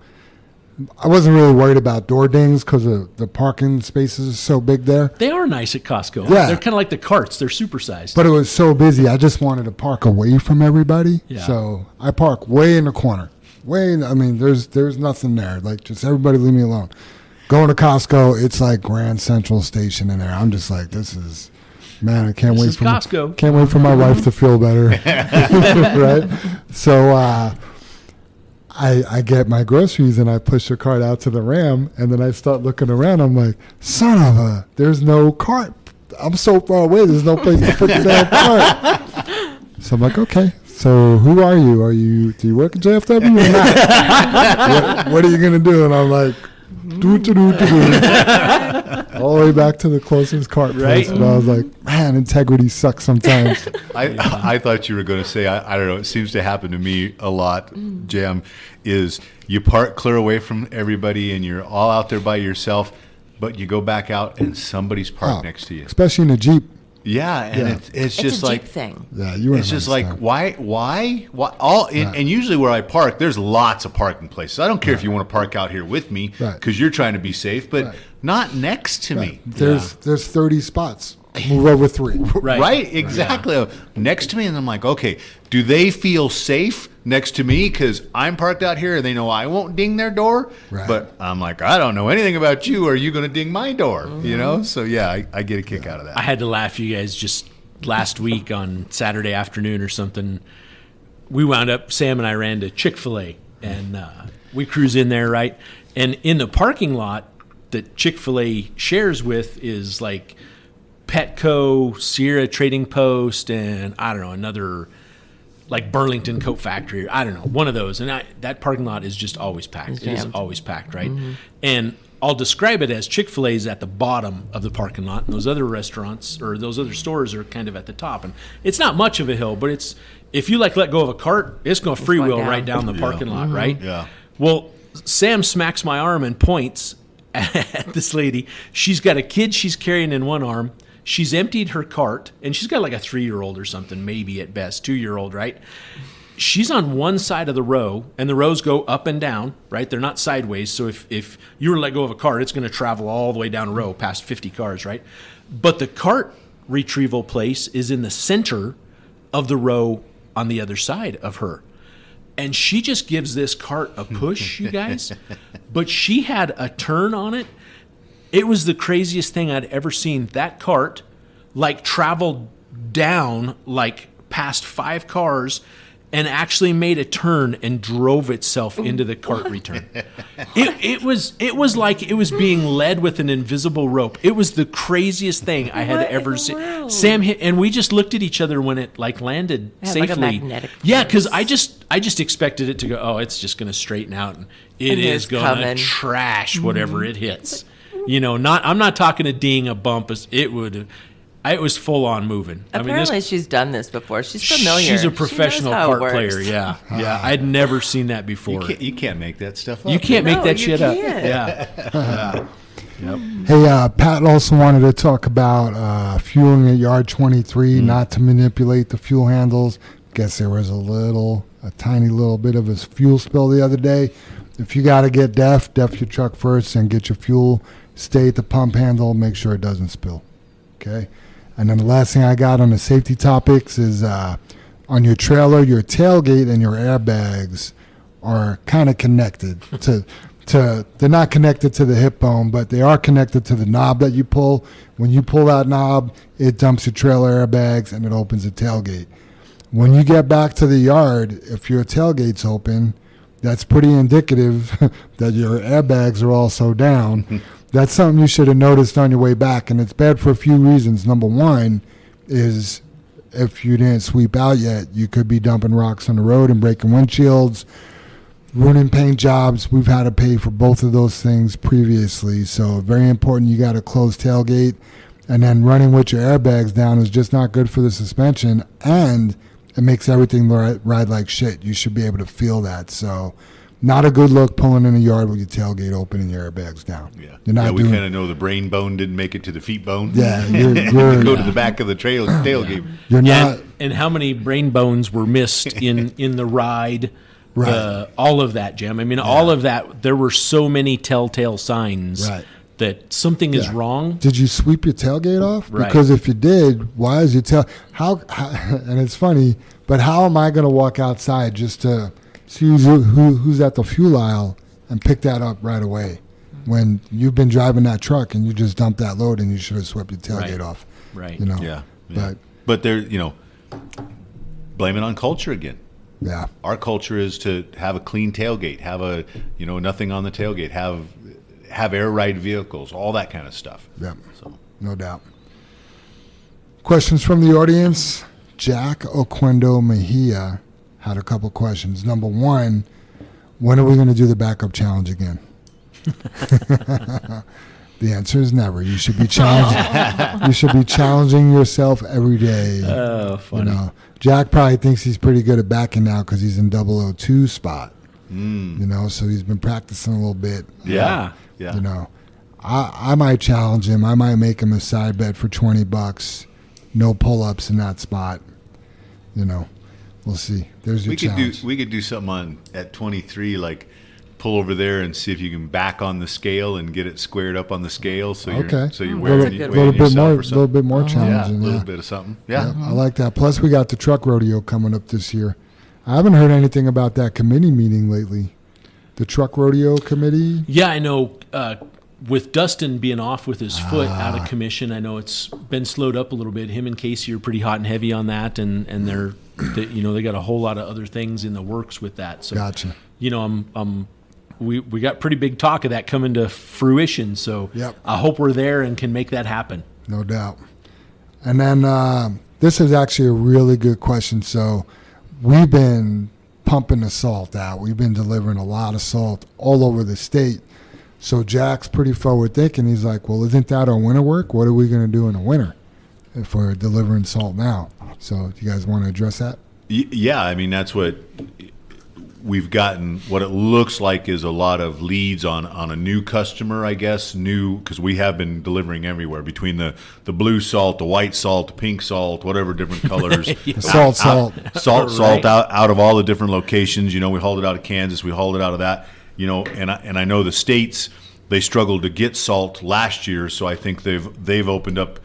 I wasn't really worried about door dings because the parking spaces are so big there. They are nice at Costco. Yeah. They're kind of like the carts. They're supersized. But it was so busy, I just wanted to park away from everybody. Yeah. So I park way in the corner. There's nothing there. Like, just everybody leave me alone. Going to Costco, it's like Grand Central Station in there. I'm just like, this is Man, I can't This wait is for Costco. Can't wait for my wife to feel better. Right? So I get my groceries and I push the cart out to the Ram, and then I start looking around. I'm like, son of a, there's no cart. I'm so far away. There's no place to put the damn cart. So I'm like, okay. So who are you? Do you work at JFW or not? what are you gonna do? And I'm like, do. All the way back to the closest cart place. Right. But I was like, man, integrity sucks sometimes. I thought you were going to say, I don't know, it seems to happen to me a lot, Jam, is you park clear away from everybody and you're all out there by yourself, but you go back out and somebody's parked next to you. Especially in a Jeep. Yeah, and it's just It's a like Jeep thing. Yeah, you it's just like why and usually where I park, there's lots of parking places. I don't care if you want to park out here with me because you're trying to be safe, but not next to me. There's 30 spots. Move over 3. Right, exactly. Next to me, and I'm like, okay, do they feel safe next to me because I'm parked out here and they know I won't ding their door? Right. But I'm like, I don't know anything about you. Are you going to ding my door? You know? So yeah, I get a kick out of that. I had to laugh, you guys, just last week on Saturday afternoon or something. We wound up, Sam and I ran to Chick-fil-A, and we cruise in there, right? And in the parking lot that Chick-fil-A shares with is like Petco, Sierra Trading Post, and I don't know, another like Burlington Coat Factory. I don't know, one of those. And that parking lot is just always packed. It is always packed, right? And I'll describe it as Chick-fil-A is at the bottom of the parking lot, and those other restaurants or those other stores are kind of at the top. And it's not much of a hill, but it's if you like let go of a cart, it's going to freewheel right down the parking lot, right? Yeah. Well, Sam smacks my arm and points at this lady. She's got a kid she's carrying in one arm. She's emptied her cart, and she's got like a 3-year-old or something, maybe at best, 2-year-old, right? She's on one side of the row, and the rows go up and down, right? They're not sideways, so if you were to let go of a cart, it's going to travel all the way down a row past 50 cars, right? But the cart retrieval place is in the center of the row on the other side of her. And she just gives this cart a push, you guys. But she had a turn on it. It was the craziest thing I'd ever seen. That cart, like, traveled down, like, past 5 cars and actually made a turn and drove itself into the cart return. It was like it was being led with an invisible rope. It was the craziest thing I had ever seen. Sam hit, and we just looked at each other when it like landed safely. Like a magnetic yeah, force. because I just expected it to go. Oh, it's just going to straighten out, and it is it's going to coming. trash whatever it hits. You know, I'm not talking a ding, a bump. It was full on moving. Apparently, she's done this before. She's familiar. She's a professional She knows how it cart player. works. Yeah, yeah. I'd never seen that before. You can't make that stuff up. You can't make No, that you shit up. can't. Yeah. Yep. Hey, Pat also wanted to talk about fueling at yard 23, not to manipulate the fuel handles. Guess there was a tiny little bit of a fuel spill the other day. If you got to get def your truck first and get your fuel. Stay at the pump handle, make sure it doesn't spill. Okay? And then the last thing I got on the safety topics is on your trailer, your tailgate and your airbags are kind of connected to they're not connected to the hip bone, but they are connected to the knob that you pull. When you pull that knob, it dumps your trailer airbags and it opens the tailgate. When you get back to the yard, if your tailgate's open, that's pretty indicative that your airbags are also down. That's something you should have noticed on your way back, and it's bad for a few reasons. Number one is if you didn't sweep out yet, you could be dumping rocks on the road and breaking windshields, ruining paint jobs. We've had to pay for both of those things previously, so very important. You got a closed tailgate, and then running with your airbags down is just not good for the suspension, and it makes everything ride like shit. You should be able to feel that. So not a good look pulling in the yard with your tailgate open and your airbags down. Yeah, You're not we doing, kind of know the brain bone didn't make it to the feet bone. Yeah, You you're go to the back of the tailgate. you're not. And how many brain bones were missed in the ride? Right. All of that, Jim. I mean, all of that. There were so many telltale signs that something is wrong. Did you sweep your tailgate off? Right. Because if you did, why is your how? And it's funny, but how am I going to walk outside just to see who's at the fuel aisle and pick that up right away when you've been driving that truck and you just dumped that load and you should have swept your tailgate off? Right. You know. Yeah. But But there, blame it on culture again. yeah. Our culture is to have a clean tailgate, have nothing on the tailgate, have air ride vehicles, all that kind of stuff. Yep. So No doubt. Questions from the audience. Jack Oquendo Mejia had a couple questions. Number one, when are we going to do the backup challenge again? The answer is never. You should be challenging. You should be challenging yourself every day. Oh, funny. Jack probably thinks he's pretty good at backing now because he's in 002 spot. So he's been practicing a little bit. Yeah. yeah. I might challenge him. I might make him a side bet for $20. No pull-ups in that spot. We'll see. There's your challenge. We could do something at 23, like pull over there and see if you can back on the scale and get it squared up on the scale. So you're a wearing yourself or something. little bit more Yeah, a challenging. little bit of something. Yeah. I like that. Plus, we got the truck rodeo coming up this year. I haven't heard anything about that committee meeting lately. The truck rodeo committee. Yeah, I know. With Dustin being off with his foot out of commission, I know it's been slowed up a little bit. Him and Casey are pretty hot and heavy on that, and they got a whole lot of other things in the works with that. So, Gotcha. We got pretty big talk of that coming to fruition. So Yep. I hope we're there and can make that happen. No doubt. And then this is actually a really good question. So we've been pumping the salt out. We've been delivering a lot of salt all over the state. So Jack's pretty forward thinking. He's like, well, isn't that our winter work? What are we going to do in the winter if we're delivering salt now? So do you guys want to address that? Yeah, I mean, that's what we've gotten. What it looks like is a lot of leads on a new customer, I guess, because we have been delivering everywhere between the blue salt, the white salt, the pink salt, whatever different colors. Salt. Salt out of all the different locations. We hauled it out of Kansas. We hauled it out of that. And I know the states, they struggled to get salt last year, so I think they've opened up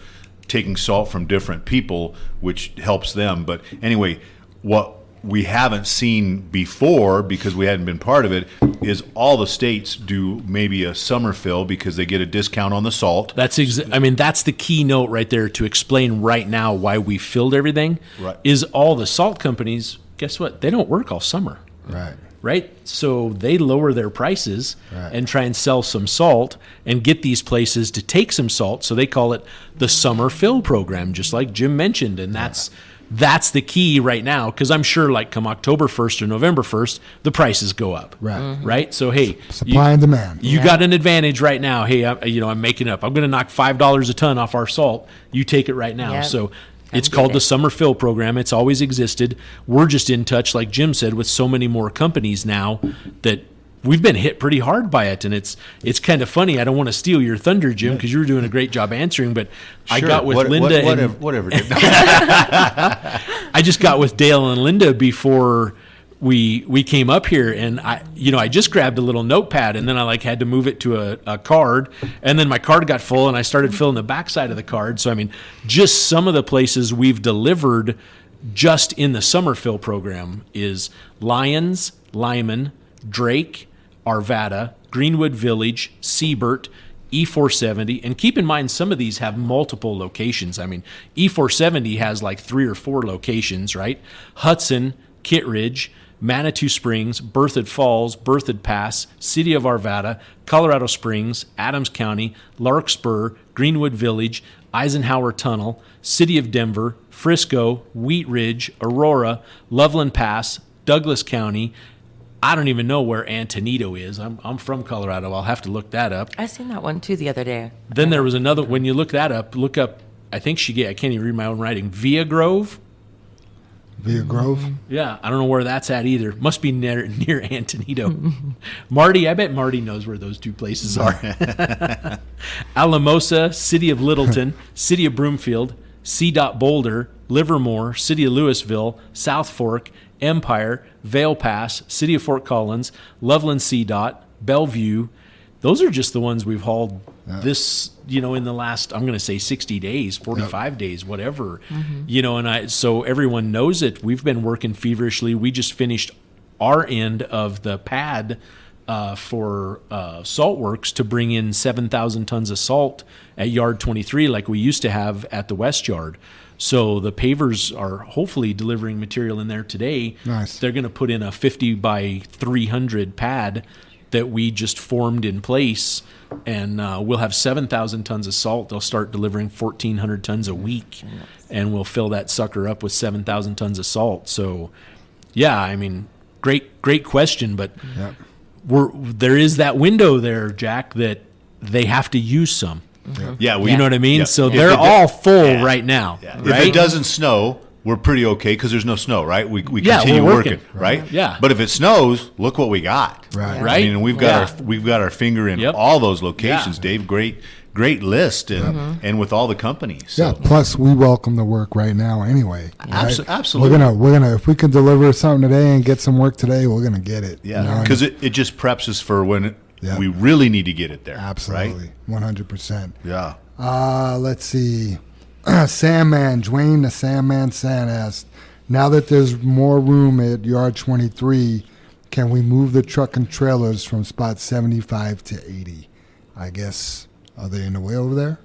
taking salt from different people, which helps them. But anyway, what we haven't seen before, because we hadn't been part of it, is all the states do maybe a summer fill because they get a discount on the salt. That's that's the keynote right there to explain right now why we filled everything. Right. Is all the salt companies, guess what? They don't work all summer. Right? So they lower their prices and try and sell some salt and get these places to take some salt. So they call it the summer fill program, just like Jim mentioned. And that's the key right now, because I'm sure like come October 1st or November 1st, the prices go up. Right? So, hey. Supply and demand. You got an advantage right now. Hey, I'm making up. I'm going to knock $5 a ton off our salt. You take it right now. Yep. So it's called the Summer Fill Program. It's always existed. We're just in touch, like Jim said, with so many more companies now that we've been hit pretty hard by it. And it's kind of funny. I don't want to steal your thunder, Jim, because you were doing a great job answering. But I got with Linda. Whatever. I just got with Dale and Linda before we came up here, and I just grabbed a little notepad, and then I had to move it to a card, and then my card got full, and I started filling the backside of the card. So just some of the places we've delivered just in the summer fill program is Lyons, Lyman, Drake, Arvada, Greenwood Village, Siebert, E470, and keep in mind some of these have multiple locations. E470 has 3 or 4 locations, right? Hudson, Kittredge, Manitou Springs, Berthoud Falls, Berthoud Pass, City of Arvada, Colorado Springs, Adams County, Larkspur, Greenwood Village, Eisenhower Tunnel, City of Denver, Frisco, Wheat Ridge, Aurora, Loveland Pass, Douglas County. I don't even know where Antonito is. I'm from Colorado. I'll have to look that up. I seen that one too the other day. Then there was another. When you look that up, look up. I can't even read my own writing. Via Grove. Via Grove? Yeah, I don't know where that's at either. Must be near Antonito. Marty, I bet Marty knows where those two places are. Alamosa, City of Littleton, City of Broomfield, C-Dot Boulder, Livermore, City of Louisville, South Fork, Empire, Vale Pass, City of Fort Collins, Loveland C-Dot, Bellevue. Those are just the ones we've hauled this, in the last, I'm going to say 60 days, 45 days, whatever. So everyone knows it. We've been working feverishly. We just finished our end of the pad for salt works to bring in 7,000 tons of salt at yard 23 like we used to have at the west yard. So the pavers are hopefully delivering material in there today. Nice. They're going to put in a 50 by 300 pad that we just formed in place, and we'll have 7,000 tons of salt. They'll start delivering 1,400 tons a week, and we'll fill that sucker up with 7,000 tons of salt. So, yeah, I mean, great question, but Yep. there is that window there, Jack, that they have to use some. Yeah, You know what I mean? yeah. So If they're it do- all full yeah. right now. Yeah. Right? If it doesn't snow, we're pretty okay because there's no snow, right? We Yeah, continue we're working, working. right? Yeah. But if it snows, look what we got. Right. I Right? mean, we've got our finger in Yep. all those locations, Yeah. Dave. Great list, and with all the companies. So. Yeah. Plus, we welcome the work right now anyway. Right? Absolutely. We're gonna if we can deliver something today and get some work today, we're gonna get it. Yeah, you know, and because it just preps us for when Yeah. we really need to get it there. absolutely Right? 100%. Yeah. Let's see. Sandman, Dwayne the Sandman San asked, now that there's more room at yard 23, can we move the truck and trailers from spot 75 to 80? I guess, are they in the way over there?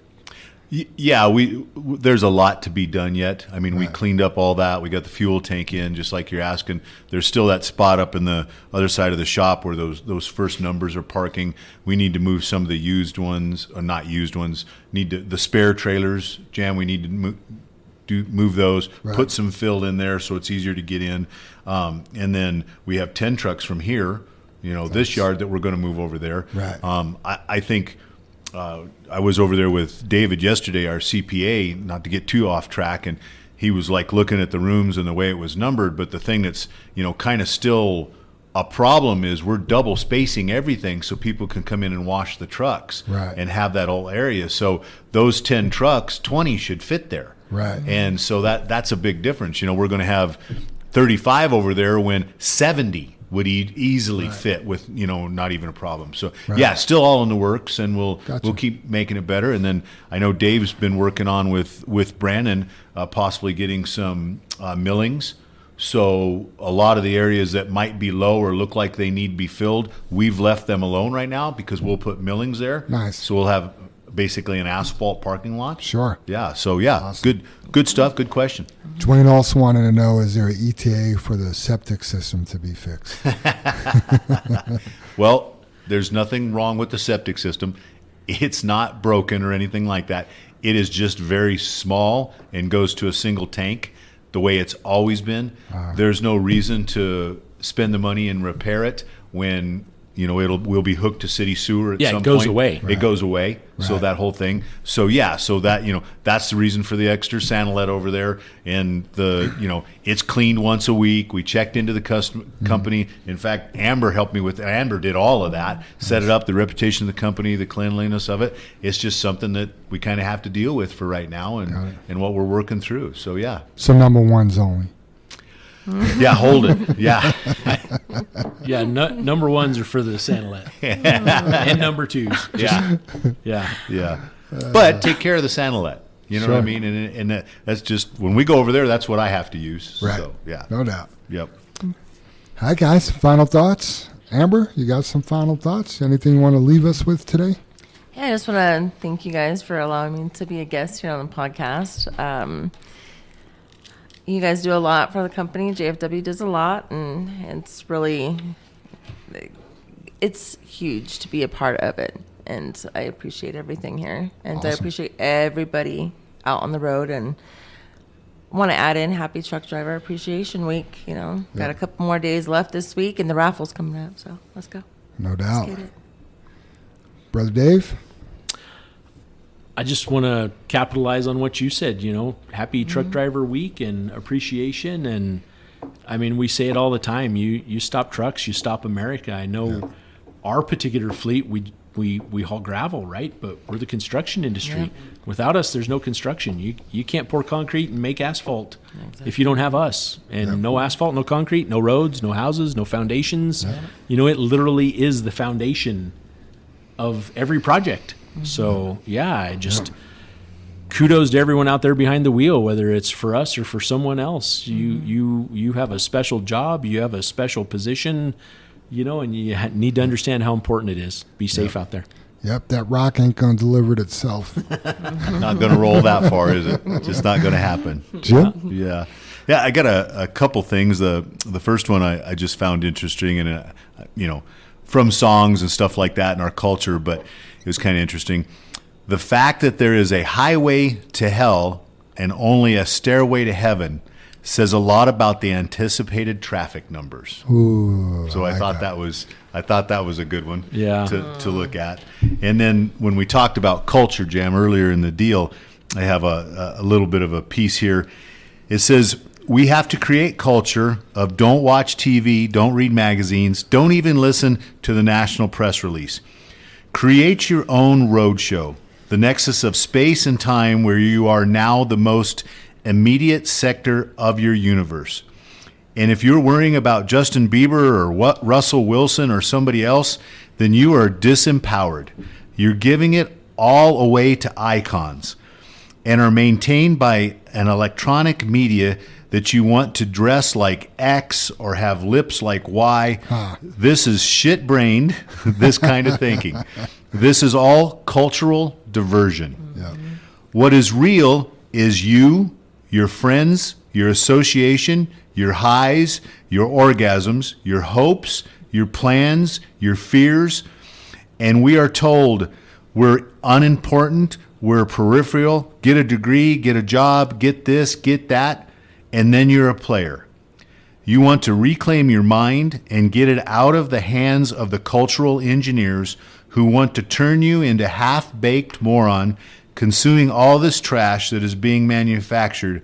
Yeah, there's a lot to be done yet. I mean, we Right. cleaned up all that. We got the fuel tank in, just like you're asking. There's still that spot up in the other side of the shop where those first numbers are parking. We need to move some of the used ones, or not used ones. The spare trailers, Jan. We need to move those. Right. Put some fill in there so it's easier to get in. And then we have 10 trucks from here. This yard that we're going to move over there. Right. I think. I was over there with David yesterday, our CPA, not to get too off track, and he was like looking at the rooms and the way it was numbered. But the thing that's, kind of still a problem is we're double spacing everything so people can come in and wash the trucks Right. and have that whole area. So those 10 trucks, 20 should fit there. Right. And so that's a big difference. We're going to have 35 over there when 70 would easily fit with, not even a problem. So Right. yeah, still all in the works, and we'll Gotcha. keep making it better. And then I know Dave's been working on with Brandon, possibly getting some millings. So a lot of the areas that might be low or look like they need to be filled, we've left them alone right now because we'll put millings there. Nice. So we'll have basically an asphalt parking lot. Sure. Yeah. So yeah, Awesome. good stuff. Good question. Dwayne also wanted to know, is there an ETA for the septic system to be fixed? Well, there's nothing wrong with the septic system. It's not broken or anything like that. It is just very small and goes to a single tank the way it's always been. There's no reason to spend the money and repair it when we'll be hooked to city sewer at Yeah, it some goes point. away. It goes away. So Right. that whole thing. So yeah, so that that's the reason for the extra Sanilet over there. And it's cleaned once a week. We checked into the company. In fact, Amber helped me with. Amber did all of that, set it up, the reputation of the company, the cleanliness of it. It's just something that we kind of have to deal with for right now, and what we're working through. So yeah, So number ones only. yeah, hold it. Yeah. Yeah, number ones are for the Sanilet. And number twos. Yeah. Yeah. Yeah, but take care of the Sanilet. You know what I Sure. mean? And that's just when we go over there. That's what I have to use. Right. So yeah. No doubt. Yep. Hi, guys. Final thoughts? Amber, you got some final thoughts? Anything you want to leave us with today? Yeah, I just want to thank you guys for allowing me to be a guest here on the podcast. You guys do a lot for the company. JFW does a lot, and it's huge to be a part of it. And I appreciate everything here. And I Awesome. appreciate everybody out on the road, and want to add in Happy Truck Driver Appreciation Week. Got a couple more days left this week, and the raffle's coming up. So let's go. No doubt. Get it. Brother Dave? I just want to capitalize on what you said, happy truck driver week and appreciation. And I mean, we say it all the time. You stop trucks, you stop America. I know our particular fleet, we haul gravel, right? But we're the construction industry. Yeah. Without us, there's no construction. You can't pour concrete and make asphalt if you don't have us. And no asphalt, no concrete, no roads, no houses, no foundations. It literally is the foundation of every project. So I just kudos to everyone out there behind the wheel, whether it's for us or for someone else. You have a special job, you have a special position, and you need to understand how important it is. Be safe out there. Yep, that rock ain't going to deliver it itself. Not going to roll that far, is it? Just not going to happen. Jim? Yeah. Yeah, I got a couple things. The first one I just found interesting, and from songs and stuff like that in our culture, but it was kind of interesting. The fact that there is a highway to hell and only a stairway to heaven says a lot about the anticipated traffic numbers. Ooh, So I thought that was a good one to look at. And then when we talked about culture, Jam, earlier in the deal, I have a little bit of a piece here. It says, we have to create culture of don't watch TV, don't read magazines, don't even listen to the national press release. Create your own roadshow, the nexus of space and time where you are now the most immediate sector of your universe. And if you're worrying about Justin Bieber or what Russell Wilson or somebody else, then you are disempowered. You're giving it all away to icons and are maintained by an electronic media that you want to dress like X or have lips like Y. This is shit-brained, this kind of thinking. This is all cultural diversion. Yeah. What is real is you, your friends, your association, your highs, your orgasms, your hopes, your plans, your fears. And we are told we're unimportant, we're peripheral, get a degree, get a job, get this, get that, and then you're a player. You want to reclaim your mind and get it out of the hands of the cultural engineers who want to turn you into half-baked moron consuming all this trash that is being manufactured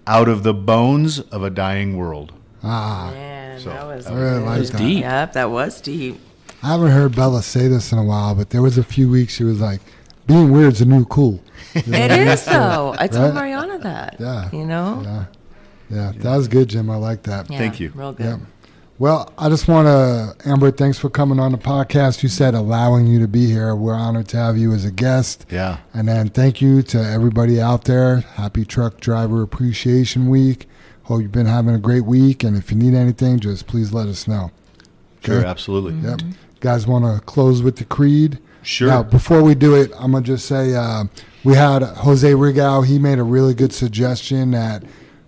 out of the bones of a dying world. Man, that was I really like that. deep. Yep, that was deep. I haven't heard Bella say this in a while, but there was a few weeks she was like, being weird's a new cool. You know? It is, though. I told Right? Mariana that. Yeah. Yeah, That was good, Jim. I like that. Thank you. Real good. Yeah. Well, I just want to, Amber, thanks for coming on the podcast. You said allowing you to be here. We're honored to have you as a guest. Yeah. And then thank you to everybody out there. Happy Truck Driver Appreciation Week. Hope you've been having a great week. And if you need anything, just please let us know. Sure, Okay? absolutely. Yep. Guys want to close with the creed? Sure. Now, before we do it, I'm going to just say we had Jose Rigau. He made a really good suggestion that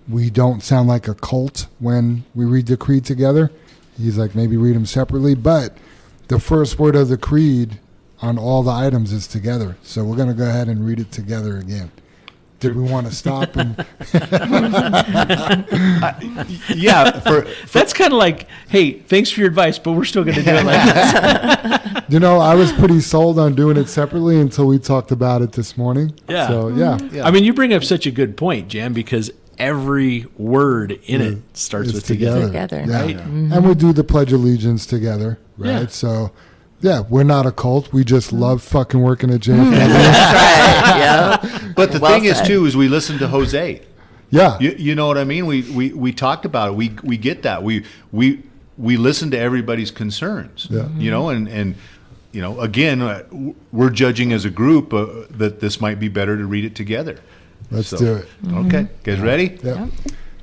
we don't sound like a cult when we read the creed together. He's like, maybe read them separately. But the first word of the creed on all the items is together. So we're going to go ahead and read it together again. Did we want to stop? And Yeah. That's kind of like, hey, thanks for your advice, but we're still going to do it like this. you know, I was pretty sold on doing it separately until we talked about it this morning. Yeah. So, yeah. I mean, you bring up such a good point, Jam, because every word in it starts It's with together. Together. Yeah. Right? And we do the Pledge of Allegiance together, right? Yeah. So, yeah, we're not a cult. We just love fucking working at JFW. That's right. Yep. But the Well thing is, said. too, is we listen to Jose. Yeah. You know what I mean? We talked about it. We get that. We listen to everybody's concerns. Yeah. You know, and you know, again, we're judging as a group that this might be better to read it together. Let's So, do it. Okay, guys, ready? Yep.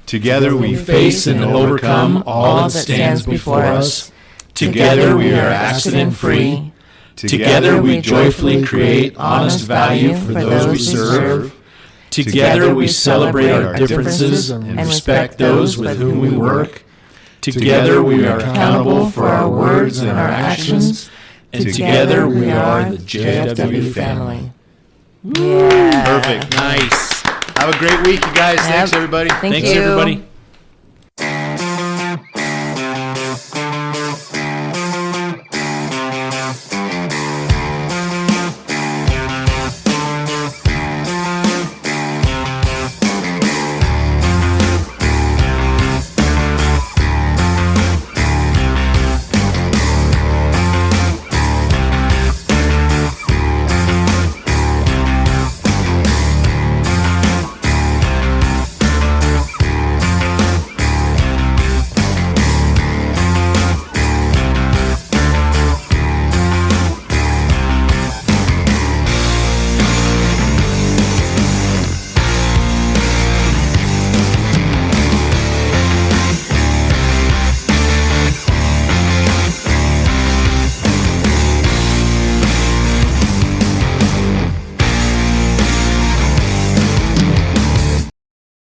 Together we Face and overcome all that stands before us. Together we are accident-free. Together we joyfully create honest value for those we serve. Together we celebrate our differences and respect those with whom we work. Together we are accountable for our words and our actions. And together we are the JFW family. Yeah. Perfect. Nice. Have a great week, you guys. Thanks, everybody. Thank Thanks, you. everybody.